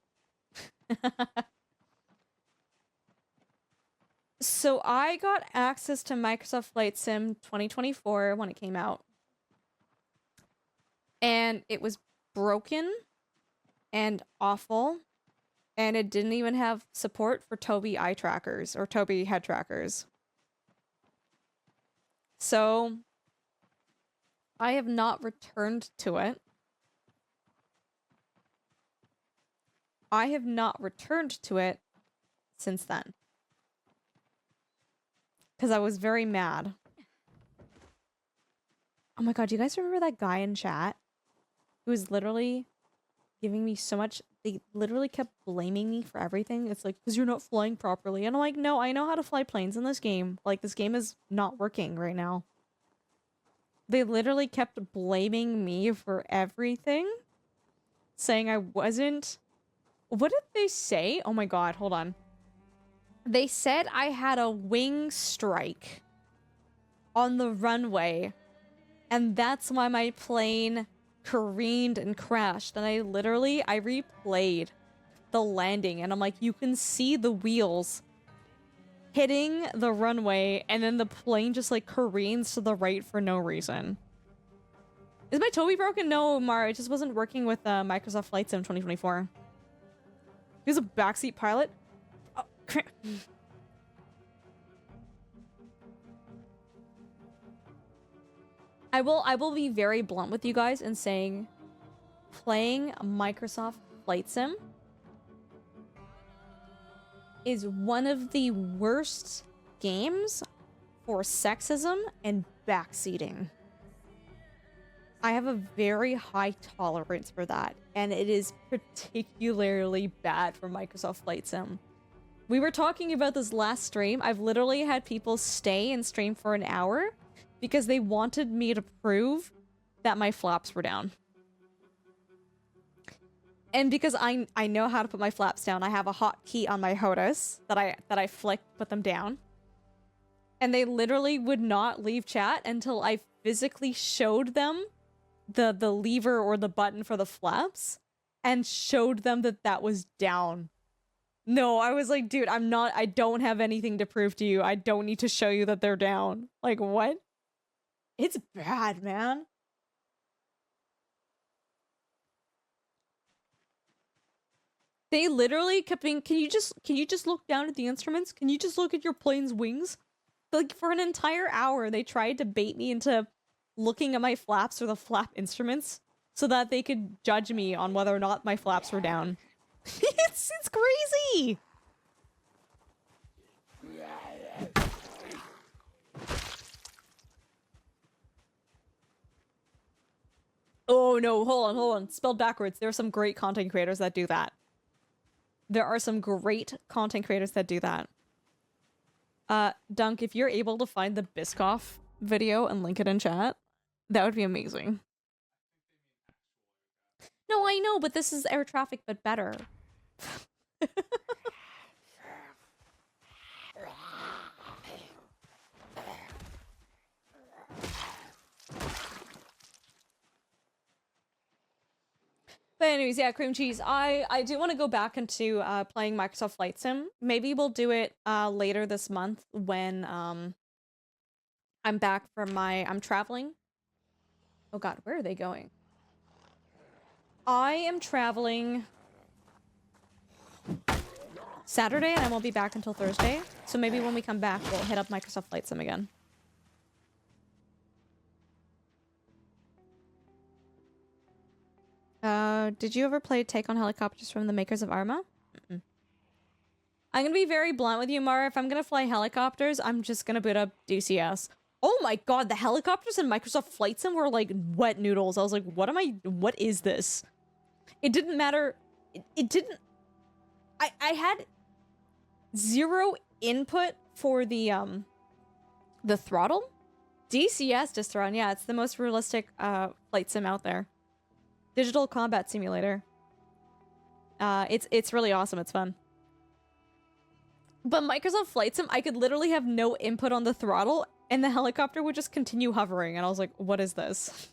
Speaker 1: So I got access to Microsoft Flight Sim 2024 when it came out. And it was broken and awful. And it didn't even have support for Tobii eye trackers or Tobii head trackers. So I have not returned to it. I have not returned to it since then. Because I was very mad. Oh my god, do you guys remember that guy in chat? Who was literally giving me so much... They literally kept blaming me for everything. It's like, because you're not flying properly. And I'm like, no, I know how to fly planes in this game. Like, this game is not working right now. They literally kept blaming me for everything. Saying I wasn't... What did they say? Oh my god, hold on. They said I had a wing strike on the runway. And that's why my plane careened and crashed. And I replayed the landing. And I'm like, you can see the wheels hitting the runway. And then the plane just like careens to the right for no reason. Is my Tobii broken? No, Mara. It just wasn't working with Microsoft Flight Sim 2024. He was a backseat pilot. Oh, crap. I will be very blunt with you guys in saying playing Microsoft Flight Sim is one of the worst games for sexism and backseating. I have a very high tolerance for that, and it is particularly bad for Microsoft Flight Sim. We were talking about this last stream. I've literally had people stay and stream for an hour because they wanted me to prove that my flaps were down. And because I know how to put my flaps down, I have a hotkey on my HOTAS that I flick, put them down. And they literally would not leave chat until I physically showed them the lever or the button for the flaps and showed them that that was down. No, I was like, dude, I don't have anything to prove to you. I don't need to show you that they're down. Like, what? It's bad, man. They literally kept being, can you just look down at the instruments? Can you just look at your plane's wings? Like, for an entire hour, they tried to bait me into looking at my flaps or the flap instruments so that they could judge me on whether or not my flaps were down. It's crazy! Oh no, hold on. Spelled backwards. There are some great content creators that do that. There are some great content creators that do that. Dunk, if you're able to find the Biscoff video and link it in chat, that would be amazing. No, I know, but this is air traffic, but better. But anyways, yeah, cream cheese. I do want to go back into playing Microsoft Flight Sim. Maybe we'll do it later this month when I'm back from I'm traveling. Oh god, where are they going? I am traveling Saturday and I won't be back until Thursday. So maybe when we come back, we'll hit up Microsoft Flight Sim again. Did you ever play Take on Helicopters from the makers of Arma? Mm-mm. I'm gonna be very blunt with you, Mara. If I'm gonna fly helicopters, I'm just gonna boot up DCS. Oh my god, the helicopters in Microsoft Flight Sim were like wet noodles. I was like, what is this? It didn't matter. It didn't... I had zero input for the throttle. DCS just thrown. Yeah, it's the most realistic flight sim out there. Digital combat simulator. It's really awesome. It's fun. But Microsoft Flight Sim, I could literally have no input on the throttle, and the helicopter would just continue hovering, and I was like, what is this?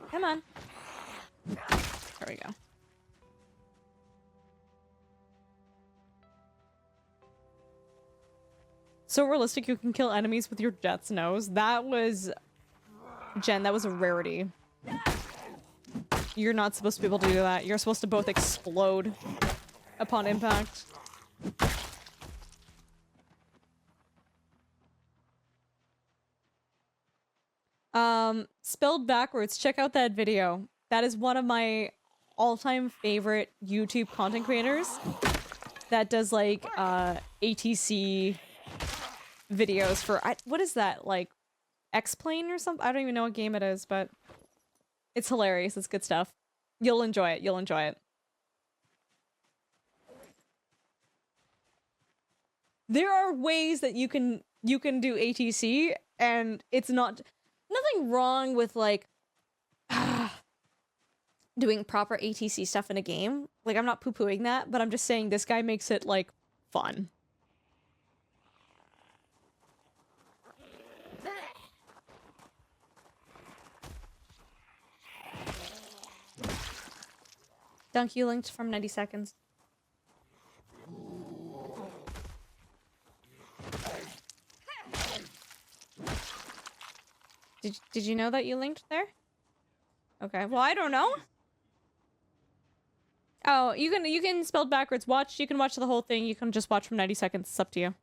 Speaker 1: Come on. There we go. So realistic you can kill enemies with your jet's nose. That was... Jen, that was a rarity. You're not supposed to be able to do that. You're supposed to both explode upon impact. Spelled backwards. Check out that video. That is one of my all-time favorite YouTube content creators that does like ATC videos for what is that, like X-Plane or something? I don't even know what game it is, but it's hilarious. It's good stuff. You'll enjoy it. You'll enjoy it. There are ways that you can do ATC, and it's nothing wrong with like doing proper ATC stuff in a game. Like, I'm not poo-pooing that, but I'm just saying this guy makes it like fun. Dunk, you linked from 90 seconds. Did you know that you linked there? Okay, well, I don't know. Oh, you can spell backwards. You can watch the whole thing. You can just watch from 90 seconds. It's up to you.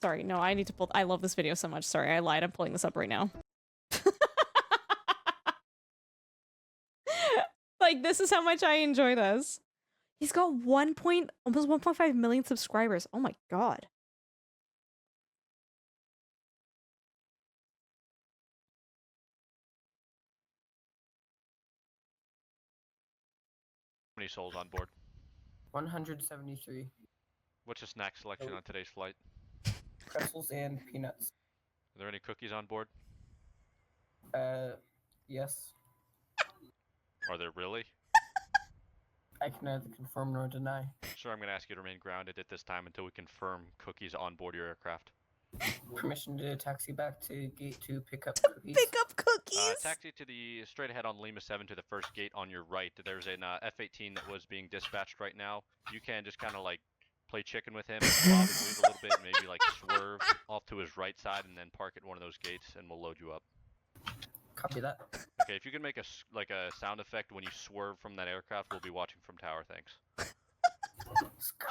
Speaker 1: Sorry, no, I need to pull... I love this video so much. Sorry, I lied. I'm pulling this up right now. Like, this is how much I enjoy this. He's got almost 1.5 million subscribers. Oh my god.
Speaker 5: How many souls on board?
Speaker 6: 173.
Speaker 5: What's your snack selection on today's flight?
Speaker 6: Pretzels and peanuts.
Speaker 5: Are there any cookies on board?
Speaker 6: Yes.
Speaker 5: Are there really?
Speaker 6: I can neither confirm nor deny.
Speaker 5: Sir, I'm going to ask you to remain grounded at this time until we confirm cookies on board your aircraft.
Speaker 6: Permission to taxi back to gate 2, pick up cookies.
Speaker 1: Pick up cookies.
Speaker 5: Taxi to the straight ahead on Lima 7 to the first gate on your right. There's an F-18 that was being dispatched right now. You can just kind of like play chicken with him, bob and weave a little bit, maybe like swerve off to his right side and then park at one of those gates and we'll load you up.
Speaker 6: Copy that.
Speaker 5: Okay, if you can make a sound effect when you swerve from that aircraft, we'll be watching from tower, thanks.
Speaker 6: Scott!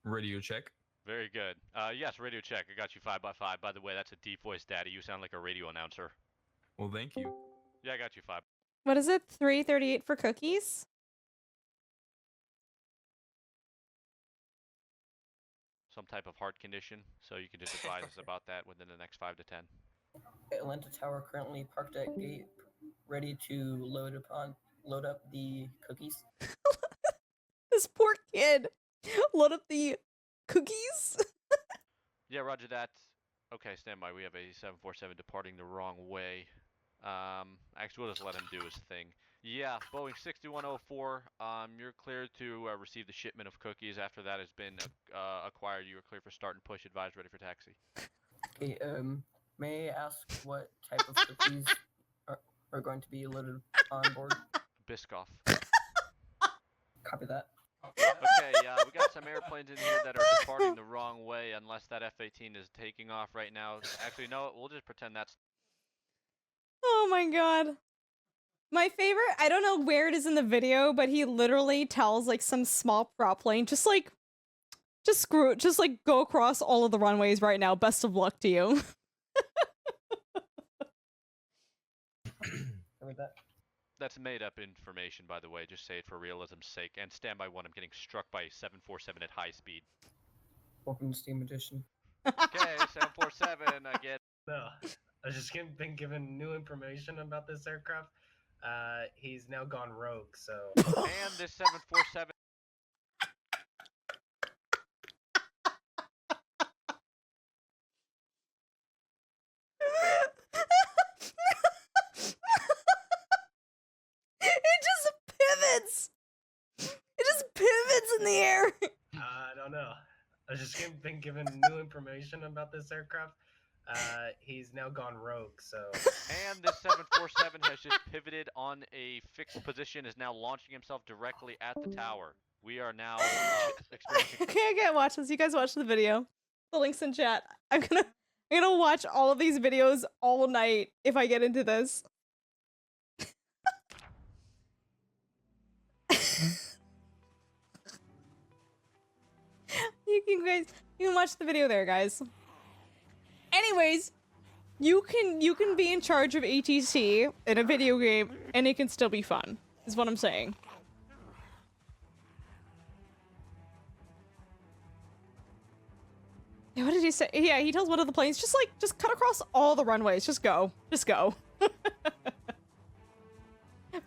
Speaker 7: Radio check.
Speaker 5: Very good. Yes, radio check. I got you 5x5. By the way, that's a deep voice, Daddy. You sound like a radio announcer.
Speaker 7: Well, thank you.
Speaker 5: Yeah, I got you 5.
Speaker 1: What is it? 338 for cookies?
Speaker 5: Some type of heart condition, so you can just advise us about that within the next 5 to 10.
Speaker 6: Atlanta Tower currently parked at gate, ready to load up the cookies.
Speaker 1: This poor kid. Load up the cookies?
Speaker 5: Yeah, roger that. Okay, stand by. We have a 747 departing the wrong way. Actually, we'll just let him do his thing. Yeah, Boeing 6104, you're clear to receive the shipment of cookies. After that has been acquired, you are clear for start and push. Advise ready for taxi.
Speaker 6: Okay, may I ask what type of cookies are going to be loaded on board?
Speaker 5: Biscoff.
Speaker 6: Copy that.
Speaker 5: Okay, we got some airplanes in here that are departing the wrong way unless that F-18 is taking off right now. Actually, no, we'll just pretend that's...
Speaker 1: Oh my god. My favorite, I don't know where it is in the video, but he literally tells like some small prop plane, just like go across all of the runways right now. Best of luck to you.
Speaker 5: That's made up information, by the way. Just say it for realism's sake. And standby 1, I'm getting struck by a 747 at high speed.
Speaker 6: Welcome to Steam Edition.
Speaker 5: Okay, 747 again.
Speaker 8: No, I just been given new information about this aircraft. He's now gone rogue, so...
Speaker 5: And this 747...
Speaker 1: It just pivots in the air.
Speaker 8: I don't know. I just been given new information about this aircraft. He's now gone rogue, so...
Speaker 5: And this 747 has just pivoted on a fixed position, is now launching himself directly at the tower. We are now experiencing...
Speaker 1: Okay, I can't watch this. You guys watch the video. The link's in chat. I'm gonna watch all of these videos all night if I get into this. you can watch the video there, guys. Anyways, you can be in charge of ATC in a video game and it can still be fun, is what I'm saying. What did he say? Yeah, he tells one of the planes, just cut across all the runways. Just go. Just go.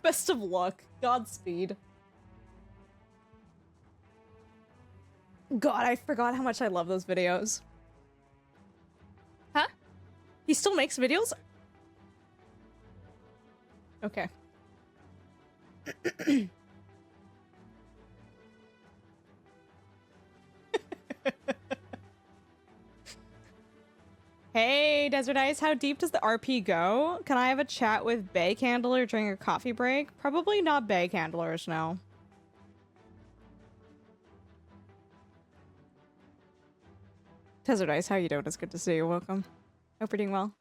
Speaker 1: Best of luck. Godspeed. God, I forgot how much I love those videos. Huh? He still makes videos? Okay. Hey, Desert Ice, how deep does the RP go? Can I have a chat with Bay Candler during a coffee break? Probably not Bay Candlers, no. Desert Ice, how you doing? It's good to see you. Welcome. Hope you're doing well.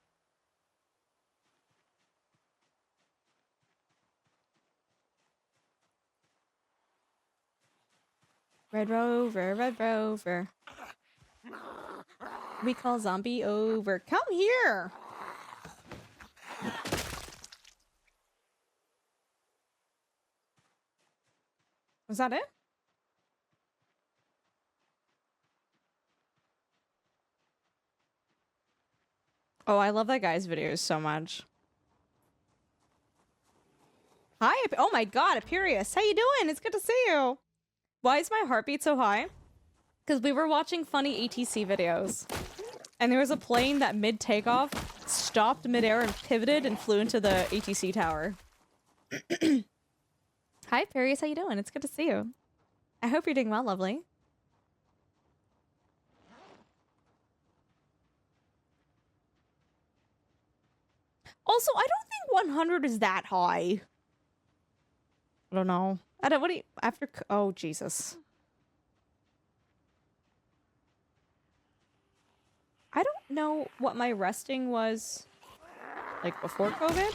Speaker 1: Red Rover, Red Rover. We call zombie over. Come here! Was that it? Oh, I love that guy's videos so much. Hi, oh my god, Apirius. How you doing? It's good to see you. Why is my heartbeat so high? Because we were watching funny ATC videos. And there was a plane that mid-takeoff stopped midair and pivoted and flew into the ATC tower. Hi, Perius. How you doing? It's good to see you. I hope you're doing well, lovely. Also, I don't think 100 is that high. I don't know. I don't. What do you after? Oh Jesus. I don't know what my resting was like before COVID.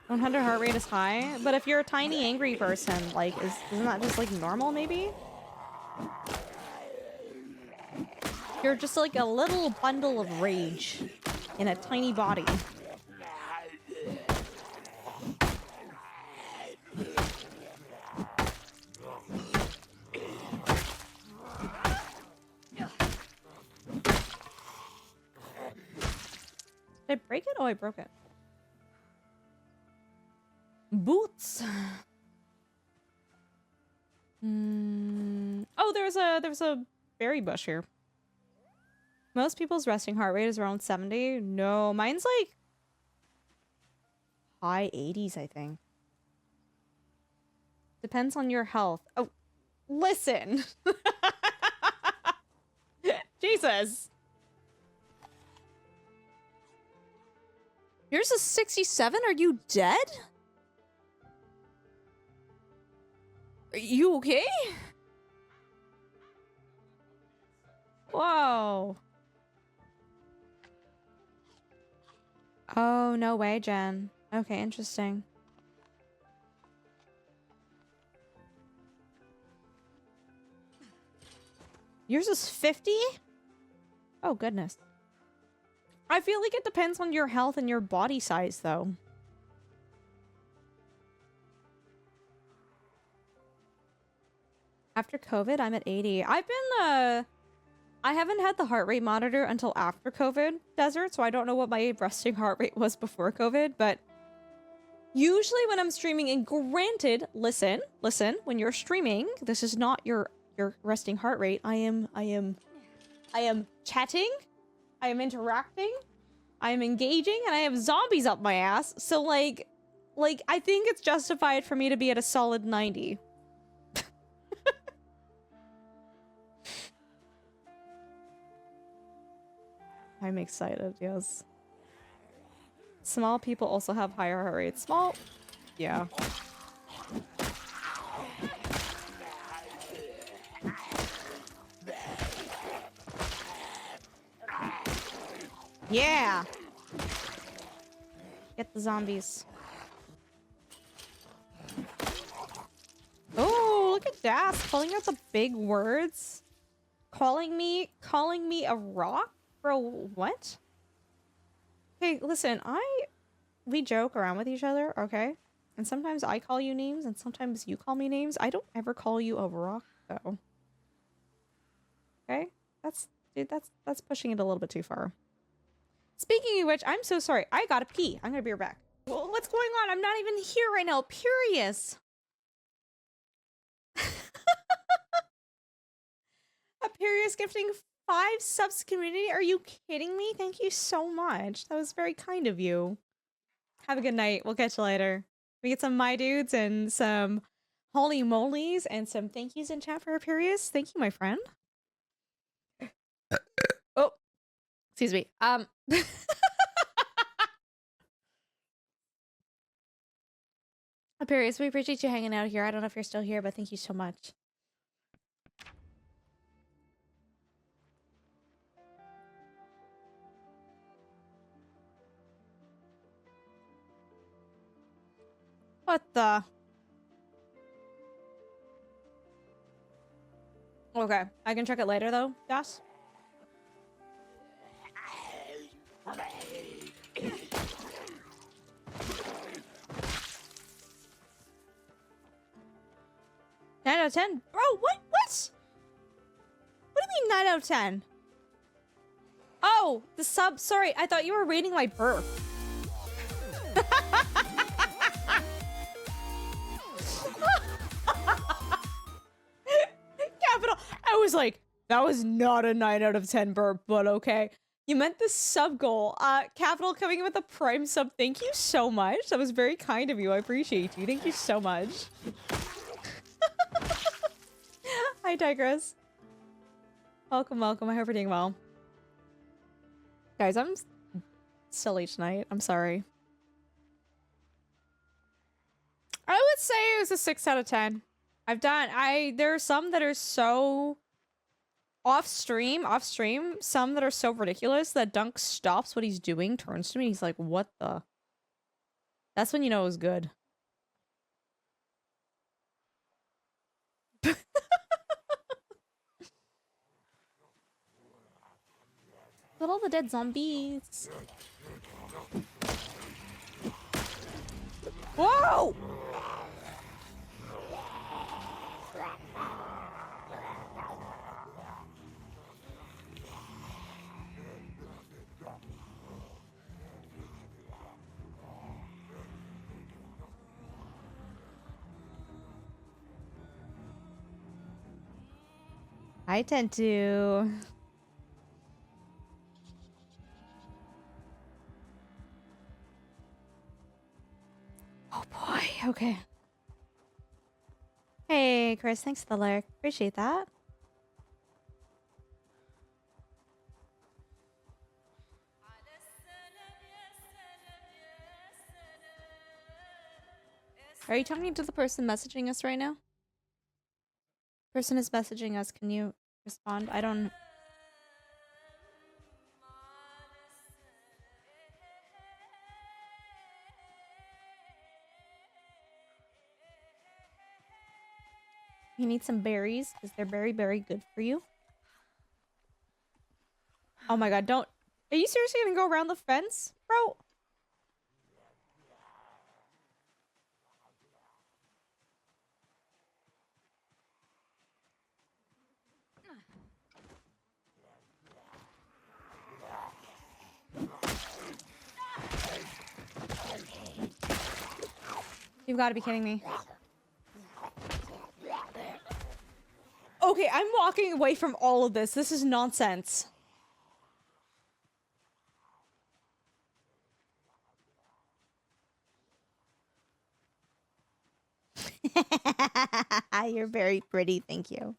Speaker 1: 100 heart rate is high, but if you're a tiny angry person, like, isn't that just like normal? Maybe you're just like a little bundle of rage in a tiny body. Did I break it? Oh, I broke it. Boots. Oh, there's a berry bush here. Most people's resting heart rate is around 70. No, mine's like high 80s, I think. Depends on your health. Oh, listen. Jesus. Yours is 67? Are you dead? Are you okay? Whoa. Oh, no way, Jen. Okay, interesting. Yours is 50? Oh, goodness. I feel like it depends on your health and your body size, though. After COVID, I'm at 80. I haven't had the heart rate monitor until after COVID, Desert, so I don't know what my resting heart rate was before COVID, but usually when I'm streaming, and granted, listen, when you're streaming, this is not your resting heart rate. I am chatting, I am interacting, I am engaging, and I have zombies up my ass, so like, I think it's justified for me to be at a solid 90. I'm excited, yes. Small people also have higher heart rates. Small? Yeah. Yeah! Get the zombies. Oh, look at Das pulling out the big words. Calling me a rock? Bro, what? Okay, listen, we joke around with each other, okay? And sometimes I call you names, and sometimes you call me names. I don't ever call you a rock, though. Okay? That's pushing it a little bit too far. Speaking of which, I'm so sorry. I gotta pee. I'm gonna be right back. Well, what's going on? I'm not even here right now. Perius. A Perius gifting 5 subs community? Are you kidding me? Thank you so much. That was very kind of you. Have a good night. We'll catch you later. We get some my dudes and some holy molies and some thank yous in chat for Perius. Thank you, my friend. Oh, excuse me. Perius, we appreciate you hanging out here. I don't know if you're still here, but thank you so much. What the? Okay, I can check it later though, Joss. Nine out of 10? Bro, what? What? What do you mean 9 out of 10? Oh, the sub. Sorry, I thought you were rating my birth. Capital. I was like, That was not a 9 out of 10 burp, but okay. You meant the sub goal. Capital coming in with a prime sub. Thank you so much. That was very kind of you. I appreciate you. Thank you so much. Hi, Tigress. Welcome, welcome. I hope you're doing well. Guys, I'm silly tonight. I'm sorry. I would say it was a 6 out of 10. There are some that are so off stream, some that are so ridiculous that Dunk stops what he's doing, turns to me, he's like, what the? That's when you know it was good. Look at all the dead zombies. Whoa! I tend to. Oh boy, okay. Hey, Chris, thanks for the lurk. Appreciate that. Are you talking to the person messaging us right now? Person is messaging us. Can you respond? I don't... You need some berries, because they're very, very good for you. Oh my god, don't... Are you seriously gonna go around the fence, bro? You've got to be kidding me. Okay, I'm walking away from all of this. This is nonsense. You're very pretty, thank you.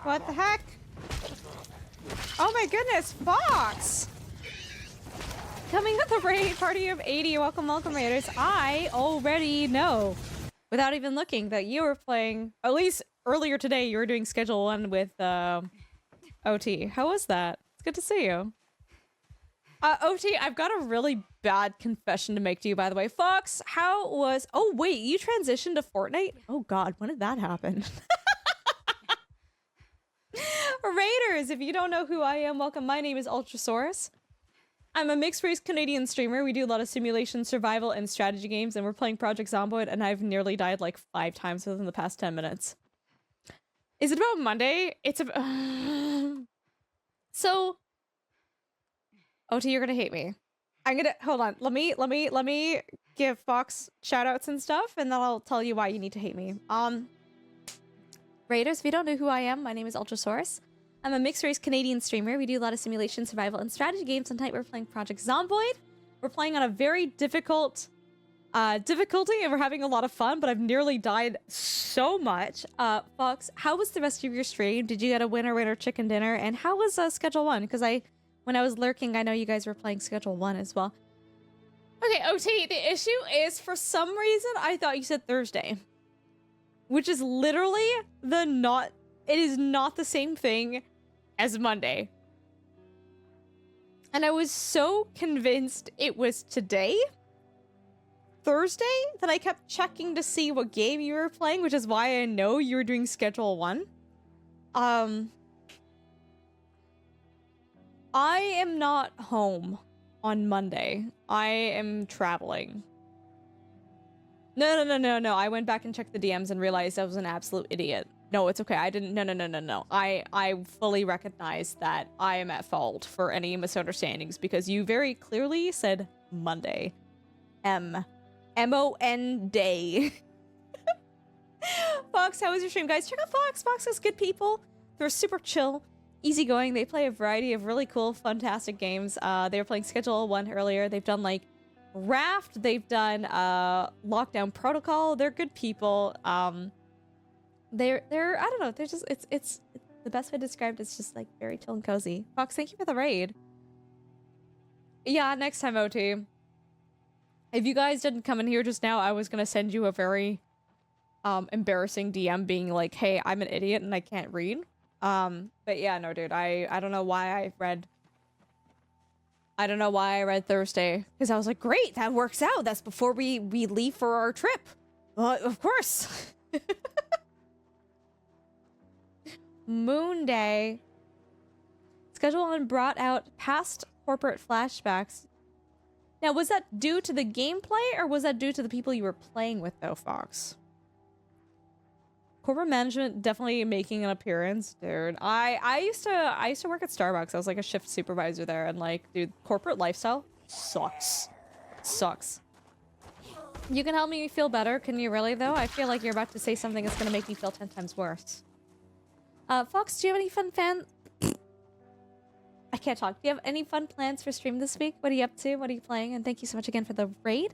Speaker 1: What the heck? Oh my goodness, Fox! Coming with a raid party of 80. Welcome, welcome, Raiders. I already know, without even looking, that you were playing, at least earlier today, you were doing Schedule 1 with OT. How was that? It's good to see you. OT, I've got a really bad confession to make to you, by the way. Fox, how was... Oh, wait, you transitioned to Fortnite? Oh god, when did that happen? Raiders, if you don't know who I am, welcome. My name is Ultrasaurus. I'm a mixed-race Canadian streamer. We do a lot of simulation, survival, and strategy games, and we're playing Project Zomboid, and I've nearly died like 5 times within the past 10 minutes. Is it about Monday? It's a... So... OT, you're gonna hate me. I'm gonna... Hold on. Let me give Fox shoutouts and stuff, and then I'll tell you why you need to hate me. Raiders, if you don't know who I am, my name is Ultrasaurus. I'm a mixed-race Canadian streamer. We do a lot of simulation, survival, and strategy games. Tonight we're playing Project Zomboid. We're playing on a very difficult difficulty, and we're having a lot of fun, but I've nearly died so much. Fox, how was the rest of your stream? Did you get a winner chicken dinner? And how was Schedule 1? Because when I was lurking, I know you guys were playing Schedule 1 as well. Okay, OT, the issue is, for some reason, I thought you said Thursday. Which is literally it is not the same thing as Monday. And I was so convinced it was today, Thursday, that I kept checking to see what game you were playing, which is why I know you were doing Schedule 1. I am not home on Monday. I am traveling. No. I went back and checked the DMs and realized I was an absolute idiot. No, it's okay. I didn't. No. I fully recognize that I am at fault for any misunderstandings because you very clearly said Monday. M-O-N day. Fox, how was your stream? Guys, check out Fox. Fox has good people. They're super chill, easygoing. They play a variety of really cool, fantastic games. They were playing Schedule 1 earlier. They've done, like, Raft. They've done Lockdown Protocol. They're good people. They're I don't know. They're just, it's the best way to describe it is just, like, very chill and cozy. Fox, thank you for the raid. Yeah, next time, OT. If you guys didn't come in here just now, I was gonna send you a very embarrassing DM being like, hey, I'm an idiot and I can't read. But yeah, no, dude, I don't know why I read Thursday, because I was like, great, that works out. That's before we leave for our trip. Of course. Moon Day. Schedule 1 brought out past corporate flashbacks. Now, was that due to the gameplay, or was that due to the people you were playing with, though, Fox? Corporate management definitely making an appearance, dude. I used to work at Starbucks. I was like a shift supervisor there, and like, dude, corporate lifestyle sucks. Sucks. You can help me feel better, can you really, though? I feel like you're about to say something that's gonna make me feel 10 times worse. Fox, do you have any fun I can't talk. Do you have any fun plans for stream this week? What are you up to? What are you playing? And thank you so much again for the raid.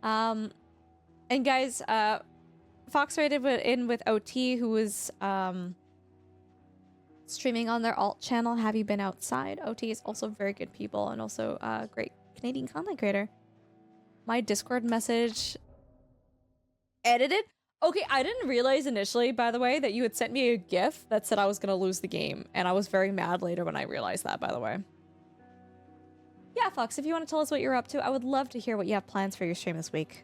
Speaker 1: And guys, Fox raided in with OT, who was streaming on their alt channel. Have you been outside? OT is also very good people and also a great Canadian content creator. My Discord message edited. Okay, I didn't realize initially, by the way, that you had sent me a GIF that said I was gonna lose the game, and I was very mad later when I realized that, by the way. Yeah, Fox, if you want to tell us what you're up to, I would love to hear what you have plans for your stream this week.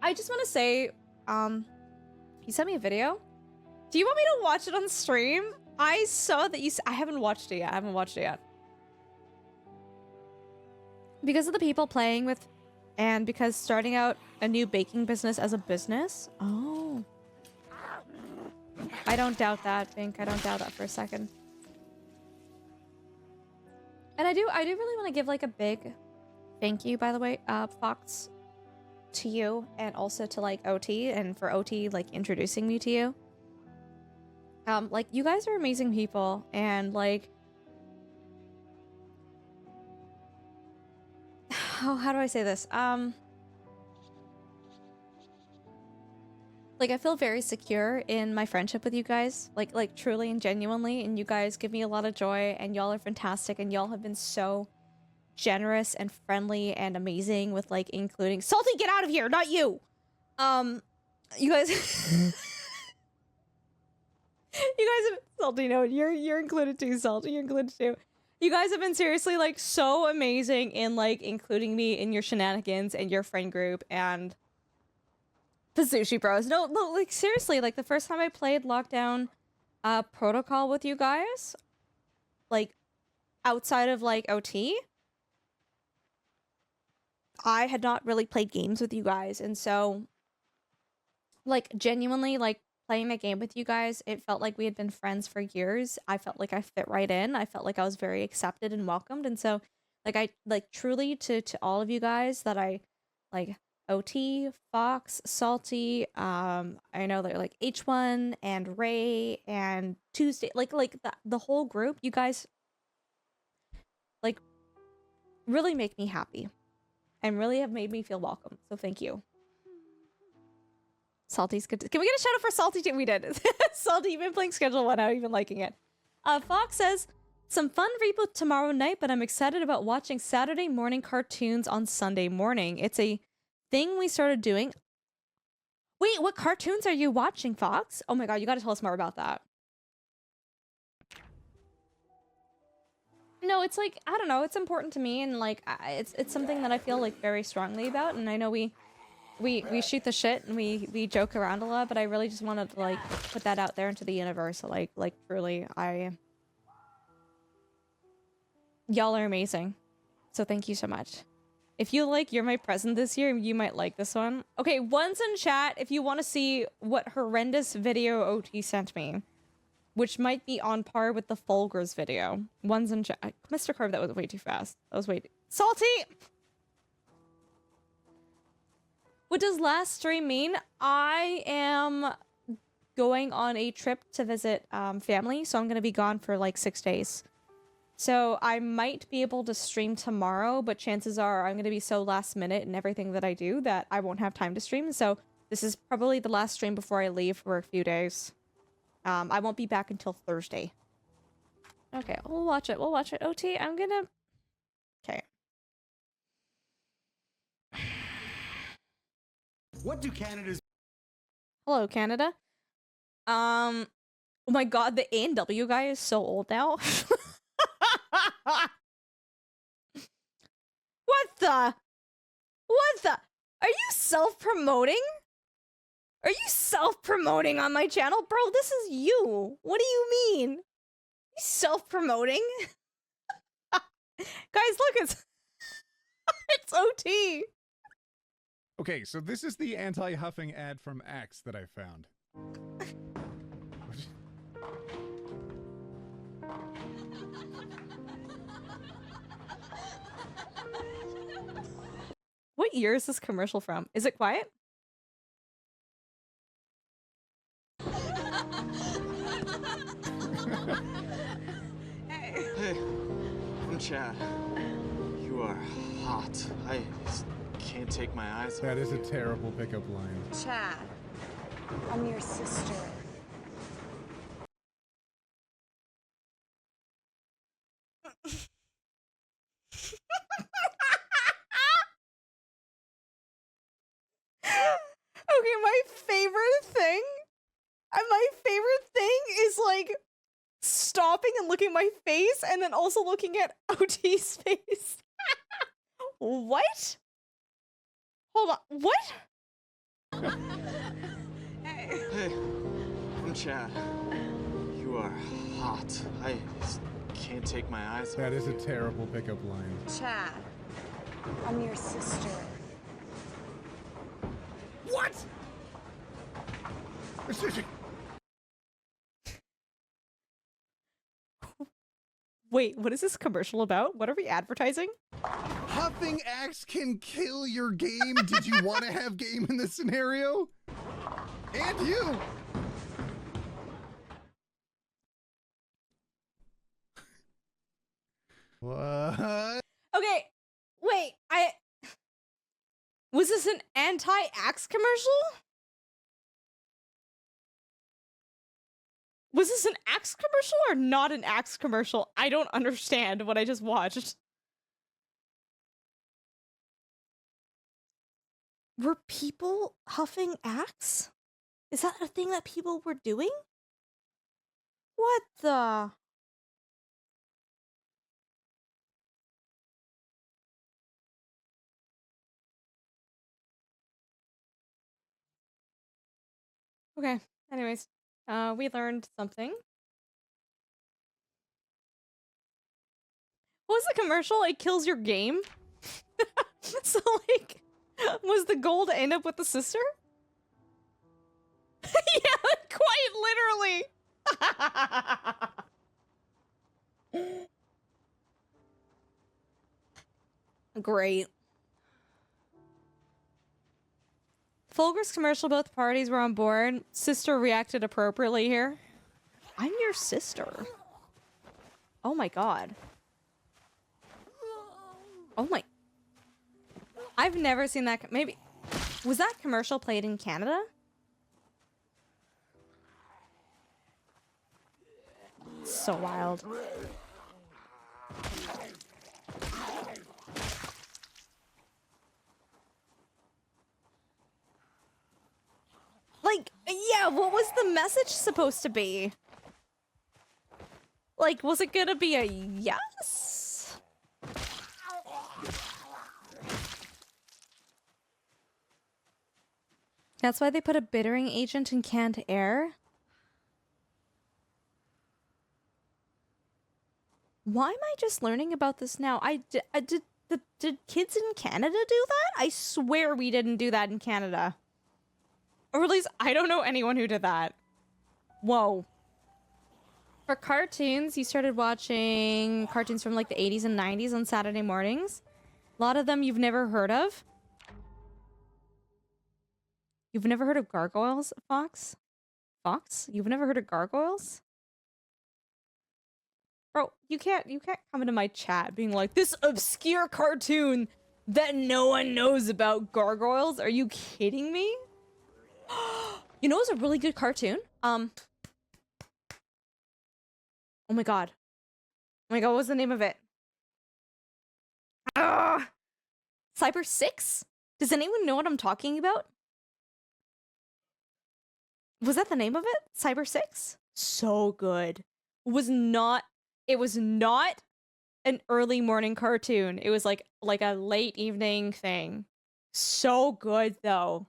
Speaker 1: I just want to say, you sent me a video. Do you want me to watch it on stream? I saw that I haven't watched it yet. Because of the people playing with, and because starting out a new baking business as a business. Oh. I don't doubt that, Bink. I don't doubt that for a second. And I do really want to give like a big thank you, by the way, Fox, to you, and also to like OT, and for OT like introducing me to you. Like, you guys are amazing people, and like, how do I say this? Like, I feel very secure in my friendship with you guys, like truly and genuinely, and you guys give me a lot of joy, and y'all are fantastic, and y'all have been so generous and friendly and amazing with like including Salty, get out of here, not you. You guys you guys have Salty, no, you're included too, Salty, you're included too. You guys have been seriously like so amazing in like including me in your shenanigans and your friend group and the Sushi Bros. No, like seriously, like the first time I played Lockdown Protocol with you guys, like outside of like OT, I had not really played games with you guys, and so like genuinely like playing that game with you guys, it felt like we had been friends for years. I felt like I fit right in. I felt like I was very accepted and welcomed, and so like I like truly to all of you guys that I like, OT, Fox, Salty, I know they're like H1 and Ray and Tuesday, like the whole group, you guys like really make me happy and really have made me feel welcome. So thank you. Salty's good. Can we get a shout out for Salty too? We did. Salty, you've been playing Schedule 1 out, even liking it. Fox says, some fun reboot tomorrow night, but I'm excited about watching Saturday morning cartoons on Sunday morning. It's a thing we started doing. Wait, what cartoons are you watching, Fox? Oh my god, you gotta tell us more about that. No, it's like, I don't know, it's important to me, and like it's something that I feel like very strongly about, and I know we shoot the shit and we joke around a lot, but I really just wanted to like put that out there into the universe. Like truly, Y'all are amazing. So thank you so much. If you like You're My Present this year, you might like this one. Okay, one's in chat if you want to see what horrendous video OT sent me. Which might be on par with the Fulgur's video. One's in chat. Mr. Carve, that was way too fast. That was way too... Salty! What does last stream mean? I am going on a trip to visit family, so I'm going to be gone for like 6 days. So I might be able to stream tomorrow, but chances are I'm going to be so last minute in everything that I do that I won't have time to stream. So this is probably the last stream before I leave for a few days. I won't be back until Thursday. Okay, we'll watch it. We'll watch it. OT, I'm gonna... Okay.
Speaker 9: What do Canada's...
Speaker 1: Hello, Canada. Oh my god, the A&W guy is so old now. What the? What the? Are you self-promoting? Are you self-promoting on my channel? Bro, this is you. What do you mean? You self-promoting? Guys, look, it's... it's OT.
Speaker 10: Okay, so this is the anti-huffing ad from Axe that I found.
Speaker 1: What year is this commercial from? Is it quiet?
Speaker 11: Hey, I'm Chad. You are hot. I can't take my eyes off
Speaker 10: That is a
Speaker 11: you.
Speaker 10: terrible pickup line.
Speaker 12: Chad, I'm your sister.
Speaker 1: Okay, my favorite thing is like stopping and looking at my face and then also looking at OT's face. What? Hold on, what?
Speaker 11: Hey, I'm Chad. You are hot. I can't take my eyes off
Speaker 10: That is a
Speaker 11: you.
Speaker 10: terrible pickup line.
Speaker 12: Chad, I'm your sister.
Speaker 10: What?
Speaker 1: Wait, what is this commercial about? What are we advertising?
Speaker 10: Huffing Axe can kill your game. Did you want to have game in this scenario? And you! What?
Speaker 1: Okay, wait, was this an anti-Axe commercial? Was this an Axe commercial or not an Axe commercial? I don't understand what I just watched. Were people huffing Axe? Is that a thing that people were doing? What the? Okay, anyways, we learned something. What was the commercial? It kills your game? So, like, was the goal to end up with the sister? Yeah, quite literally! Great. Fulgur's commercial, both parties were on board. Sister reacted appropriately here. I'm your sister. Oh my god. Oh my... I've never seen that... Maybe... Was that commercial played in Canada? So wild. Like, yeah, what was the message supposed to be? Like, was it gonna be a yes? That's why they put a bittering agent in canned air? Why am I just learning about this now? Did kids in Canada do that? I swear we didn't do that in Canada. Or at least I don't know anyone who did that. Whoa. For cartoons, you started watching cartoons from like the 80s and 90s on Saturday mornings. A lot of them you've never heard of. You've never heard of Gargoyles, Fox? Fox? You've never heard of Gargoyles? Bro, you can't come into my chat being like, this obscure cartoon that no one knows about Gargoyles. Are you kidding me? You know, it's a really good cartoon. Oh my god. Oh my god, what's the name of it? Cyber 6? Does anyone know what I'm talking about? Was that the name of it? Cyber 6? So good. It was not an early morning cartoon. It was like a late evening thing. So good though.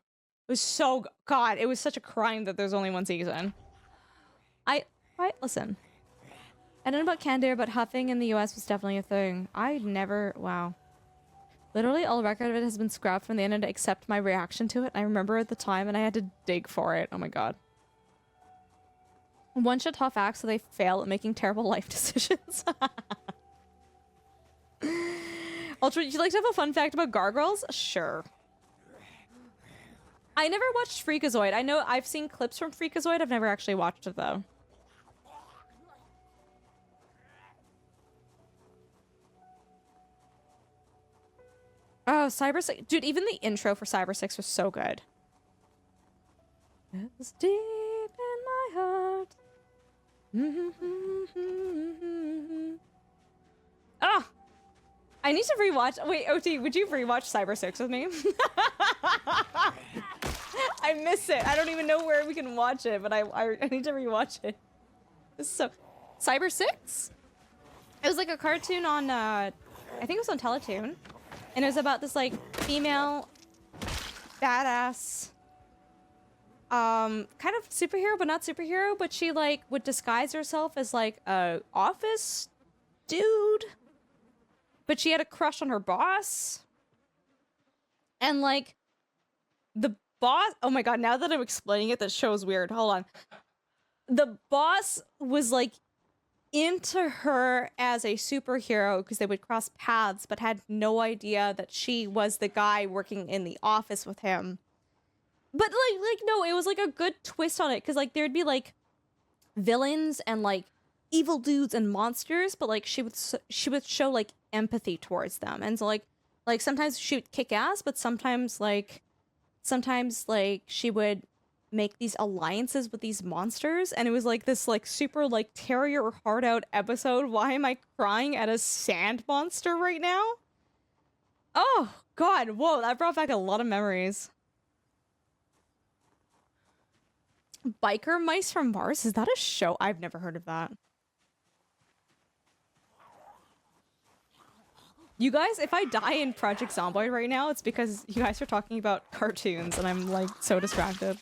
Speaker 1: It was so god, it was such a crime that there's only one season. Listen. I don't know about Canada, but huffing in the US was definitely a thing. Wow. Literally all record of it has been scrapped from the internet except my reaction to it. I remember at the time and I had to dig for it. Oh my god. One should huff acts so they fail at making terrible life decisions. Ultra, would you like to have a fun fact about gargoyles? Sure. I never watched Freakazoid. I know I've seen clips from Freakazoid. I've never actually watched it though. Oh, Cyber 6. Dude, even the intro for Cyber 6 was so good. It's deep in my heart. Ah! I need to rewatch. Wait, OT, would you rewatch Cyber 6 with me? I miss it. I don't even know where we can watch it, but I need to rewatch it. So, Cyber 6? It was like a cartoon on, I think it was on Teletoon. And it was about this, like, female, badass, kind of superhero, but not superhero, but she, like, would disguise herself as, like, a office dude. But she had a crush on her boss. And, like, the boss... Oh my god, now that I'm explaining it, that show's weird. Hold on. The boss was, like, into her as a superhero because they would cross paths, but had no idea that she was the guy working in the office with him. But like no, it was like a good twist on it because like there'd be like villains and like evil dudes and monsters, but like she would show like empathy towards them, and so like sometimes she would kick ass, but sometimes she would make these alliances with these monsters, and it was like this like super like tear your heart out episode. Why am I crying at a sand monster right now? Oh god, whoa, that brought back a lot of memories. Biker Mice from Mars? Is that a show? I've never heard of that. You guys, if I die in Project Zomboid right now, it's because you guys are talking about cartoons and I'm like so distracted.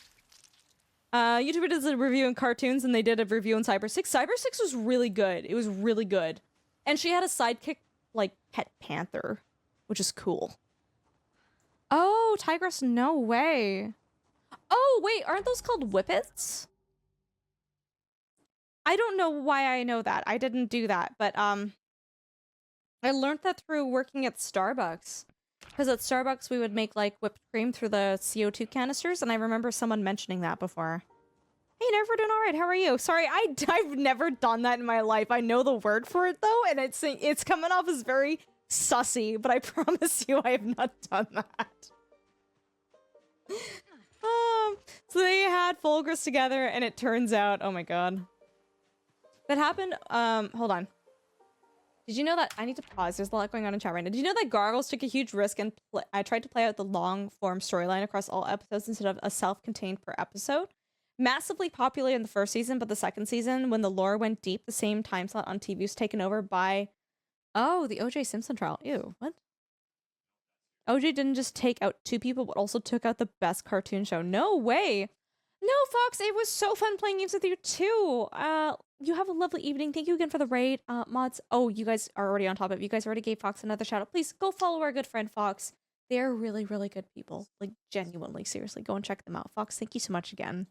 Speaker 1: YouTuber does a review on cartoons and they did a review on Cyber 6. Cyber 6 was really good. It was really good. And she had a sidekick, like, pet panther, which is cool. Oh, Tigress, no way. Oh, wait, aren't those called whippets? I don't know why I know that. I didn't do that, but, I learned that through working at Starbucks. Because at Starbucks, we would make, like, whipped cream through the CO2 canisters, and I remember someone mentioning that before. Hey, Never, doing alright, how are you? Sorry, I've never done that in my life. I know the word for it, though, and it's coming off as very sussy, but I promise you I have not done that. So they had Fulgris together, and it turns out, oh my god. That happened, hold on. Did you know that, I need to pause, there's a lot going on in chat right now. Did you know that Gargoyles took a huge risk and I tried to play out the long-form storyline across all episodes instead of a self-contained per episode? Massively popular in the first season, but the second season, when the lore went deep, the same time slot on TV was taken over by... Oh, the O.J. Simpson trial. Ew, what? O.J. didn't just take out 2 people, but also took out the best cartoon show. No way! No, Fox, it was so fun playing games with you, too! You have a lovely evening. Thank you again for the raid, mods. Oh, you guys are already on top of it. You guys already gave Fox another shout out. Please go follow our good friend Fox. They're really, really good people. Like, genuinely, seriously. Go and check them out. Fox, thank you so much again.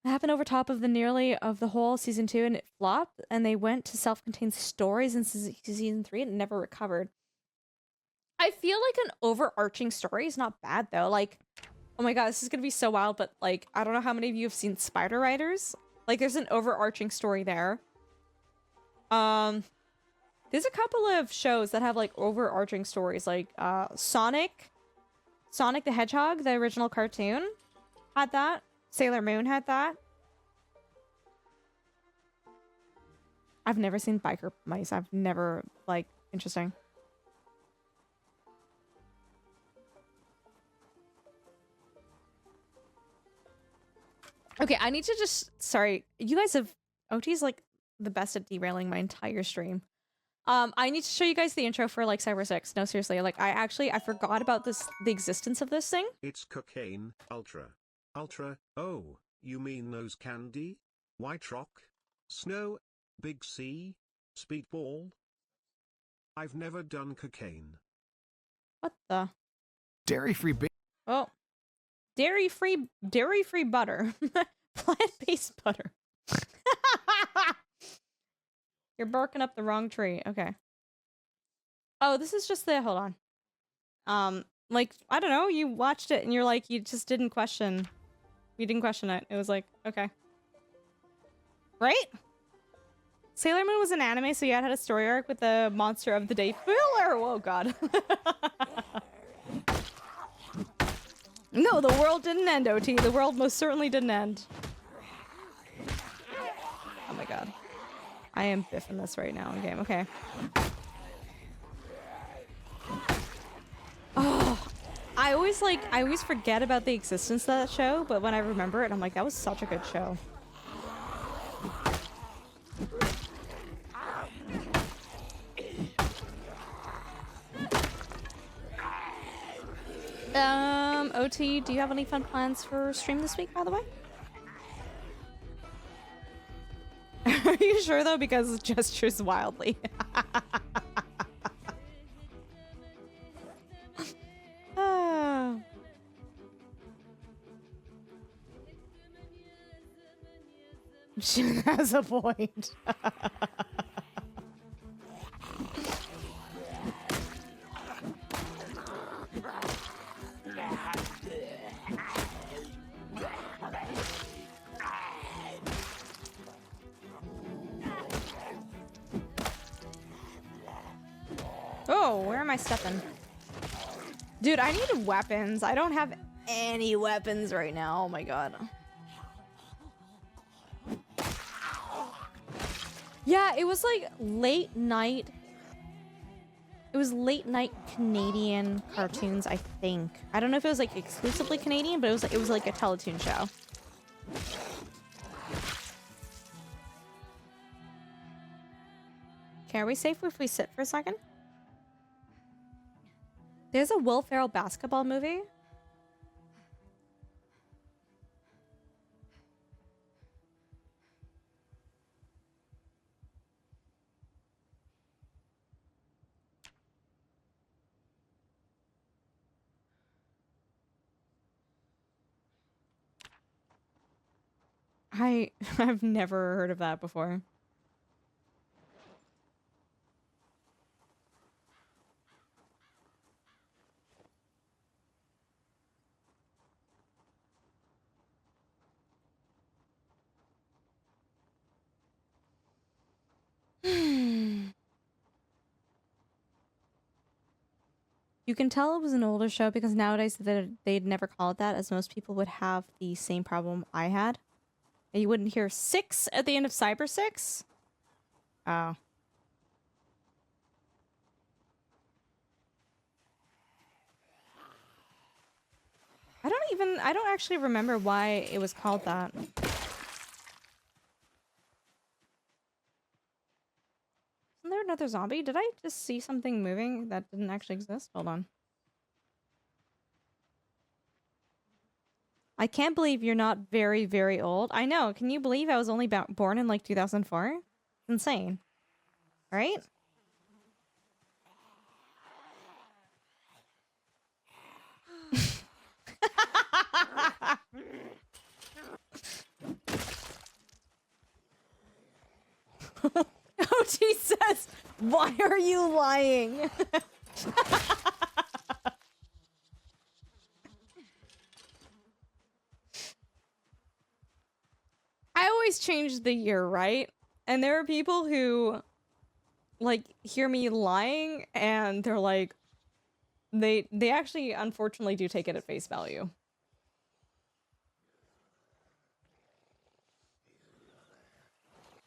Speaker 1: It happened over top of the nearly of the whole season 2 and it flopped, and they went to self-contained stories in season 3 and never recovered. I feel like an overarching story is not bad though. Like, oh my god, this is gonna be so wild, but like, I don't know how many of you have seen Spider Riders. Like, there's an overarching story there. There's a couple of shows that have like overarching stories, like Sonic the Hedgehog, the original cartoon, had that. Sailor Moon had that. I've never seen Biker Mice. I've never, like, interesting. Okay, I need to just, sorry, you guys have, OT's like the best at derailing my entire stream. I need to show you guys the intro for like Cyber 6. No, seriously, like I forgot about the existence of this thing.
Speaker 2: It's cocaine, ultra. Ultra, oh, you mean those candy? White rock? Snow? Big C? Speedball? I've never done cocaine.
Speaker 1: What the?
Speaker 10: Dairy-free
Speaker 1: Oh. Dairy-free butter. Plant-based butter. You're barking up the wrong tree. Okay. Oh, this is just the, hold on. Like, I don't know, you watched it and you're like, you just didn't question. You didn't question it. It was like, okay. Right? Sailor Moon was an anime, so yeah, it had a story arc with the monster of the day filler. Oh god. No, the world didn't end, OT. The world most certainly didn't end. Oh my god. I am biffing this right now in game. Okay. Oh, I always forget about the existence of that show, but when I remember it, I'm like, that was such a good show. OT, do you have any fun plans for stream this week, by the way? Are you sure though? Because it gestures wildly. Ah. She has a point. Oh, where am I stepping? Dude, I need weapons. I don't have any weapons right now. Oh my god. Yeah, it was like late night. It was late night Canadian cartoons, I think. I don't know if it was like exclusively Canadian, but it was like a teletoon show. Okay, are we safe if we sit for a second? There's a Will Ferrell basketball movie. I've never heard of that before. You can tell it was an older show because nowadays they'd never call it that, as most people would have the same problem I had. And you wouldn't hear 6 at the end of Cyber 6? Oh. I don't actually remember why it was called that. Isn't there another zombie? Did I just see something moving that didn't actually exist? Hold on. I can't believe you're not very, very old. I know. Can you believe I was only born in like 2004? Insane. Right? OT says, why are you lying? I always change the year, right? And there are people who, like, hear me lying, and they're like, they actually, unfortunately, do take it at face value.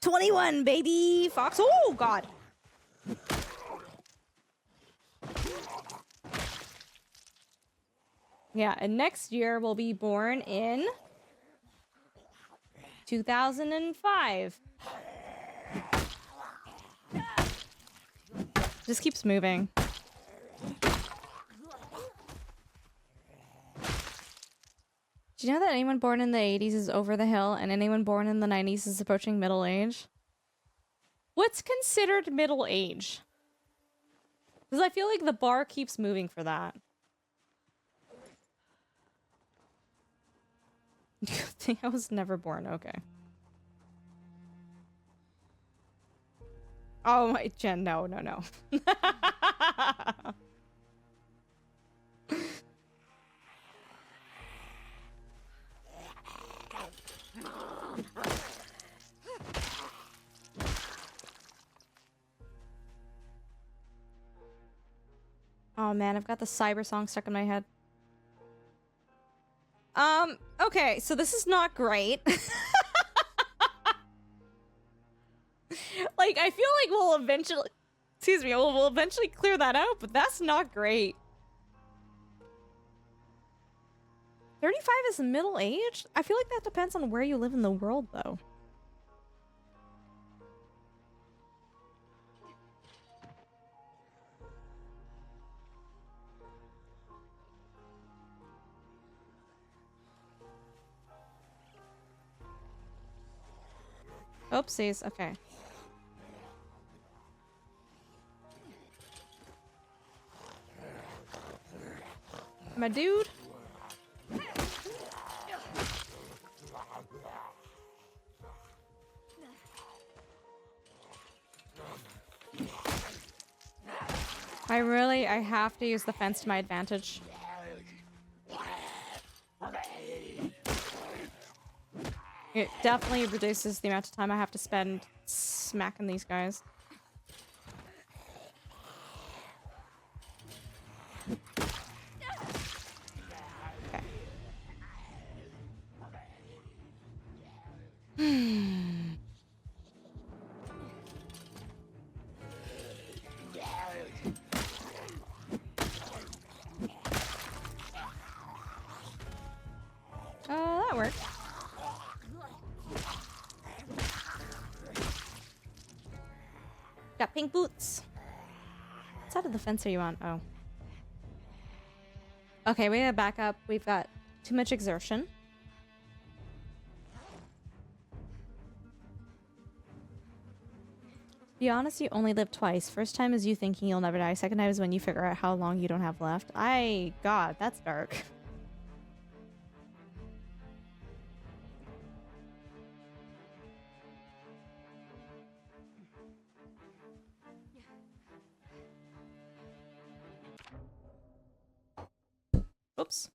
Speaker 1: "21, baby! Fox." Oh, God! Yeah, and next year we'll be born in 2005. Just keeps moving. Do you know that anyone born in the 80s is over the hill and anyone born in the 90s is approaching middle age? What's considered middle age? Because I feel like the bar keeps moving for that. You think I was never born? Okay. Oh my, Jen, no. Oh man, I've got the cyber song stuck in my head. Okay, so this is not great. Like, I feel like we'll eventually... Excuse me, we'll eventually clear that out, but that's not great. 35 is middle age? I feel like that depends on where you live in the world, though. Oopsies, okay. My dude? I have to use the fence to my advantage. It definitely reduces the amount of time I have to spend smacking these guys. Okay. That worked. Got pink boots. What side of the fence are you on? Oh. Okay, we gotta back up. We've got too much exertion. To be honest, you only live twice. First time is you thinking you'll never die. Second time is when you figure out how long you don't have left. God, that's dark. Oops.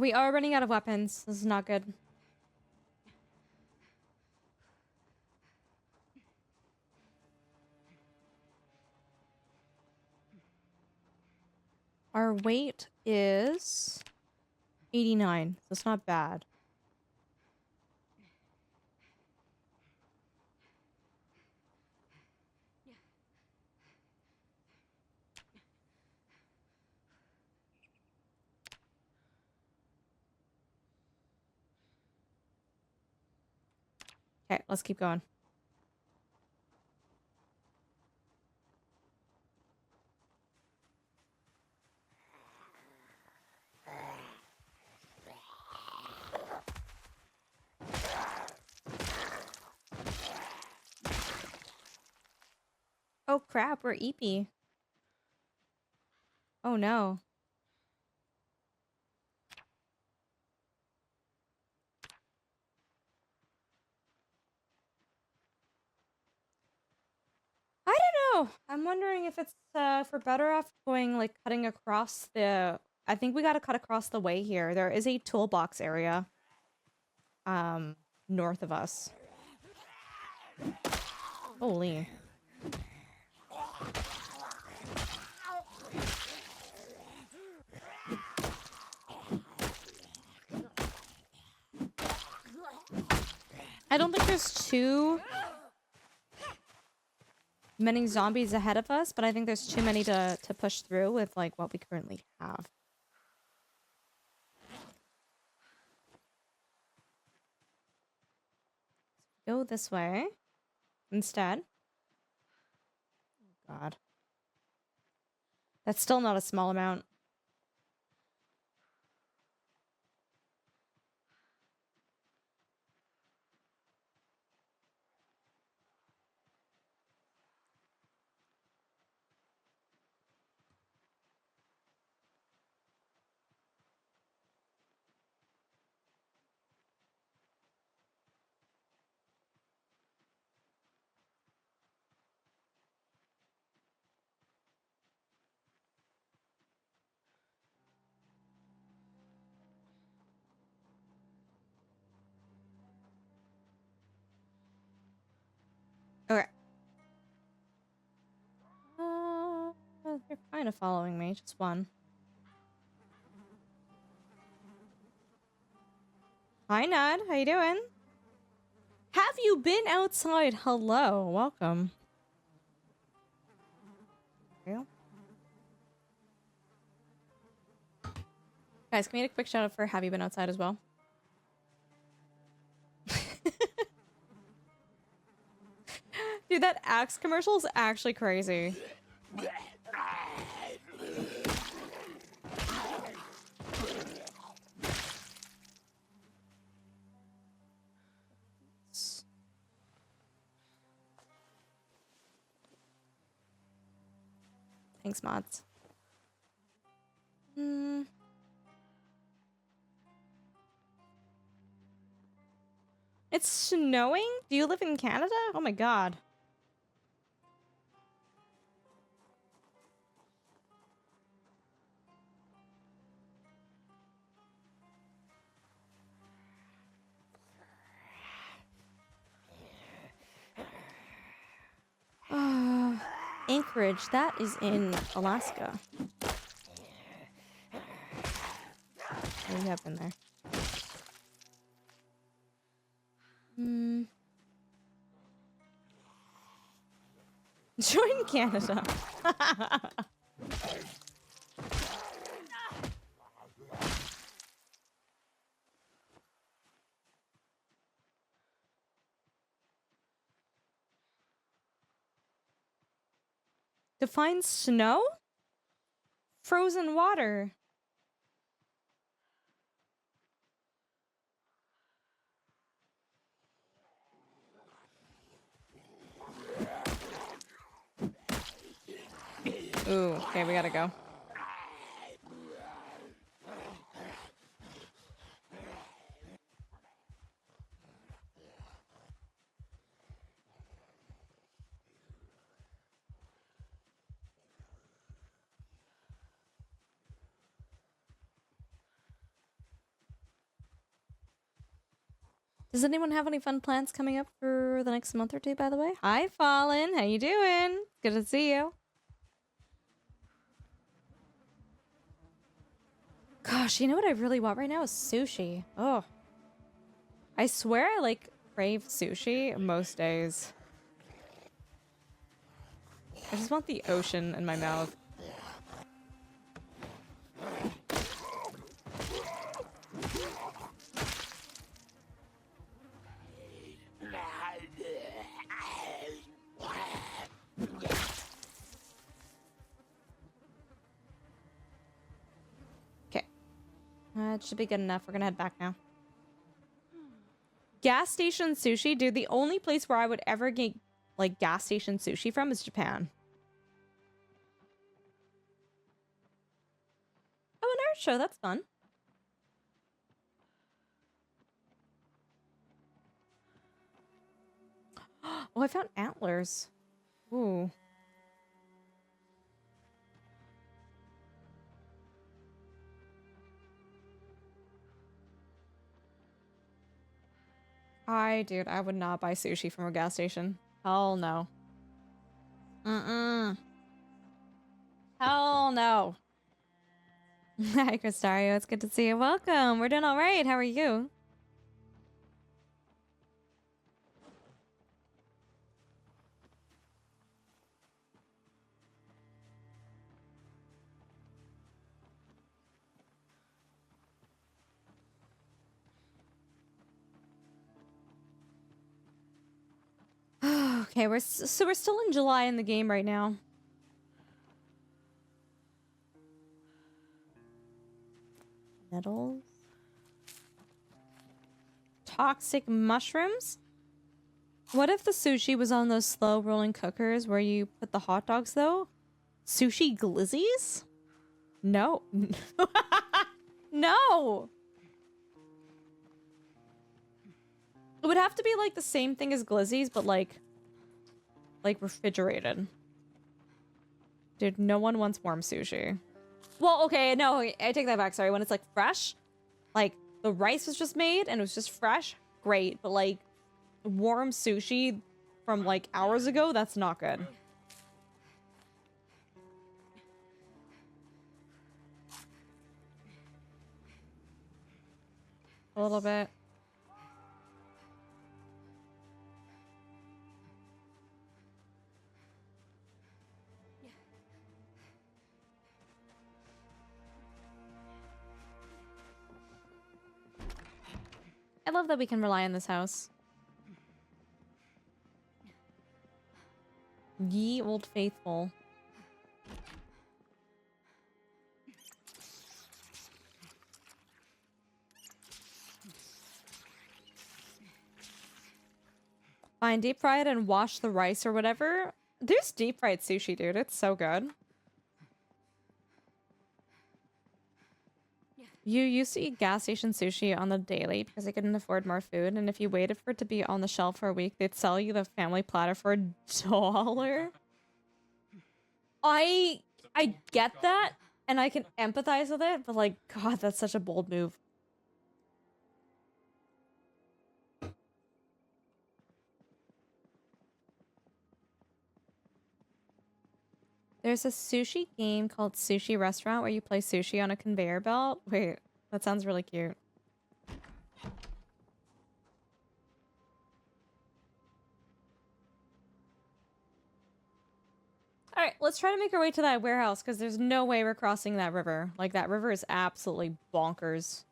Speaker 1: We are running out of weapons. This is not good. Our weight is 89. That's not bad. Okay, let's keep going. Oh crap, we're EP. Oh no. I don't know. I'm wondering if it's if we're better off going like cutting across the I think we gotta cut across the way here. There is a toolbox area north of us. Holy. I don't think there's too many zombies ahead of us, but I think there's too many to push through with like what we currently have. Go this way instead. Oh God. That's still not a small amount. Okay. They're kind of following me, just one. Hi, Nod. How you doing? Have you been outside? Hello. Welcome. You. Guys, can we get a quick shout out for have you been outside as well? Dude, that Axe commercial is actually crazy. Thanks, mods. It's snowing? Do you live in Canada? Oh my God. Anchorage, that is in Alaska. What do you have in there? Join Canada. Define snow? Frozen water. Ooh, okay, we gotta go. Does anyone have any fun plans coming up for the next month or two, by the way? Hi, Fallen. How you doing? Good to see you. Gosh, you know what I really want right now is sushi. Oh. I swear I, like, crave sushi most days. I just want the ocean in my mouth. That should be good enough. We're gonna head back now. Gas station sushi? Dude, the only place where I would ever get, like, gas station sushi from is Japan. Oh, an art show. That's fun. Oh, I found antlers. Ooh. Dude, I would not buy sushi from a gas station. Hell no. Mm-mm. Hell no. Hi, Cristario. It's good to see you. Welcome. We're doing all right. How are you? Okay, we're still in July in the game right now. Nettles. Toxic mushrooms? What if the sushi was on those slow rolling cookers where you put the hot dogs though? Sushi glizzies? No. No! It would have to be like the same thing as glizzies, but like refrigerated. Dude, no one wants warm sushi. Well, okay, no, I take that back. Sorry, when it's like fresh, like the rice was just made and it was just fresh, great. But like warm sushi from like hours ago, that's not good. A little bit. I love that we can rely on this house. Ye old faithful. Fine, deep fry it and wash the rice or whatever. There's deep fried sushi, dude. It's so good. You used to eat gas station sushi on the daily because they couldn't afford more food, and if you waited for it to be on the shelf for a week, they'd sell you the family platter for $1. I get that, and I can empathize with it, but like, God, that's such a bold move. There's a sushi game called Sushi Restaurant where you play sushi on a conveyor belt. Wait, that sounds really cute. Alright, let's try to make our way to that warehouse, because there's no way we're crossing that river. Like, that river is absolutely bonkers.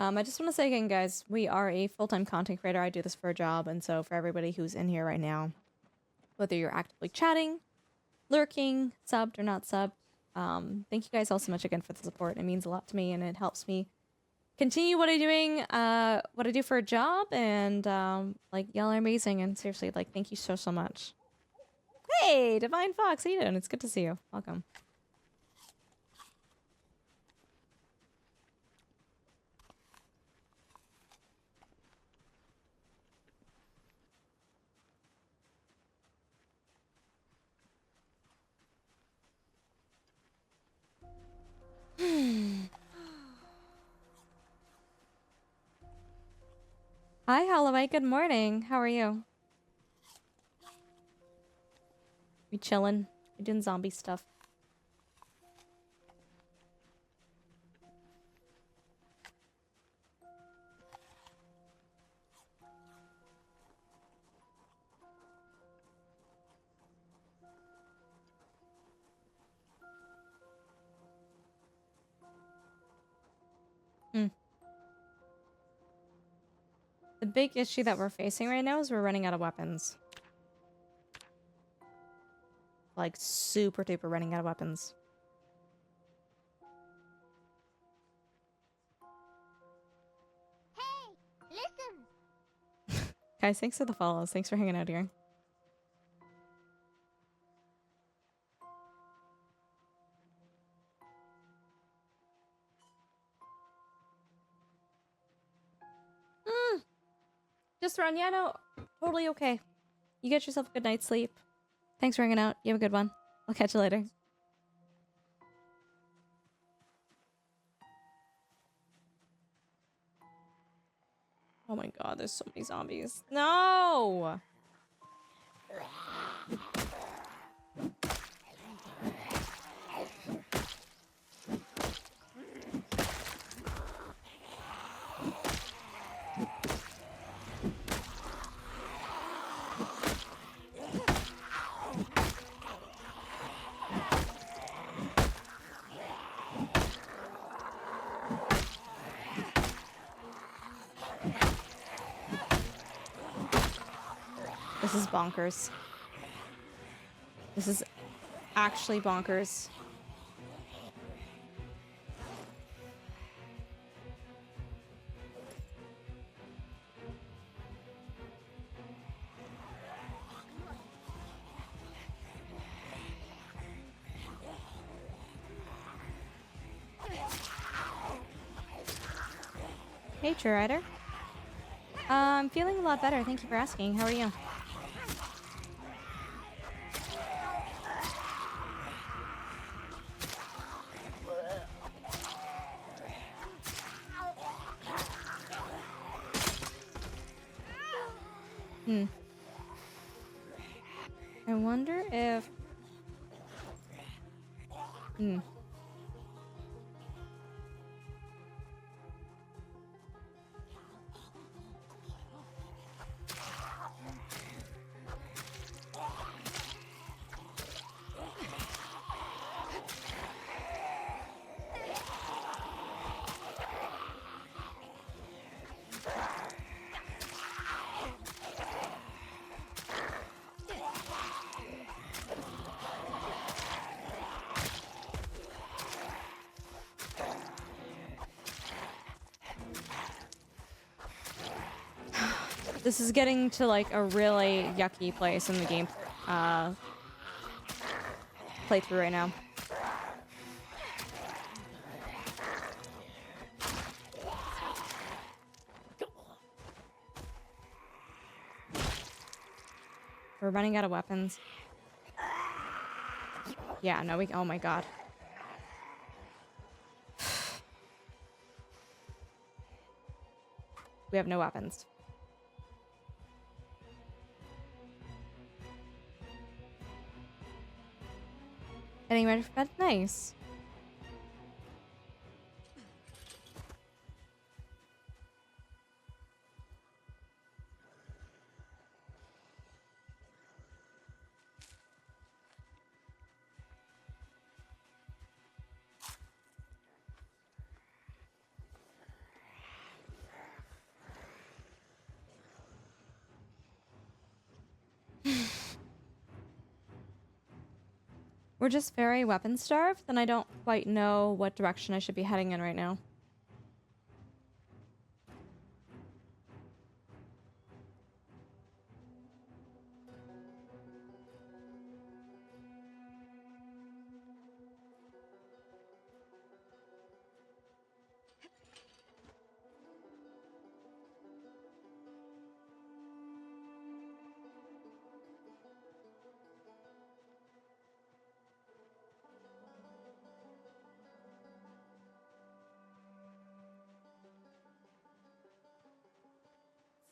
Speaker 1: I just want to say again, guys, we are a full-time content creator. I do this for a job, and so for everybody who's in here right now, whether you're actively chatting, lurking, subbed or not subbed, thank you guys all so much again for the support. It means a lot to me, and it helps me continue what I'm doing, what I do for a job, and like, y'all are amazing, and seriously, like, thank you so much. Hey, Divine Fox, how you doing? It's good to see you. Welcome. Hi, Holloway. Good morning. How are you? We chilling. We doing zombie stuff. The big issue that we're facing right now is we're running out of weapons. Like, super duper running out of weapons.
Speaker 3: Hey, listen.
Speaker 1: Guys, thanks for the follows. Thanks for hanging out here. Just run. Yeah, no. Totally okay. You get yourself a good night's sleep. Thanks for hanging out. You have a good one. I'll catch you later. Oh my god, there's so many zombies. No! This is bonkers. This is actually bonkers. Hey, True Rider. I'm feeling a lot better. Thank you for asking. How are you? I wonder if... This is getting to like a really yucky place in the game playthrough right now. We're running out of weapons. Yeah, no, oh my god. We have no weapons. Getting ready for bed? Nice. We're just very weapon starved, and I don't quite know what direction I should be heading in right now.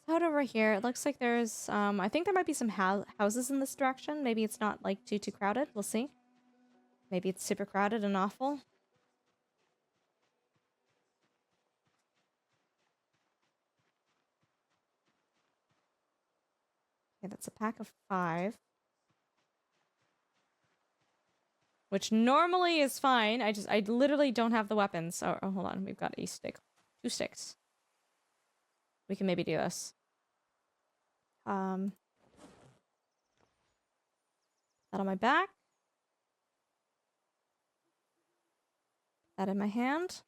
Speaker 1: Out over here, it looks like there's, I think there might be some houses in this direction. Maybe it's not, like, too crowded. We'll see. Maybe it's super crowded and awful. Okay, that's a pack of 5. Which normally is fine. I literally don't have the weapons. Oh, hold on. We've got a stick. 2 sticks. We can maybe do this. that on my back. That in my hand.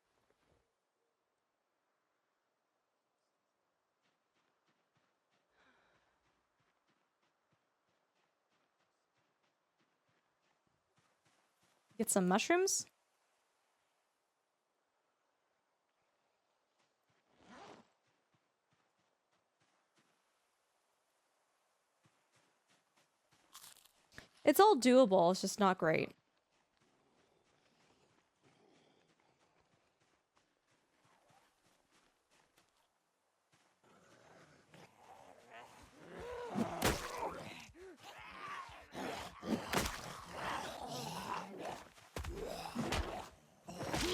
Speaker 1: Get some mushrooms. It's all doable, it's just not great.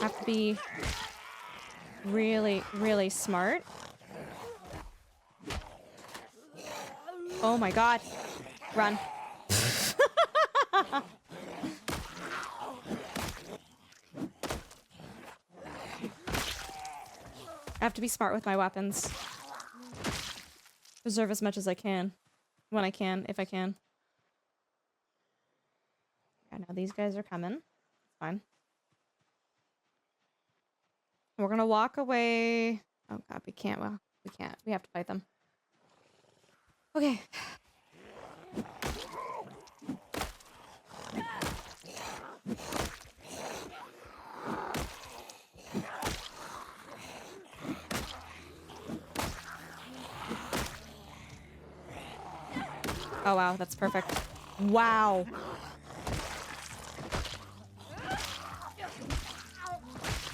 Speaker 1: Have to be really, really smart. Oh my god. Run. I have to be smart with my weapons. Preserve as much as I can. When I can, if I can. I know these guys are coming. It's fine. We're gonna walk away. Oh god, we can't. Well, we can't. We have to fight them. Okay. Oh wow, that's perfect. Wow.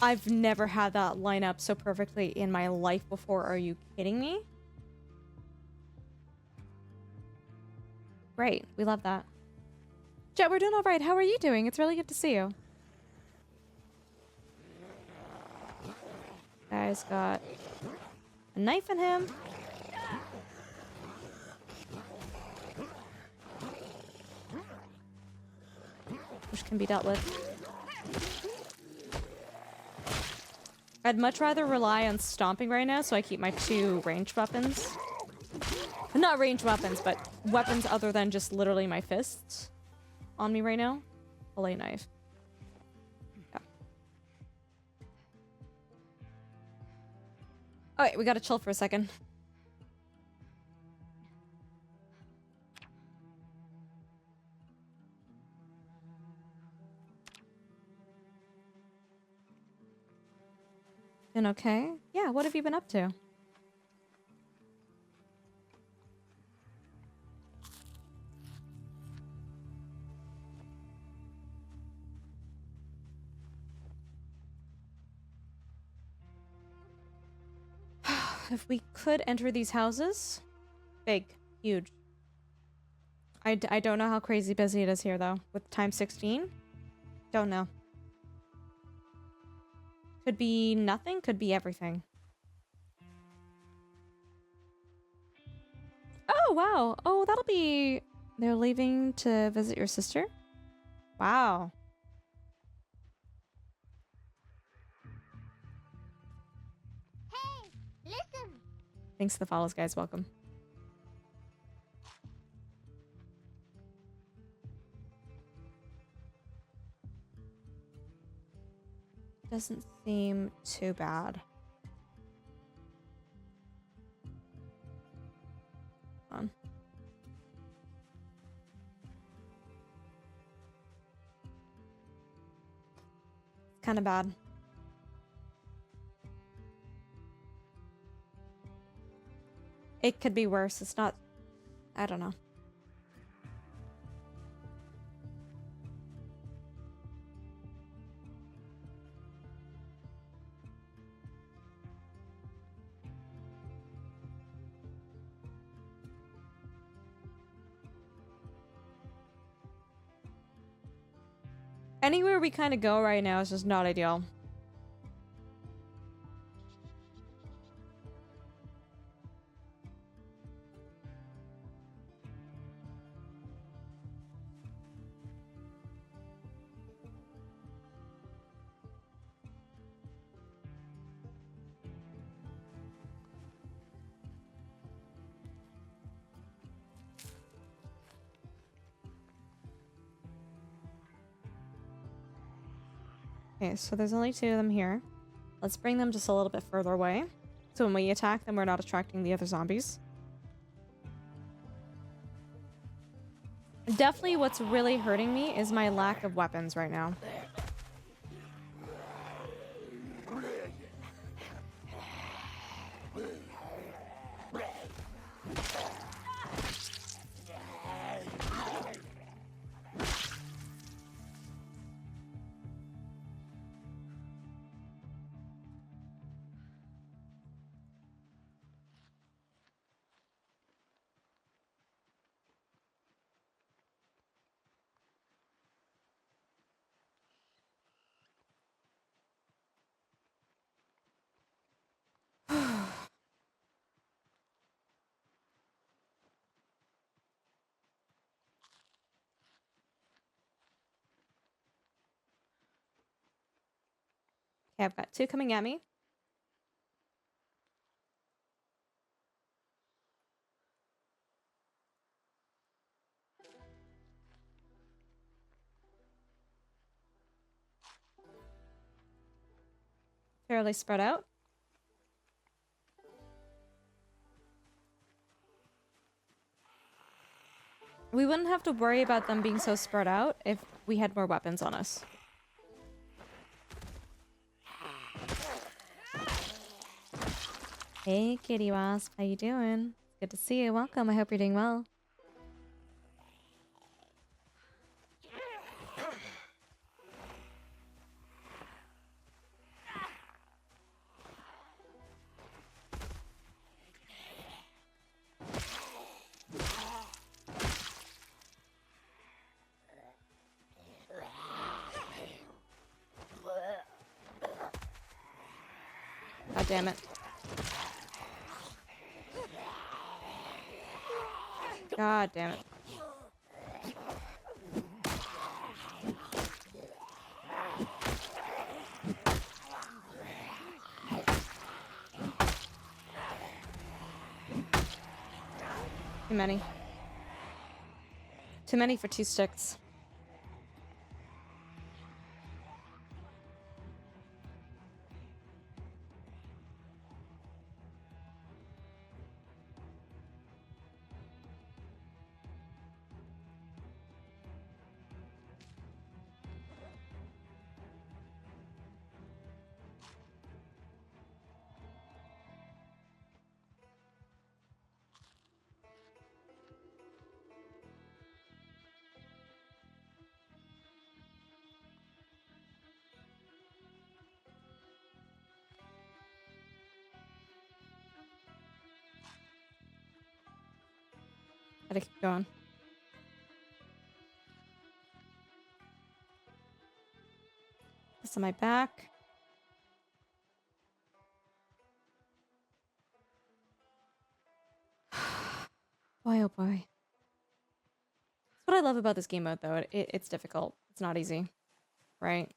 Speaker 1: I've never had that line up so perfectly in my life before. Are you kidding me? Great. We love that. Jet, we're doing all right. How are you doing? It's really good to see you. Guy's got a knife in him. Which can be dealt with. I'd much rather rely on stomping right now, so I keep my 2 ranged weapons. Not ranged weapons, but weapons other than just literally my fists on me right now. Fillet knife. Yeah. Alright, we gotta chill for a second. Been okay? Yeah, what have you been up to? If we could enter these houses. Big. Huge. I don't know how crazy busy it is here, though. With time 16? Don't know. Could be nothing, could be everything. Oh, wow. Oh, that'll be... They're leaving to visit your sister? Wow.
Speaker 3: Hey, listen.
Speaker 1: Thanks for the follows, guys. Welcome. Doesn't seem too bad. Hold on. It's kind of bad. It could be worse. It's not... I don't know. Anywhere we kind of go right now is just not ideal. Okay, so there's only 2 of them here. Let's bring them just a little bit further away. So when we attack them, we're not attracting the other zombies. Definitely what's really hurting me is my lack of weapons right now. Okay, I've got 2 coming at me. Fairly spread out. We wouldn't have to worry about them being so spread out if we had more weapons on us. Hey, Kitty Wasp, how you doing? Good to see you. Welcome. I hope you're doing well. God damn it. God damn it. Too many. Too many for 2 sticks. Gotta keep going. This on my back. Boy, oh boy. That's what I love about this game mode, though. It's difficult. It's not easy. Right?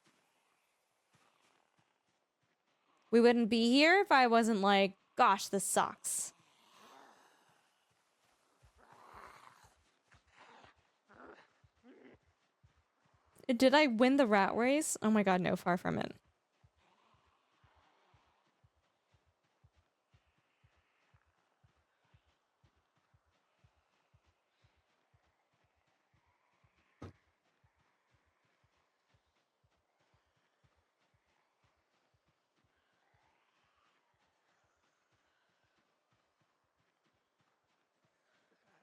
Speaker 1: We wouldn't be here if I wasn't like, gosh, this sucks. Did I win the rat race? Oh my god, no, far from it.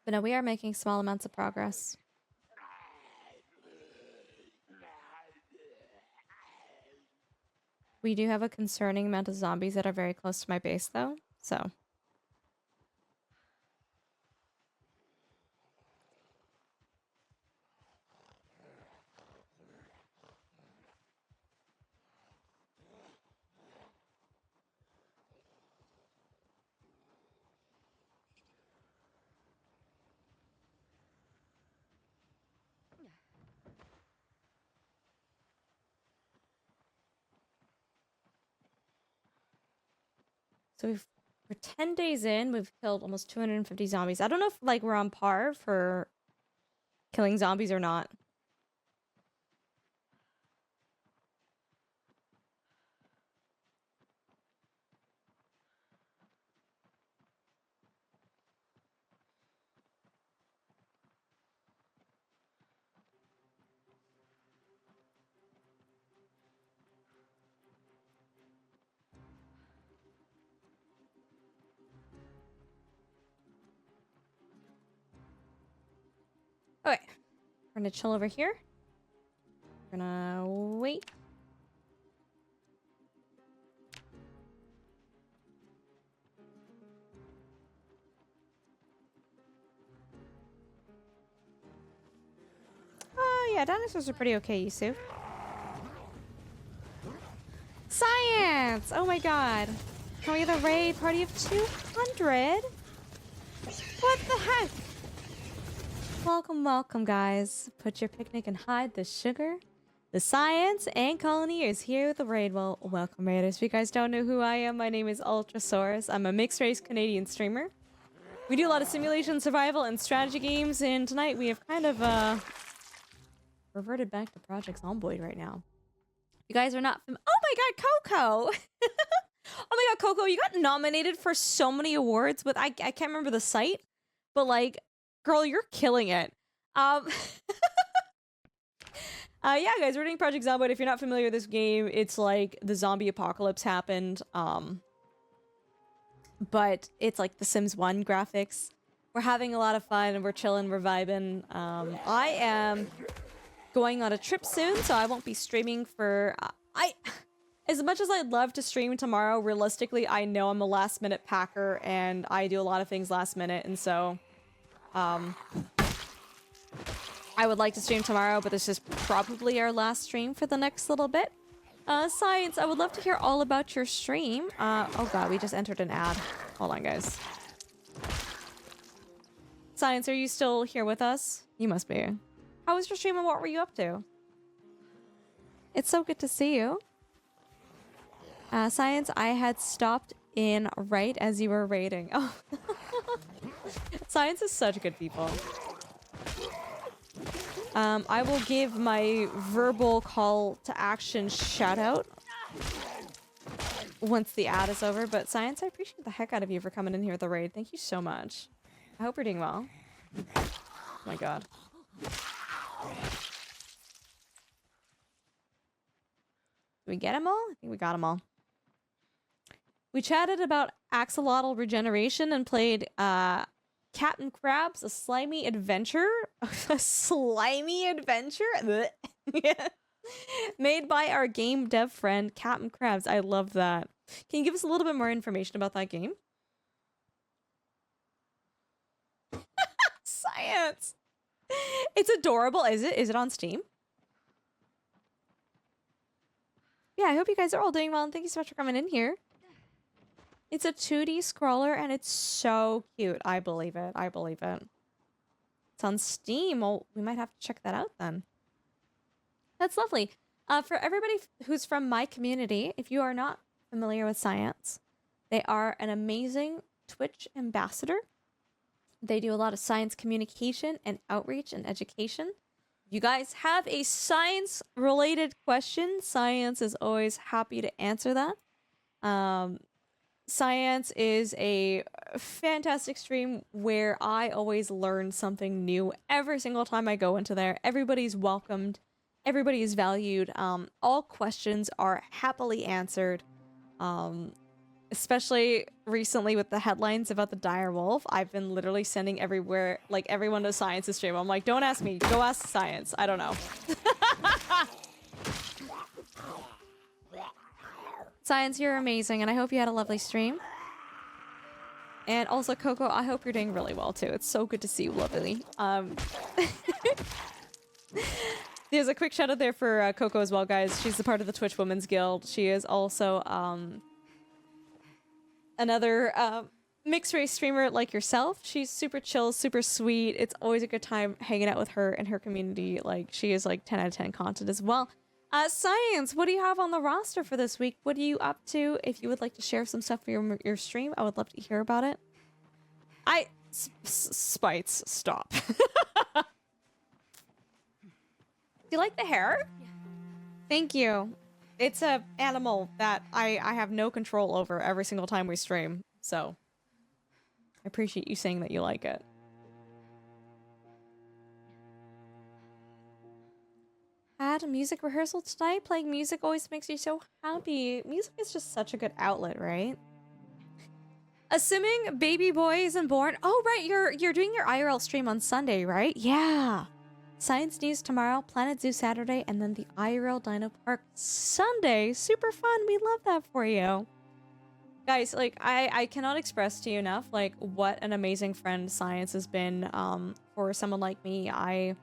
Speaker 1: But no, we are making small amounts of progress. We do have a concerning amount of zombies that are very close to my base, though, so. So we're 10 days in, we've killed almost 250 zombies. I don't know if, like, we're on par for killing zombies or not. We're gonna chill over here. We're gonna wait. Oh yeah, dinosaurs are pretty okay, Yusuf. Science! Oh my god. Can we get a raid party of 200? What the heck? Welcome, welcome, guys. Put your picnic and hide the sugar. The Science and Colony is here with the raid. Well, welcome, raiders. If you guys don't know who I am, my name is Ultrasaurus. I'm a mixed-race Canadian streamer. We do a lot of simulation, survival, and strategy games, and tonight we have kind of, reverted back to Project Zomboid right now. You guys are not oh my god, Coco! Oh my god, Coco, you got nominated for so many awards, but I can't remember the site. But like, girl, you're killing it. Yeah, guys, we're doing Project Zomboid. If you're not familiar with this game, it's like the zombie apocalypse happened. But it's like the Sims 1 graphics. We're having a lot of fun, and we're chilling, we're vibing. I am going on a trip soon, so I won't be streaming for... As much as I'd love to stream tomorrow, realistically, I know I'm a last-minute packer, and I do a lot of things last minute, and so... I would like to stream tomorrow, but this is probably our last stream for the next little bit. Science, I would love to hear all about your stream. Oh god, we just entered an ad. Hold on, guys. Science, are you still here with us? You must be. How was your stream and what were you up to? It's so good to see you. Science, I had stopped in right as you were raiding. Oh. Science is such good people. I will give my verbal call to action shout out once the ad is over, but Science, I appreciate the heck out of you for coming in here with the raid. Thank you so much. I hope you're doing well. Oh my god. Did we get them all? I think we got them all. We chatted about axolotl regeneration and played Captain Crab's A Slimy Adventure. A slimy adventure? Made by our game dev friend, Captain Krabs. I love that. Can you give us a little bit more information about that game? Science! It's adorable. Is it? Is it on Steam? Yeah, I hope you guys are all doing well, and thank you so much for coming in here. It's a 2D scroller, and it's so cute. I believe it. I believe it. It's on Steam. Well, we might have to check that out then. That's lovely. For everybody who's from my community, if you are not familiar with Science, they are an amazing Twitch ambassador. They do a lot of science communication and outreach and education. If you guys have a science-related question, Science is always happy to answer that. Science is a fantastic stream where I always learn something new every single time I go into there. Everybody's welcomed. Everybody is valued. All questions are happily answered. Especially recently with the headlines about the dire wolf. I've been literally sending everywhere, like everyone to Science's stream. I'm like, don't ask me. Go ask Science. I don't know. Science, you're amazing, and I hope you had a lovely stream. And also, Coco, I hope you're doing really well, too. It's so good to see you, lovely. There's a quick shout out there for Coco as well, guys. She's a part of the Twitch Women's Guild. She is also another mixed race streamer like yourself. She's super chill, super sweet. It's always a good time hanging out with her and her community. Like, she is like 10 out of 10 content as well. Science, what do you have on the roster for this week? What are you up to? If you would like to share some stuff for your stream, I would love to hear about it. Spites, stop. Do you like the hair? Thank you. It's a animal that I have no control over every single time we stream, so I appreciate you saying that you like it. Had a music rehearsal tonight. Playing music always makes you so happy. Music is just such a good outlet, right? Assuming baby boy isn't born. Oh, right. You're doing your IRL stream on Sunday, right? Yeah. Science News tomorrow, Planet Zoo Saturday, and then the IRL Dino Park Sunday. Super fun. We love that for you. Guys, like, I cannot express to you enough, like, what an amazing friend science has been, for someone like me. I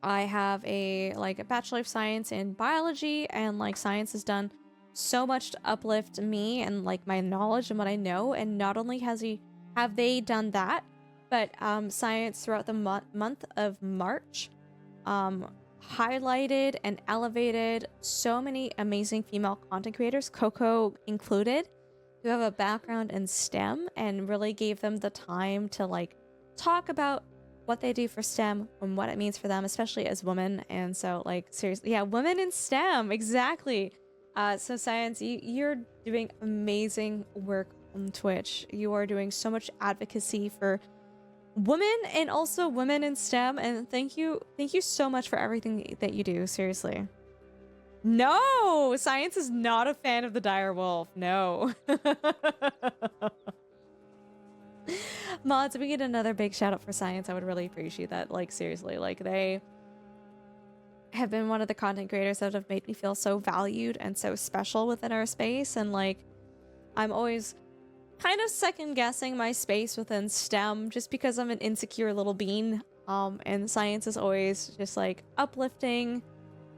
Speaker 1: have a Bachelor of Science in Biology, and, like, science has done so much to uplift me and, like, my knowledge and what I know, and not only have they done that, but, science throughout the month of March, highlighted and elevated so many amazing female content creators, Coco included, who have a background in STEM, and really gave them the time to like talk about what they do for STEM and what it means for them, especially as women. And so, like, seriously, yeah, women in STEM, exactly. So science, you're doing amazing work on Twitch. You are doing so much advocacy for women and also women in STEM, and thank you so much for everything that you do. Seriously. No, science is not a fan of the dire wolf. No. Mods, if we get another big shout out for science, I would really appreciate that. Like, seriously, like, they have been one of the content creators that have made me feel so valued and so special within our space, and like, I'm always kind of second guessing my space within STEM just because I'm an insecure little bean. And science is always just like uplifting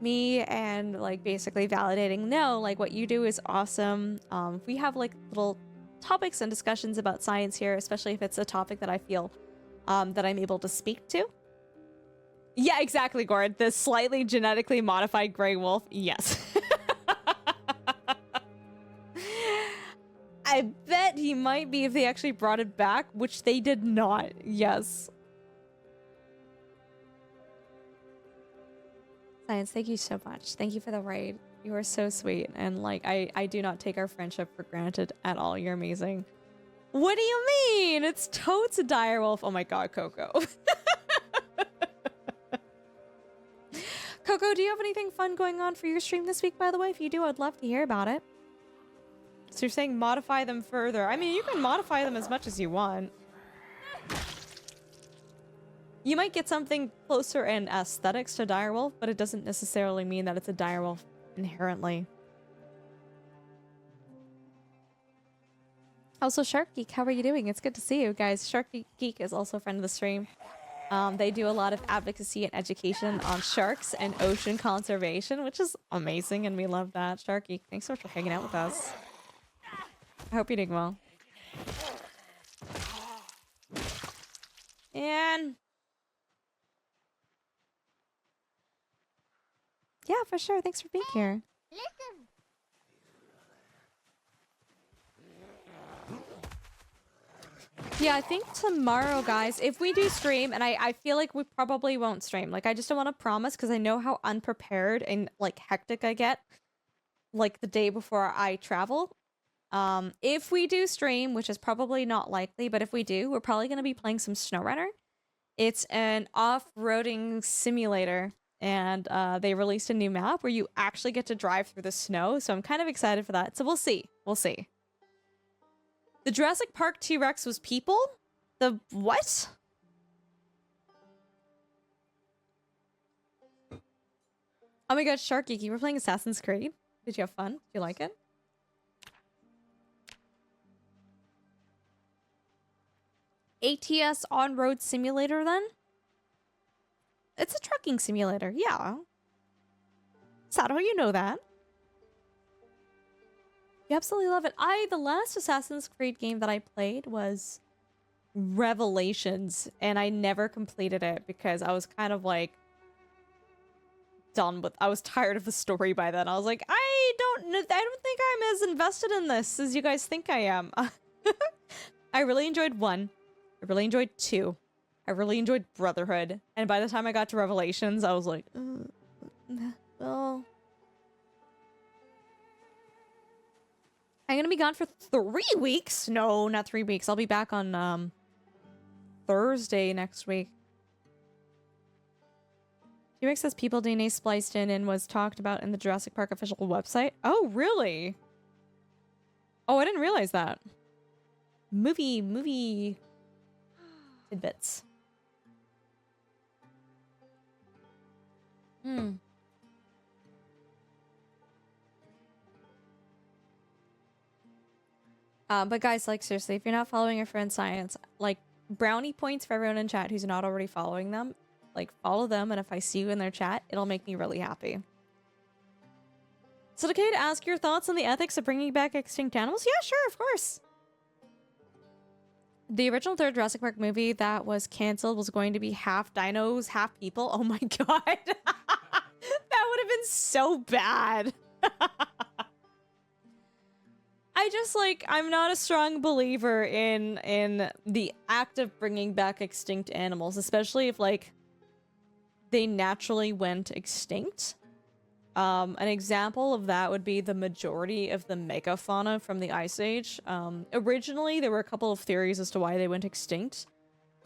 Speaker 1: me and like basically validating, no, like what you do is awesome. We have like little topics and discussions about science here, especially if it's a topic that I feel that I'm able to speak to. Yeah, exactly, Gord. The slightly genetically modified gray wolf. Yes. I bet he might be if they actually brought it back, which they did not. Yes. Science, thank you so much. Thank you for the raid. You are so sweet. And like, I do not take our friendship for granted at all. You're amazing. What do you mean? It's totes a direwolf. Oh my god, Coco. Coco, do you have anything fun going on for your stream this week, by the way? If you do, I'd love to hear about it. So you're saying modify them further. I mean, you can modify them as much as you want. You might get something closer in aesthetics to direwolf, but it doesn't necessarily mean that it's a direwolf inherently. Also, Shark Geek, how are you doing? It's good to see you guys. Shark Geek is also a friend of the stream. They do a lot of advocacy and education on sharks and ocean conservation, which is amazing, and we love that. Shark Geek, thanks so much for hanging out with us. I hope you're doing well. And yeah, for sure. Thanks for being here.
Speaker 3: Listen.
Speaker 1: Yeah, I think tomorrow, guys, if we do stream, and I feel like we probably won't stream. Like, I just don't want to promise because I know how unprepared and like hectic I get like the day before I travel. If we do stream, which is probably not likely, but if we do, we're probably going to be playing some SnowRunner. It's an off-roading simulator, and they released a new map where you actually get to drive through the snow, so I'm kind of excited for that. So we'll see. We'll see. The Jurassic Park T-Rex was people? The what? Oh my god, Sharky, you were playing Assassin's Creed? Did you have fun? Did you like it? ATS on-road simulator, then? It's a trucking simulator, yeah. Sato, you know that. You absolutely love it. The last Assassin's Creed game that I played was Revelations, and I never completed it because I was kind of like done with. I was tired of the story by then. I was like, I don't think I'm as invested in this as you guys think I am. I really enjoyed 1. I really enjoyed 2. I really enjoyed Brotherhood, and by the time I got to Revelations, I was like, well, I'm gonna be gone for 3 weeks. No, not 3 weeks. I'll be back on Thursday next week. T-Rex says people DNA spliced in and was talked about in the Jurassic Park official website. Oh, really? Oh, I didn't realize that. Movie tidbits. Hmm. But guys, like seriously, if you're not following your friend Science, like brownie points for everyone in chat who's not already following them. Like follow them, and if I see you in their chat, it'll make me really happy. Is it okay to ask your thoughts on the ethics of bringing back extinct animals? Yeah, sure, of course. The original third Jurassic Park movie that was canceled was going to be half dinos, half people. Oh my god. That would have been so bad. I just like, I'm not a strong believer in the act of bringing back extinct animals, especially if like they naturally went extinct. An example of that would be the majority of the megafauna from the Ice Age. Originally, there were a couple of theories as to why they went extinct.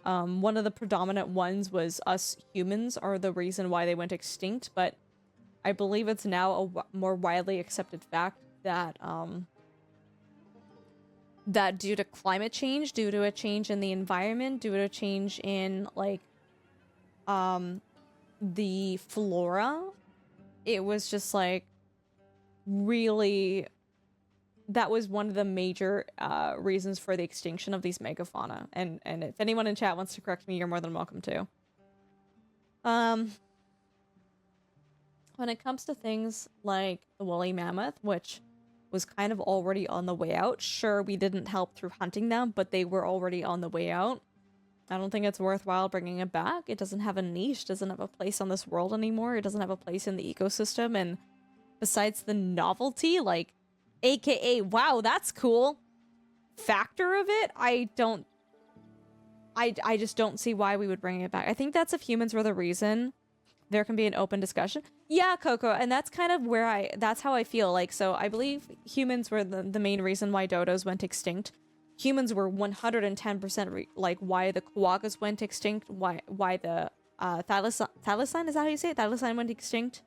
Speaker 1: One of the predominant ones was us humans are the reason why they went extinct, but I believe it's now a more widely accepted fact that, that due to climate change, due to a change in the environment, due to a change in, like, the flora, it was just, like, really... That was one of the major reasons for the extinction of these megafauna. And if anyone in chat wants to correct me, you're more than welcome to. When it comes to things like the woolly mammoth, which was kind of already on the way out, sure, we didn't help through hunting them, but they were already on the way out. I don't think it's worthwhile bringing it back. It doesn't have a niche, doesn't have a place on this world anymore. It doesn't have a place in the ecosystem, and besides the novelty, like, AKA, wow, that's cool, factor of it, I just don't see why we would bring it back. I think that's if humans were the reason. There can be an open discussion. Yeah, Coco, and that's kind of where that's how I feel. Like, so I believe humans were the main reason why dodos went extinct. Humans were 110% like why the quaggas went extinct, why the thylacine, is that how you say it? Thylacine went extinct.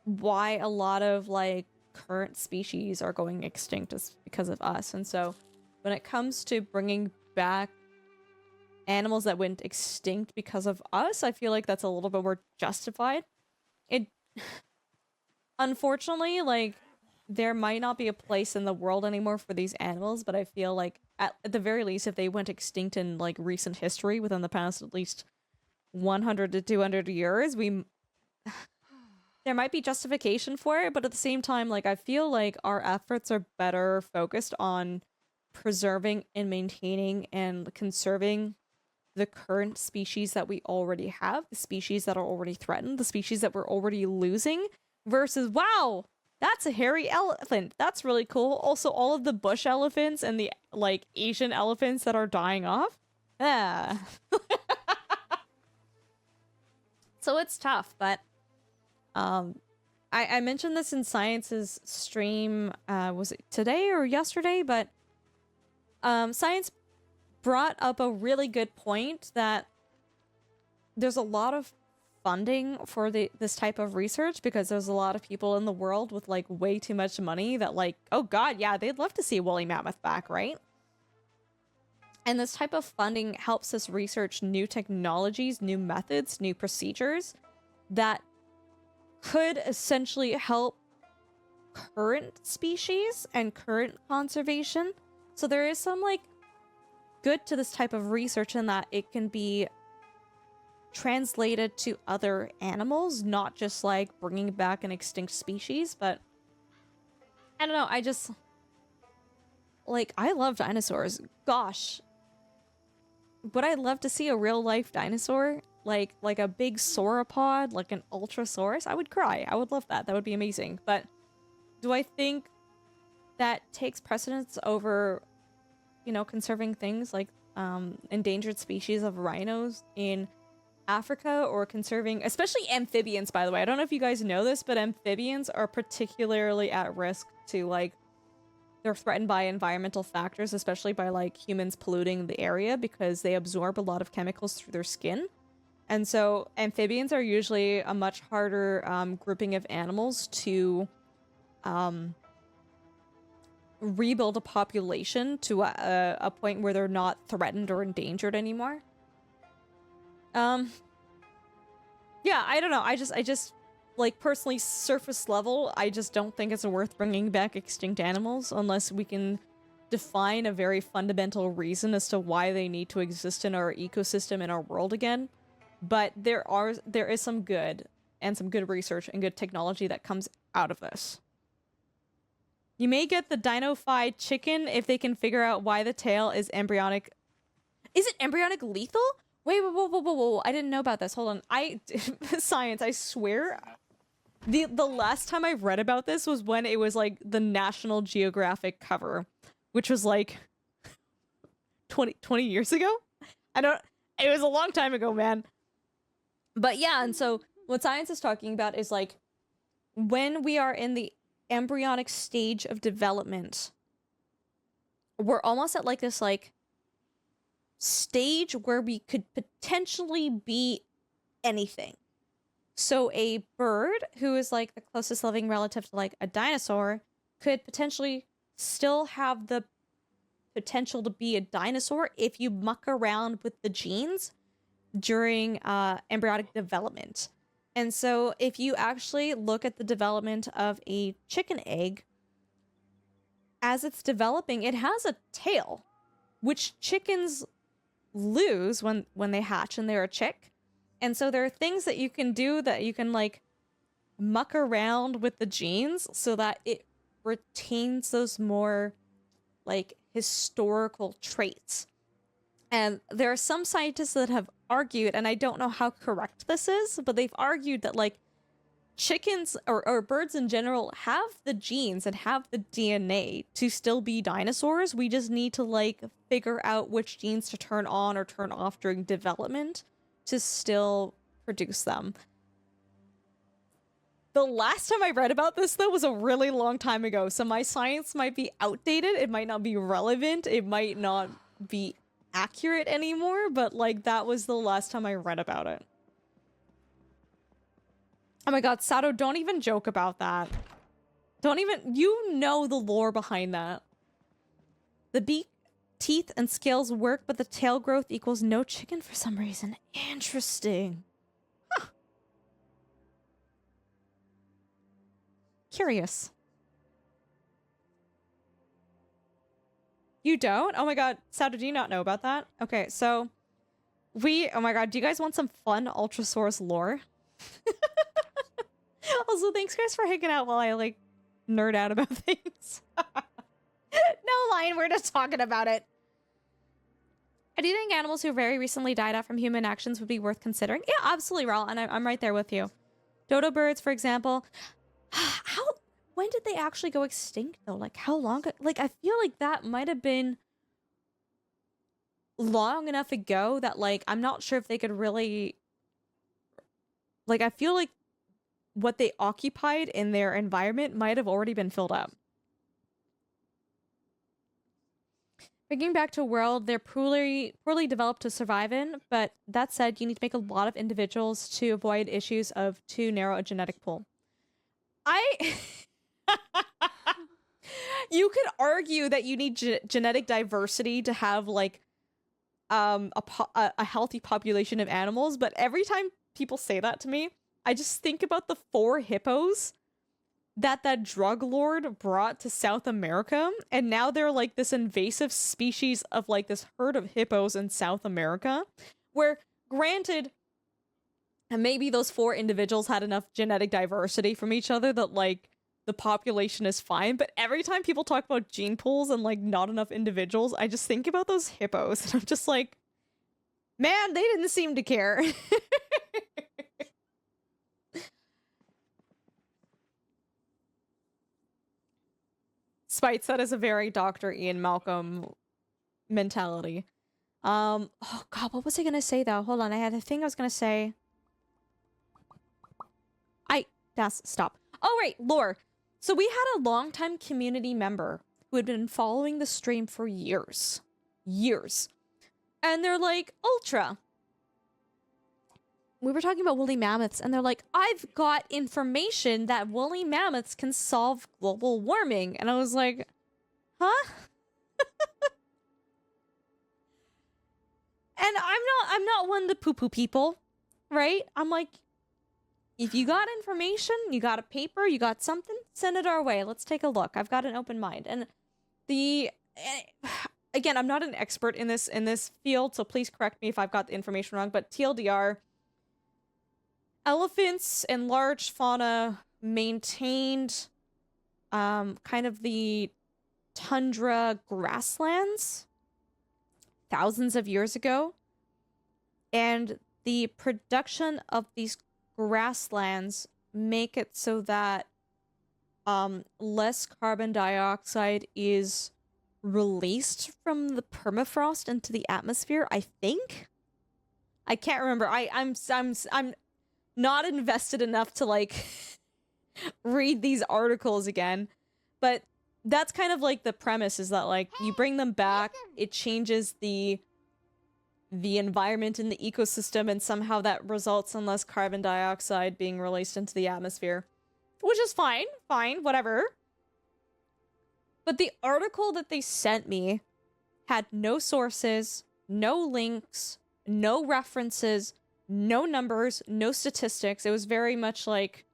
Speaker 1: Why a lot of like current species are going extinct is because of us. And so when it comes to bringing back animals that went extinct because of us, I feel like that's a little bit more justified. It unfortunately, like, there might not be a place in the world anymore for these animals, but I feel like at the very least, if they went extinct in like recent history within the past at least 100 to 200 years, there might be justification for it, but at the same time, like, I feel like our efforts are better focused on preserving and maintaining and conserving the current species that we already have, the species that are already threatened, the species that we're already losing, versus, wow, that's a hairy elephant. That's really cool. Also, all of the bush elephants and the, like, Asian elephants that are dying off. Yeah. So it's tough, but I mentioned this in Science's stream, was it today or yesterday? But Science brought up a really good point that there's a lot of funding for this type of research because there's a lot of people in the world with like way too much money that like, oh god, yeah, they'd love to see a woolly mammoth back, right? And this type of funding helps us research new technologies, new methods, new procedures that could essentially help current species and current conservation. So there is some like good to this type of research in that it can be translated to other animals, not just like bringing back an extinct species. But I don't know, I just like, I love dinosaurs. Gosh, would I love to see a real life dinosaur? Like a big sauropod, like an ultrasaurus? I would cry. I would love that. That would be amazing. But do I think that takes precedence over, you know, conserving things like endangered species of rhinos in Africa, or conserving, especially amphibians, by the way? I don't know if you guys know this, but amphibians are particularly at risk to, like, they're threatened by environmental factors, especially by, like, humans polluting the area because they absorb a lot of chemicals through their skin. And so amphibians are usually a much harder grouping of animals to rebuild a population to a point where they're not threatened or endangered anymore. Yeah, I don't know. I just like personally surface level, I just don't think it's worth bringing back extinct animals unless we can define a very fundamental reason as to why they need to exist in our ecosystem in our world again. But there is some good and some good research and good technology that comes out of this. You may get the dino-fied chicken if they can figure out why the tail is embryonic. Is it embryonic lethal? Wait, whoa. I didn't know about this. Hold on. Science, I swear. The last time I read about this was when it was like the National Geographic cover, which was like 20 years ago? It was a long time ago, man. But yeah, and so what science is talking about is like when we are in the embryonic stage of development, we're almost at like this like stage where we could potentially be anything. So a bird who is like the closest living relative to like a dinosaur could potentially still have the potential to be a dinosaur if you muck around with the genes during embryonic development. And so if you actually look at the development of a chicken egg, as it's developing, it has a tail, which chickens lose when they hatch and they're a chick. And so there are things that you can do that you can like muck around with the genes so that it retains those more like historical traits. And there are some scientists that have argued, and I don't know how correct this is, but they've argued that like chickens or birds in general have the genes and have the DNA to still be dinosaurs. We just need to like figure out which genes to turn on or turn off during development to still produce them. The last time I read about this, though, was a really long time ago, so my science might be outdated, it might not be relevant, it might not be accurate anymore, but, like, that was the last time I read about it. Oh my god, Sato, don't even joke about that. Don't even- you know the lore behind that. The beak, teeth, and scales work, but the tail growth equals no chicken for some reason. Interesting. Huh. Curious. You don't? Oh my god, Sato, do you not know about that? Okay, so oh my god, do you guys want some fun Ultrasaurus lore? Also, thanks guys for hanging out while I like nerd out about things. No, Lion, we're just talking about it. Do you think animals who very recently died out from human actions would be worth considering? Yeah, absolutely, Raul, and I'm right there with you. Dodo birds, for example. When did they actually go extinct, though? Like, how long? Like, I feel like that might have been long enough ago that, like, I'm not sure if they could really... Like, I feel like what they occupied in their environment might have already been filled up. Bringing back to a world they're poorly developed to survive in, but that said, you need to make a lot of individuals to avoid issues of too narrow a genetic pool. You could argue that you need genetic diversity to have like a healthy population of animals, but every time people say that to me, I just think about the 4 hippos that drug lord brought to South America, and now they're like this invasive species of like this herd of hippos in South America, where granted, maybe those 4 individuals had enough genetic diversity from each other that like the population is fine, but every time people talk about gene pools and like not enough individuals, I just think about those hippos and I'm just like, man, they didn't seem to care. Spite, that is a very Dr. Ian Malcolm mentality. Oh god, what was I gonna say though? Hold on, I had a thing I was gonna say. Stop. Oh right, lore. So we had a longtime community member who had been following the stream for years. And they're like, Ultra. We were talking about woolly mammoths, and they're like, I've got information that woolly mammoths can solve global warming. And I was like, huh? And I'm not one to poo-poo people, right? I'm like, if you got information, you got a paper, you got something, send it our way. Let's take a look. I've got an open mind. And again, I'm not an expert in this field, so please correct me if I've got the information wrong, but TLDR, elephants and large fauna maintained kind of the tundra grasslands thousands of years ago, and the production of these grasslands make it so that less carbon dioxide is released from the permafrost into the atmosphere, I think. I can't remember. I'm not invested enough to like read these articles again, but that's kind of like the premise, is that like you bring them back, it changes the environment in the ecosystem, and somehow that results in less carbon dioxide being released into the atmosphere, which is fine, whatever. But the article that they sent me had no sources, no links, no references, no numbers, no statistics. It was very much like,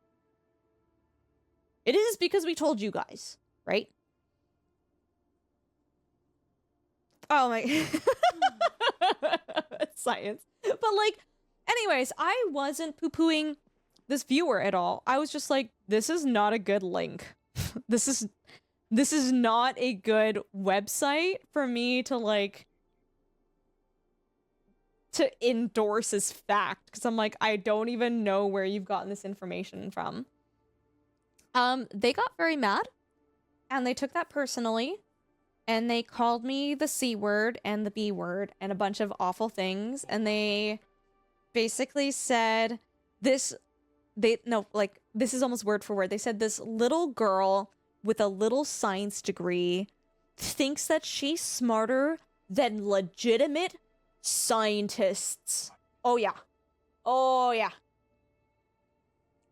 Speaker 1: it is because we told you guys, right? Oh my... Science. But like, anyways, I wasn't poo-pooing this viewer at all. I was just like, this is not a good link. This is not a good website for me to like to endorse as fact, because I'm like, I don't even know where you've gotten this information from. They got very mad, and they took that personally, and they called me the C word and the B word and a bunch of awful things, and they basically said this is almost word for word. They said this little girl with a little science degree thinks that she's smarter than legitimate scientists. Oh yeah. Oh yeah.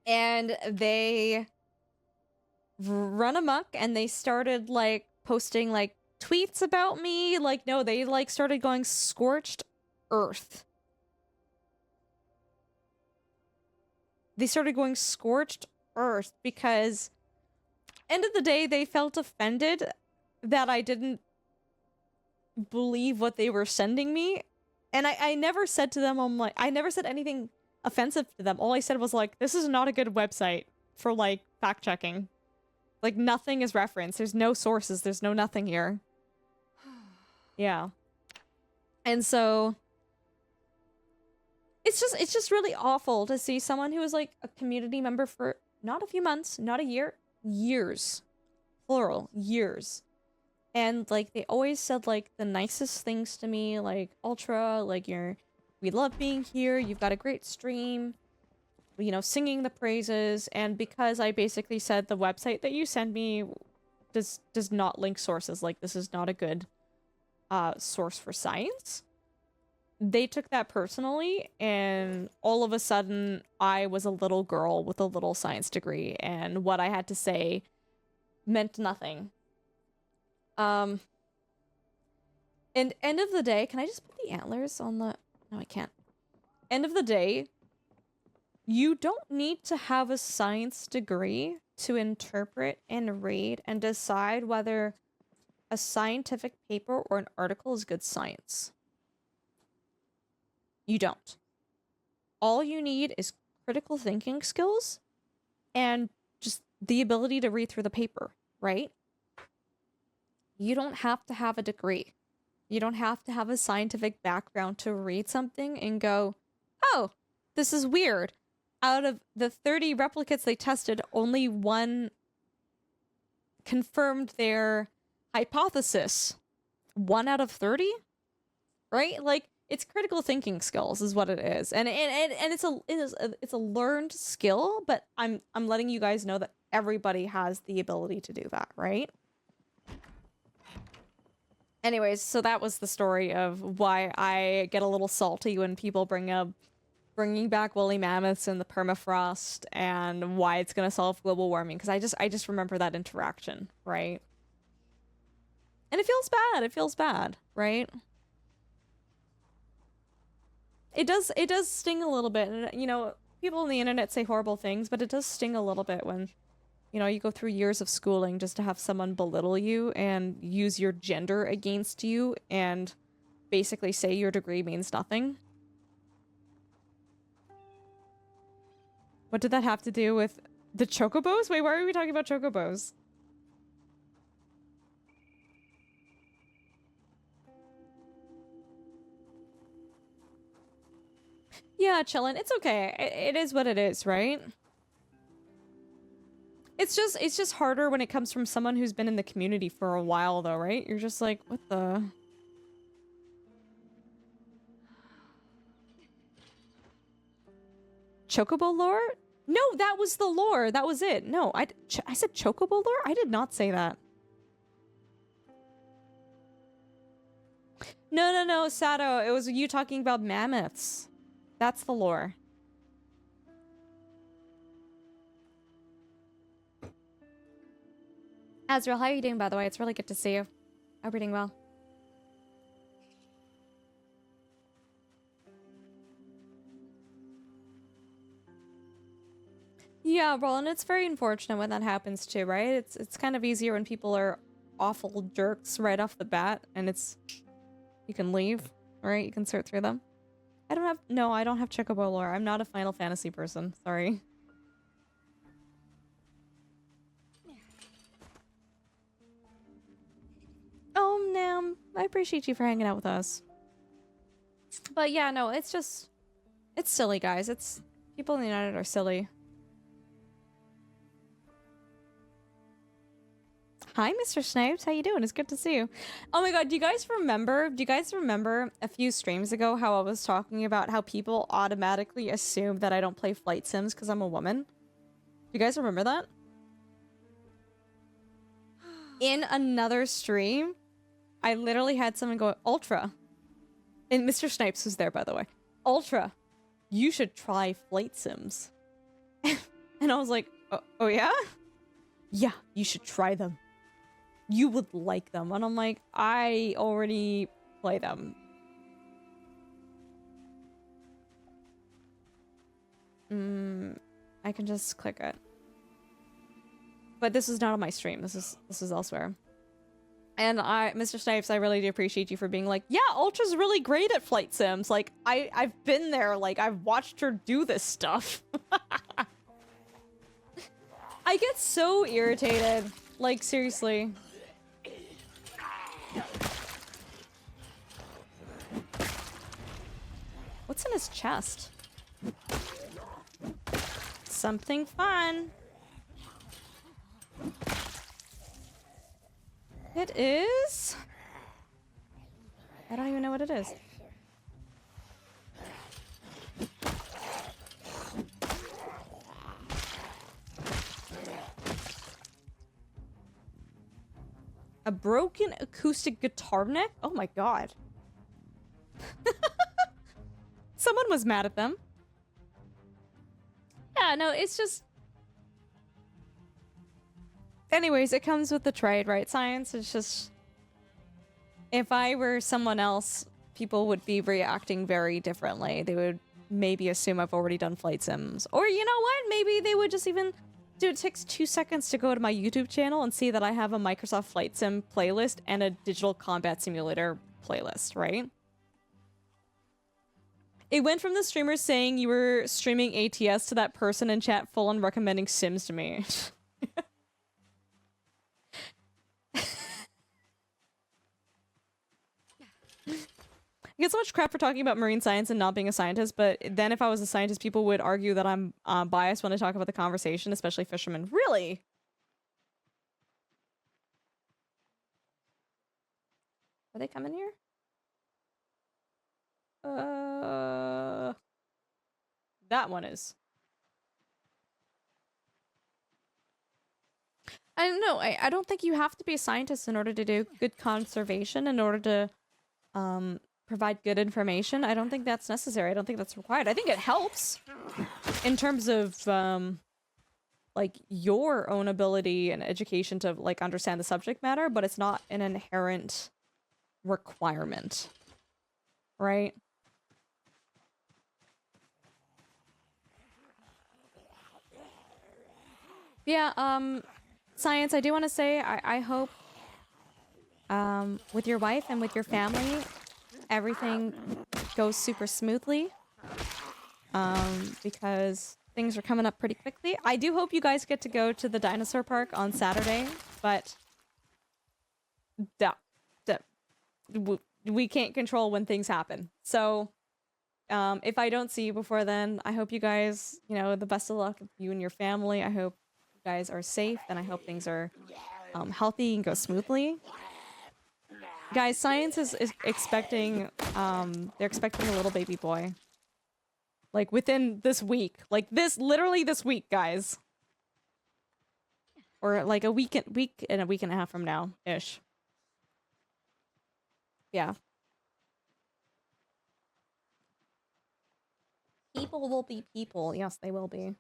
Speaker 1: And they run amok, and they started like posting like tweets about me. Like, no, they like started going scorched earth. They started going scorched earth because end of the day, they felt offended that I didn't believe what they were sending me. And I never said to them, I never said anything offensive to them. All I said was like, this is not a good website for like fact checking. Like, nothing is referenced. There's no sources. There's no nothing here. Yeah. And so it's just really awful to see someone who was like a community member for not a few months, not a year, years. Plural, years. And like they always said like the nicest things to me, like, Ultra, like we love being here, you've got a great stream, you know, singing the praises. And because I basically said the website that you send me does not link sources, like this is not a good source for science, they took that personally, and all of a sudden I was a little girl with a little science degree, and what I had to say meant nothing. And end of the day, can I just put the antlers on the... No, I can't. End of the day, you don't need to have a science degree to interpret and read and decide whether a scientific paper or an article is good science. You don't. All you need is critical thinking skills and just the ability to read through the paper, right? You don't have to have a degree. You don't have to have a scientific background to read something and go, oh, this is weird. Out of the 30 replicates they tested, only one confirmed their hypothesis. 1 out of 30? Right? Like, it's critical thinking skills is what it is. And it's a learned skill, but I'm letting you guys know that everybody has the ability to do that, right? Anyways, so that was the story of why I get a little salty when people bringing back woolly mammoths and the permafrost and why it's going to solve global warming, because I just remember that interaction, right? And it feels bad, right? It does sting a little bit, and you know, people on the internet say horrible things, but it does sting a little bit when, you know, you go through years of schooling just to have someone belittle you and use your gender against you and basically say your degree means nothing. What did that have to do with the chocobos? Wait, why are we talking about chocobos? Yeah, chillin'. It's okay. It is what it is, right? It's just harder when it comes from someone who's been in the community for a while, though, right? You're just like, what the... Chocobo lore? No, that was the lore. That was it. No, I said chocobo lore? I did not say that. No, Sato. It was you talking about mammoths. That's the lore. Azrael, how are you doing, by the way? It's really good to see you. Hope you're doing well. Yeah, Roland, it's very unfortunate when that happens too, right? It's kind of easier when people are awful jerks right off the bat, and it's... You can leave, right? You can sort through them. I don't have Chocobo lore. I'm not a Final Fantasy person. Sorry. Oh, Nam. I appreciate you for hanging out with us. But yeah, no, it's just... It's silly, guys. It's... People in the United are silly. Hi, Mr. Snipes. How you doing? It's good to see you. Oh my god, do you guys remember a few streams ago how I was talking about how people automatically assume that I don't play flight sims because I'm a woman? Do you guys remember that? In another stream, I literally had someone go, Ultra. And Mr. Snipes was there, by the way. Ultra, you should try flight sims. And I was like, oh yeah? Yeah, you should try them. You would like them. And I'm like, I already play them. I can just click it. But this is not on my stream. This is elsewhere. And Mr. Snipes, I really do appreciate you for being like, yeah, Ultra's really great at flight sims. Like, I've been there. Like, I've watched her do this stuff. I get so irritated. Like, seriously. What's in his chest? Something fun. It is... I don't even know what it is. A broken acoustic guitar neck? Oh my god. Someone was mad at them. Yeah, no, it's just... Anyways, it comes with the trade, right? Science is just... If I were someone else, people would be reacting very differently. They would maybe assume I've already done flight sims. Or you know what? Maybe they would just even... Dude, it takes 2 seconds to go to my YouTube channel and see that I have a Microsoft Flight Sim playlist and a Digital Combat Simulator playlist, right? It went from the streamers saying you were streaming ATS to that person in chat full on recommending Sims to me. I get so much crap for talking about marine science and not being a scientist, but then if I was a scientist, people would argue that I'm biased when I talk about the conversation, especially fishermen. Really? Are they coming here? That one is. I don't know. I don't think you have to be a scientist in order to do good conservation, in order to provide good information. I don't think that's necessary. I don't think that's required. I think it helps in terms of like your own ability and education to like understand the subject matter, but it's not an inherent requirement, right? Yeah, Science, I do want to say, I hope, with your wife and with your family, everything goes super smoothly. Because things are coming up pretty quickly. I do hope you guys get to go to the dinosaur park on Saturday, but we can't control when things happen. So, if I don't see you before then, I hope you guys, you know, the best of luck with you and your family. I hope you guys are safe, and I hope things are healthy and go smoothly. Guys, Science is expecting, they're expecting a little baby boy. Like, within this week. Like, literally this week, guys. Or, like, a week and a week and a half from now-ish. Yeah. People will be people. Yes, they will be.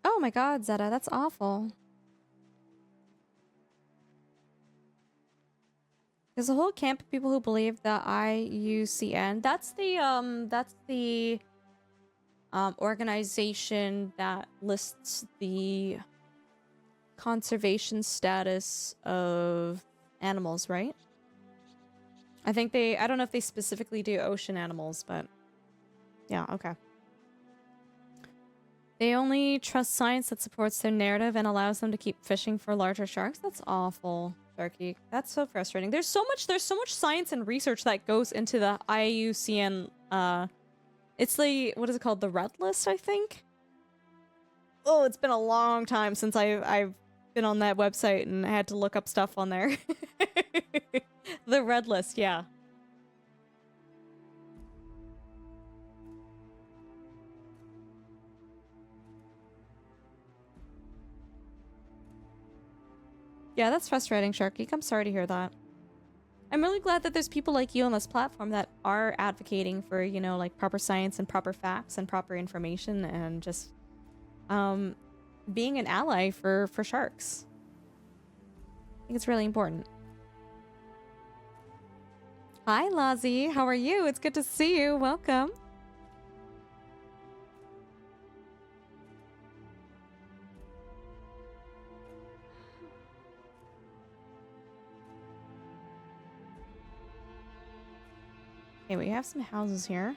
Speaker 1: Oh my god, Zeta, that's awful. There's a whole camp of people who believe that IUCN, that's the organization that lists the conservation status of animals, right? I don't know if they specifically do ocean animals, but yeah, okay. They only trust science that supports their narrative and allows them to keep fishing for larger sharks. That's awful, Sharky. That's so frustrating. There's so much science and research that goes into the IUCN, it's the, what is it called? The Red List, I think? Oh, it's been a long time since I've been on that website and had to look up stuff on there. The Red List, yeah. Yeah, that's frustrating, Sharky. I'm sorry to hear that. I'm really glad that there's people like you on this platform that are advocating for, you know, like proper science and proper facts and proper information and just being an ally for sharks. I think it's really important. Hi, Lazi. How are you? It's good to see you. Welcome. Okay, we have some houses here.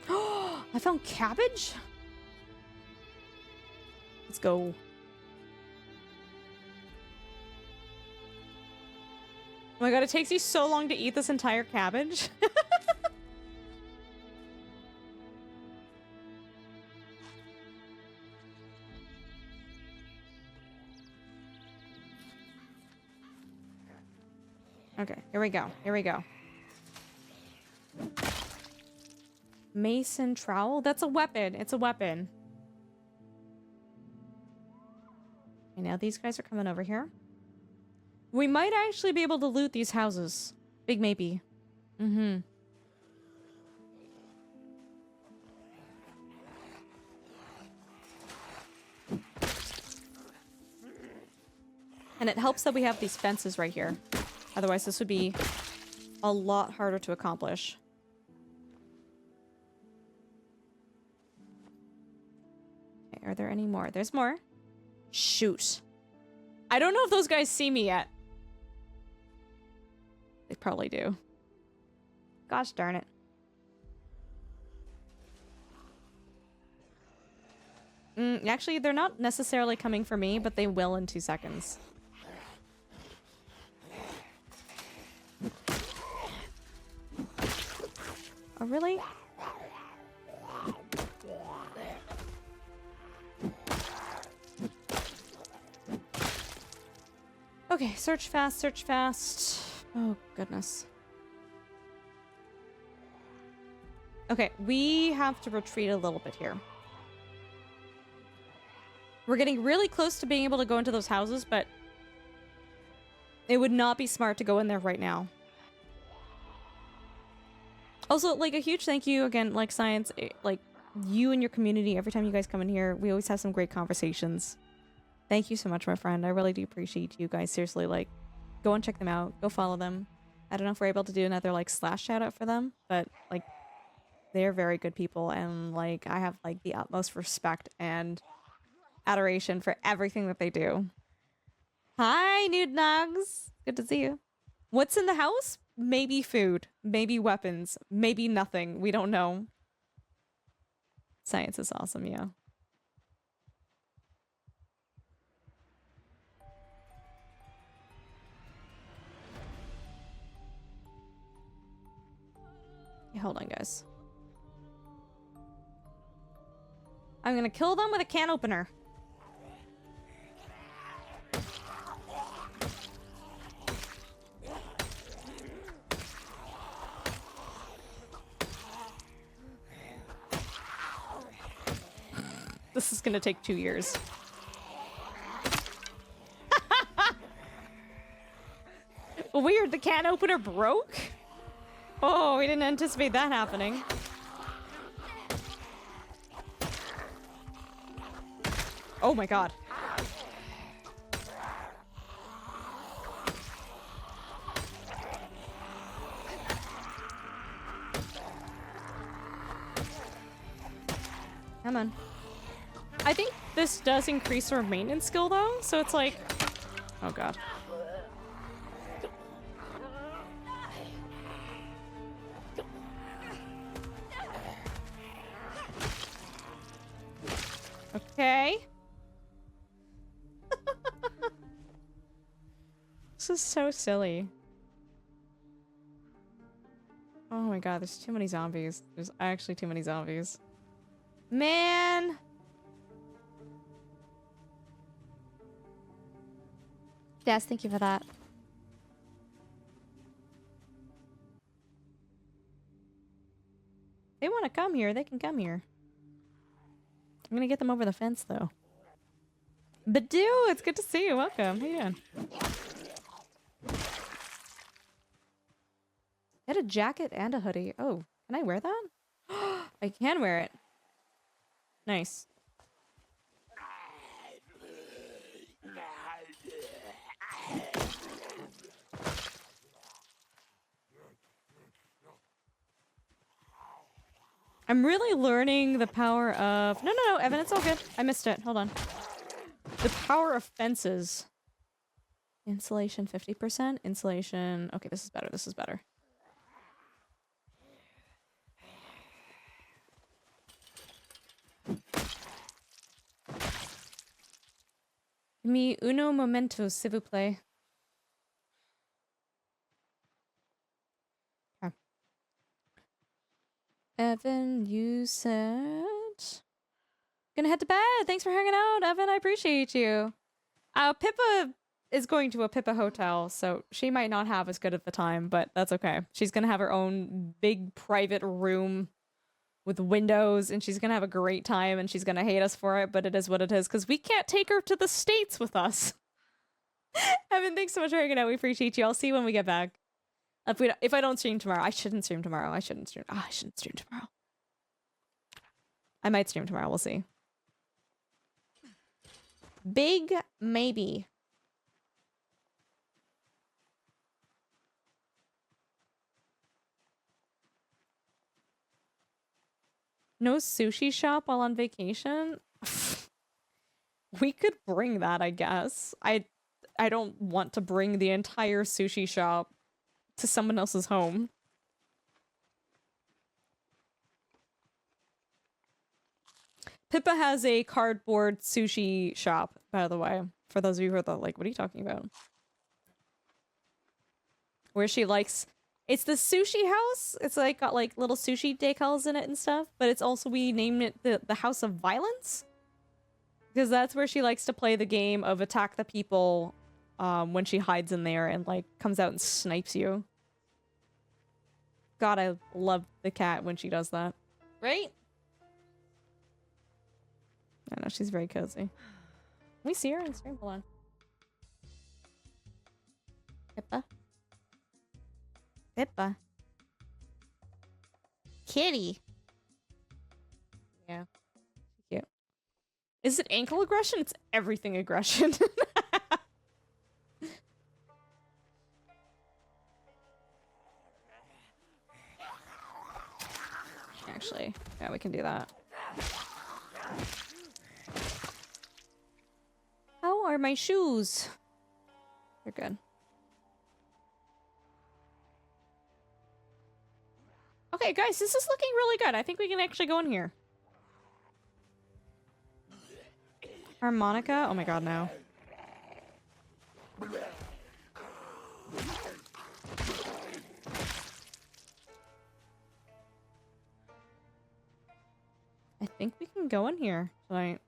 Speaker 1: Oh, I found cabbage? Let's go. Oh my god, it takes you so long to eat this entire cabbage. Okay, here we go. Here we go. Mason trowel? That's a weapon. It's a weapon. Okay, now these guys are coming over here. We might actually be able to loot these houses. Big maybe. Mm-hmm. And it helps that we have these fences right here. Otherwise, this would be a lot harder to accomplish. Okay, are there any more? There's more. Shoot. I don't know if those guys see me yet. They probably do. Gosh darn it. Actually, they're not necessarily coming for me, but they will in 2 seconds. Oh, really? Okay, search fast, search fast. Oh, goodness. Okay, we have to retreat a little bit here. We're getting really close to being able to go into those houses, but it would not be smart to go in there right now. Also, like, a huge thank you again, like, Science, like, you and your community, every time you guys come in here, we always have some great conversations. Thank you so much, my friend. I really do appreciate you guys. Seriously, like, go and check them out. Go follow them. I don't know if we're able to do another, like, slash shout out for them, but, like, they're very good people, and, like, I have, like, the utmost respect and adoration for everything that they do. Hi, Nude Nugs! Good to see you. What's in the house? Maybe food. Maybe weapons. Maybe nothing. We don't know. Science is awesome, yeah. Yeah, hold on, guys. I'm gonna kill them with a can opener. This is gonna take 2 years. Weird, the can opener broke? Oh, we didn't anticipate that happening. Oh my god. Come on. I think this does increase our maintenance skill though, so it's like... Oh god. Okay. This is so silly. Oh my god, there's too many zombies. There's actually too many zombies. Man! Yes, thank you for that. They want to come here, they can come here. I'm gonna get them over the fence, though. Badoo, it's good to see you. Welcome. How you doing? Get a jacket and a hoodie. Oh, can I wear that? I can wear it. Nice. I'm really learning the power of... No, Evan, it's all good. I missed it. Hold on. The power of fences. Insulation 50%. Insulation... Okay, this is better. This is better. Mi uno momento, s'il vous plaît. Okay. Evan, you said... Gonna head to bed. Thanks for hanging out, Evan. I appreciate you. Pippa is going to a Pippa hotel, so she might not have as good of the time, but that's okay. She's gonna have her own big private room with windows, and she's gonna have a great time, and she's gonna hate us for it, but it is what it is, because we can't take her to the States with us. Evan, thanks so much for hanging out. We appreciate you. I'll see you when we get back. If I don't stream tomorrow, I shouldn't stream tomorrow. I shouldn't stream tomorrow. I might stream tomorrow. We'll see. Big maybe. No sushi shop while on vacation? We could bring that, I guess. I don't want to bring the entire sushi shop to someone else's home. Pippa has a cardboard sushi shop, by the way. For those of you who are like, what are you talking about? Where she likes... It's the sushi house. It's like got like little sushi decals in it and stuff. But it's also, we named it the House of Violence. Because that's where she likes to play the game of attack the people when she hides in there and like comes out and snipes you. God, I love the cat when she does that. Right? I know, she's very cozy. Can we see her on stream? Hold on. Pippa? Pippa? Kitty. Yeah. Cute. Is it ankle aggression? It's everything aggression. Actually, yeah, we can do that. How are my shoes? They're good. Okay, guys, this is looking really good. I think we can actually go in here. Harmonica? Oh my god, no. I think we can go in here tonight.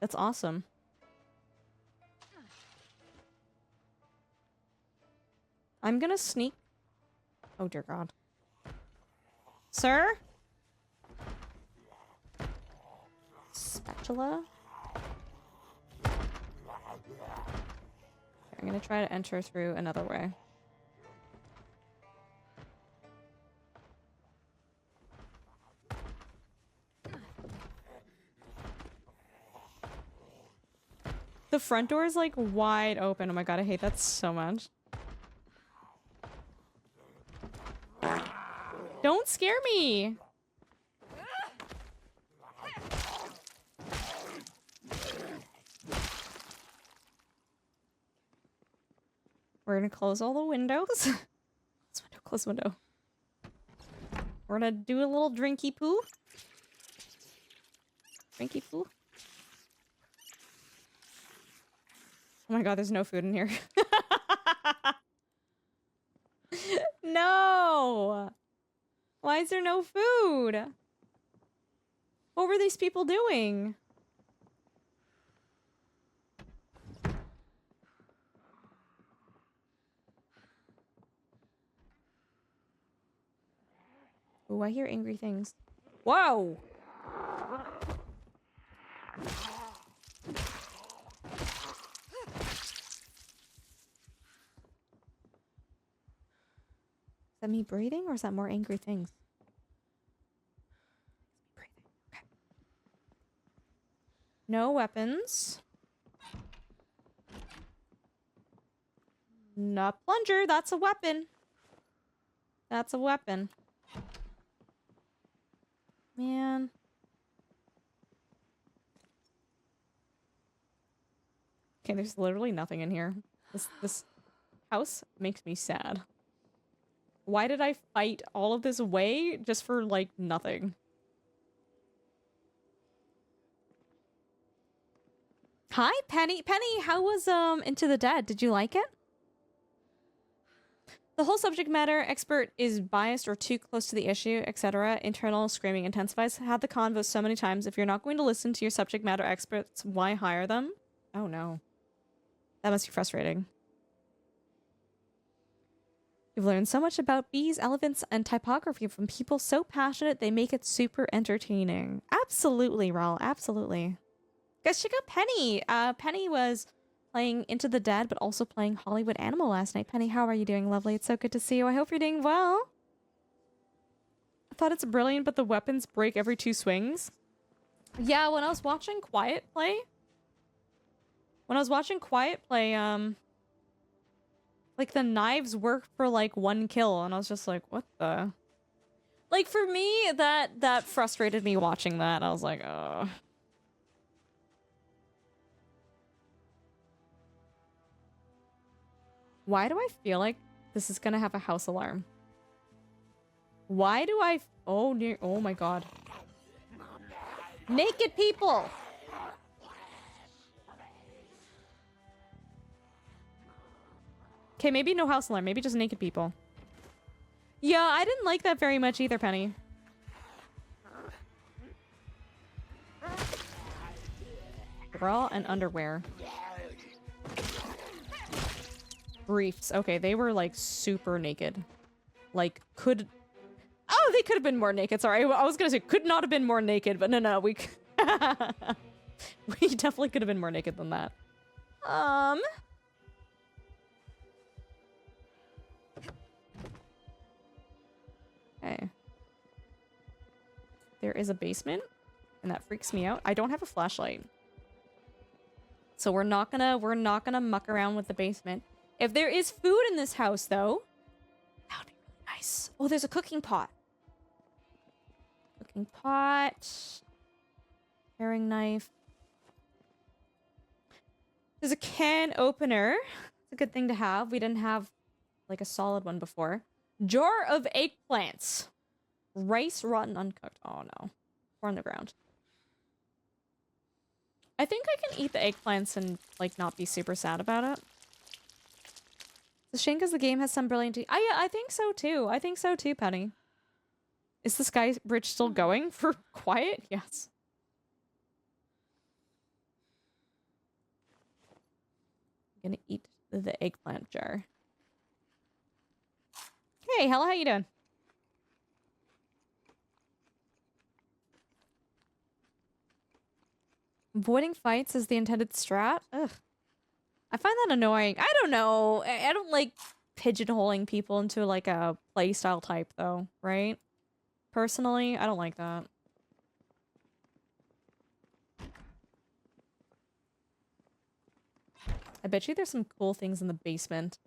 Speaker 1: That's awesome. I'm gonna sneak. Oh dear god. Sir? Spatula? I'm gonna try to enter through another way. The front door is like wide open. Oh my god, I hate that so much. Don't scare me! We're gonna close all the windows. Close window. We're gonna do a little drinky poo. Drinky poo. Oh my god, there's no food in here. No! Why is there no food? What were these people doing? Ooh, I hear angry things. Whoa! Is that me breathing or is that more angry things? Breathing. Okay. No weapons. Not plunger, that's a weapon. That's a weapon. Man. Okay, there's literally nothing in here. This house makes me sad. Why did I fight all of this away just for, like, nothing? Hi, Penny. Penny, how was, Into the Dead? Did you like it? The whole subject matter expert is biased or too close to the issue, etc. Internal screaming intensifies. Had the convo so many times. If you're not going to listen to your subject matter experts, why hire them? Oh no. That must be frustrating. You've learned so much about bees, elephants, and typography from people so passionate they make it super entertaining. Absolutely, Raul. Absolutely. Guys, check out Penny. Penny was playing Into the Dead, but also playing Hollywood Animal last night. Penny, how are you doing, lovely? It's so good to see you. I hope you're doing well. I thought it's brilliant, but the weapons break every 2 swings. Yeah, when I was watching Quiet Play... like, the knives work for, like, 1 kill, and I was just like, what the... Like, for me, that frustrated me watching that. I was like, oh... Why do I feel like this is gonna have a house alarm? Why do I... Oh, oh my god. Naked people! Okay, maybe no house alarm. Maybe just naked people. Yeah, I didn't like that very much either, Penny. Bra and underwear. Briefs. Okay, they were like super naked. Like, could... Oh, they could have been more naked. Sorry, I was gonna say could not have been more naked, but no, we... we definitely could have been more naked than that. Okay. there is a basement, and that freaks me out. I don't have a flashlight. So we're not gonna muck around with the basement. If there is food in this house, though, that would be really nice. Oh, there's a cooking pot. Cooking pot. Paring knife. There's a can opener. It's a good thing to have. We didn't have, like, a solid one before. Jar of eggplants. Rice rotten uncooked. Oh, no. We're on the ground. I think I can eat the eggplants and, like, not be super sad about it. It's a shame because the game has some brilliant... I think so, too. I think so, too, Penny. Is the sky bridge still going for quiet? Yes. I'm gonna eat the eggplant jar. Hey, Hella, how you doing? Avoiding fights is the intended strat? Ugh. I find that annoying. I don't know. I don't like pigeonholing people into like a playstyle type though, right? Personally, I don't like that. I bet you there's some cool things in the basement.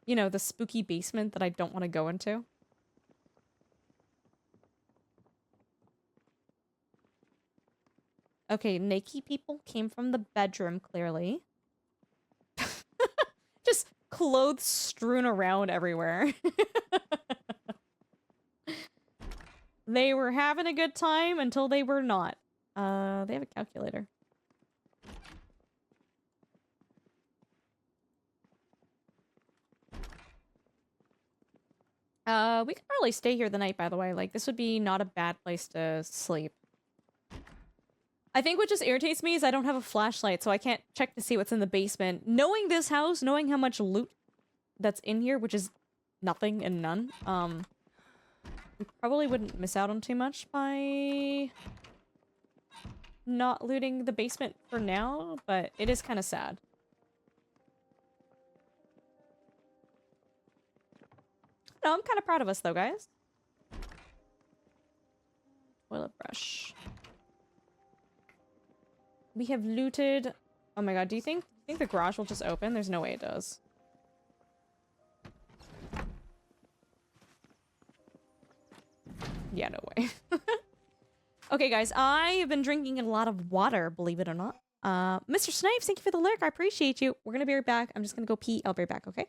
Speaker 1: You know, the spooky basement that I don't want to go into. Okay, naked people came from the bedroom, clearly. Just clothes strewn around everywhere. They were having a good time until they were not. They have a calculator. We could probably stay here the night, by the way. Like, this would be not a bad place to sleep. I think what just irritates me is I don't have a flashlight, so I can't check to see what's in the basement. Knowing this house, knowing how much loot that's in here, which is nothing and none, we probably wouldn't miss out on too much by not looting the basement for now, but it is kind of sad. No, I'm kind of proud of us, though, guys. Toilet brush. We have looted... Oh my god, do you think the garage will just open? There's no way it does. Yeah, no way. Okay, guys, I have been drinking a lot of water, believe it or not. Mr. Snipes, thank you for the lurk. I appreciate you. We're gonna be right back. I'm just gonna go pee. I'll be right back, okay?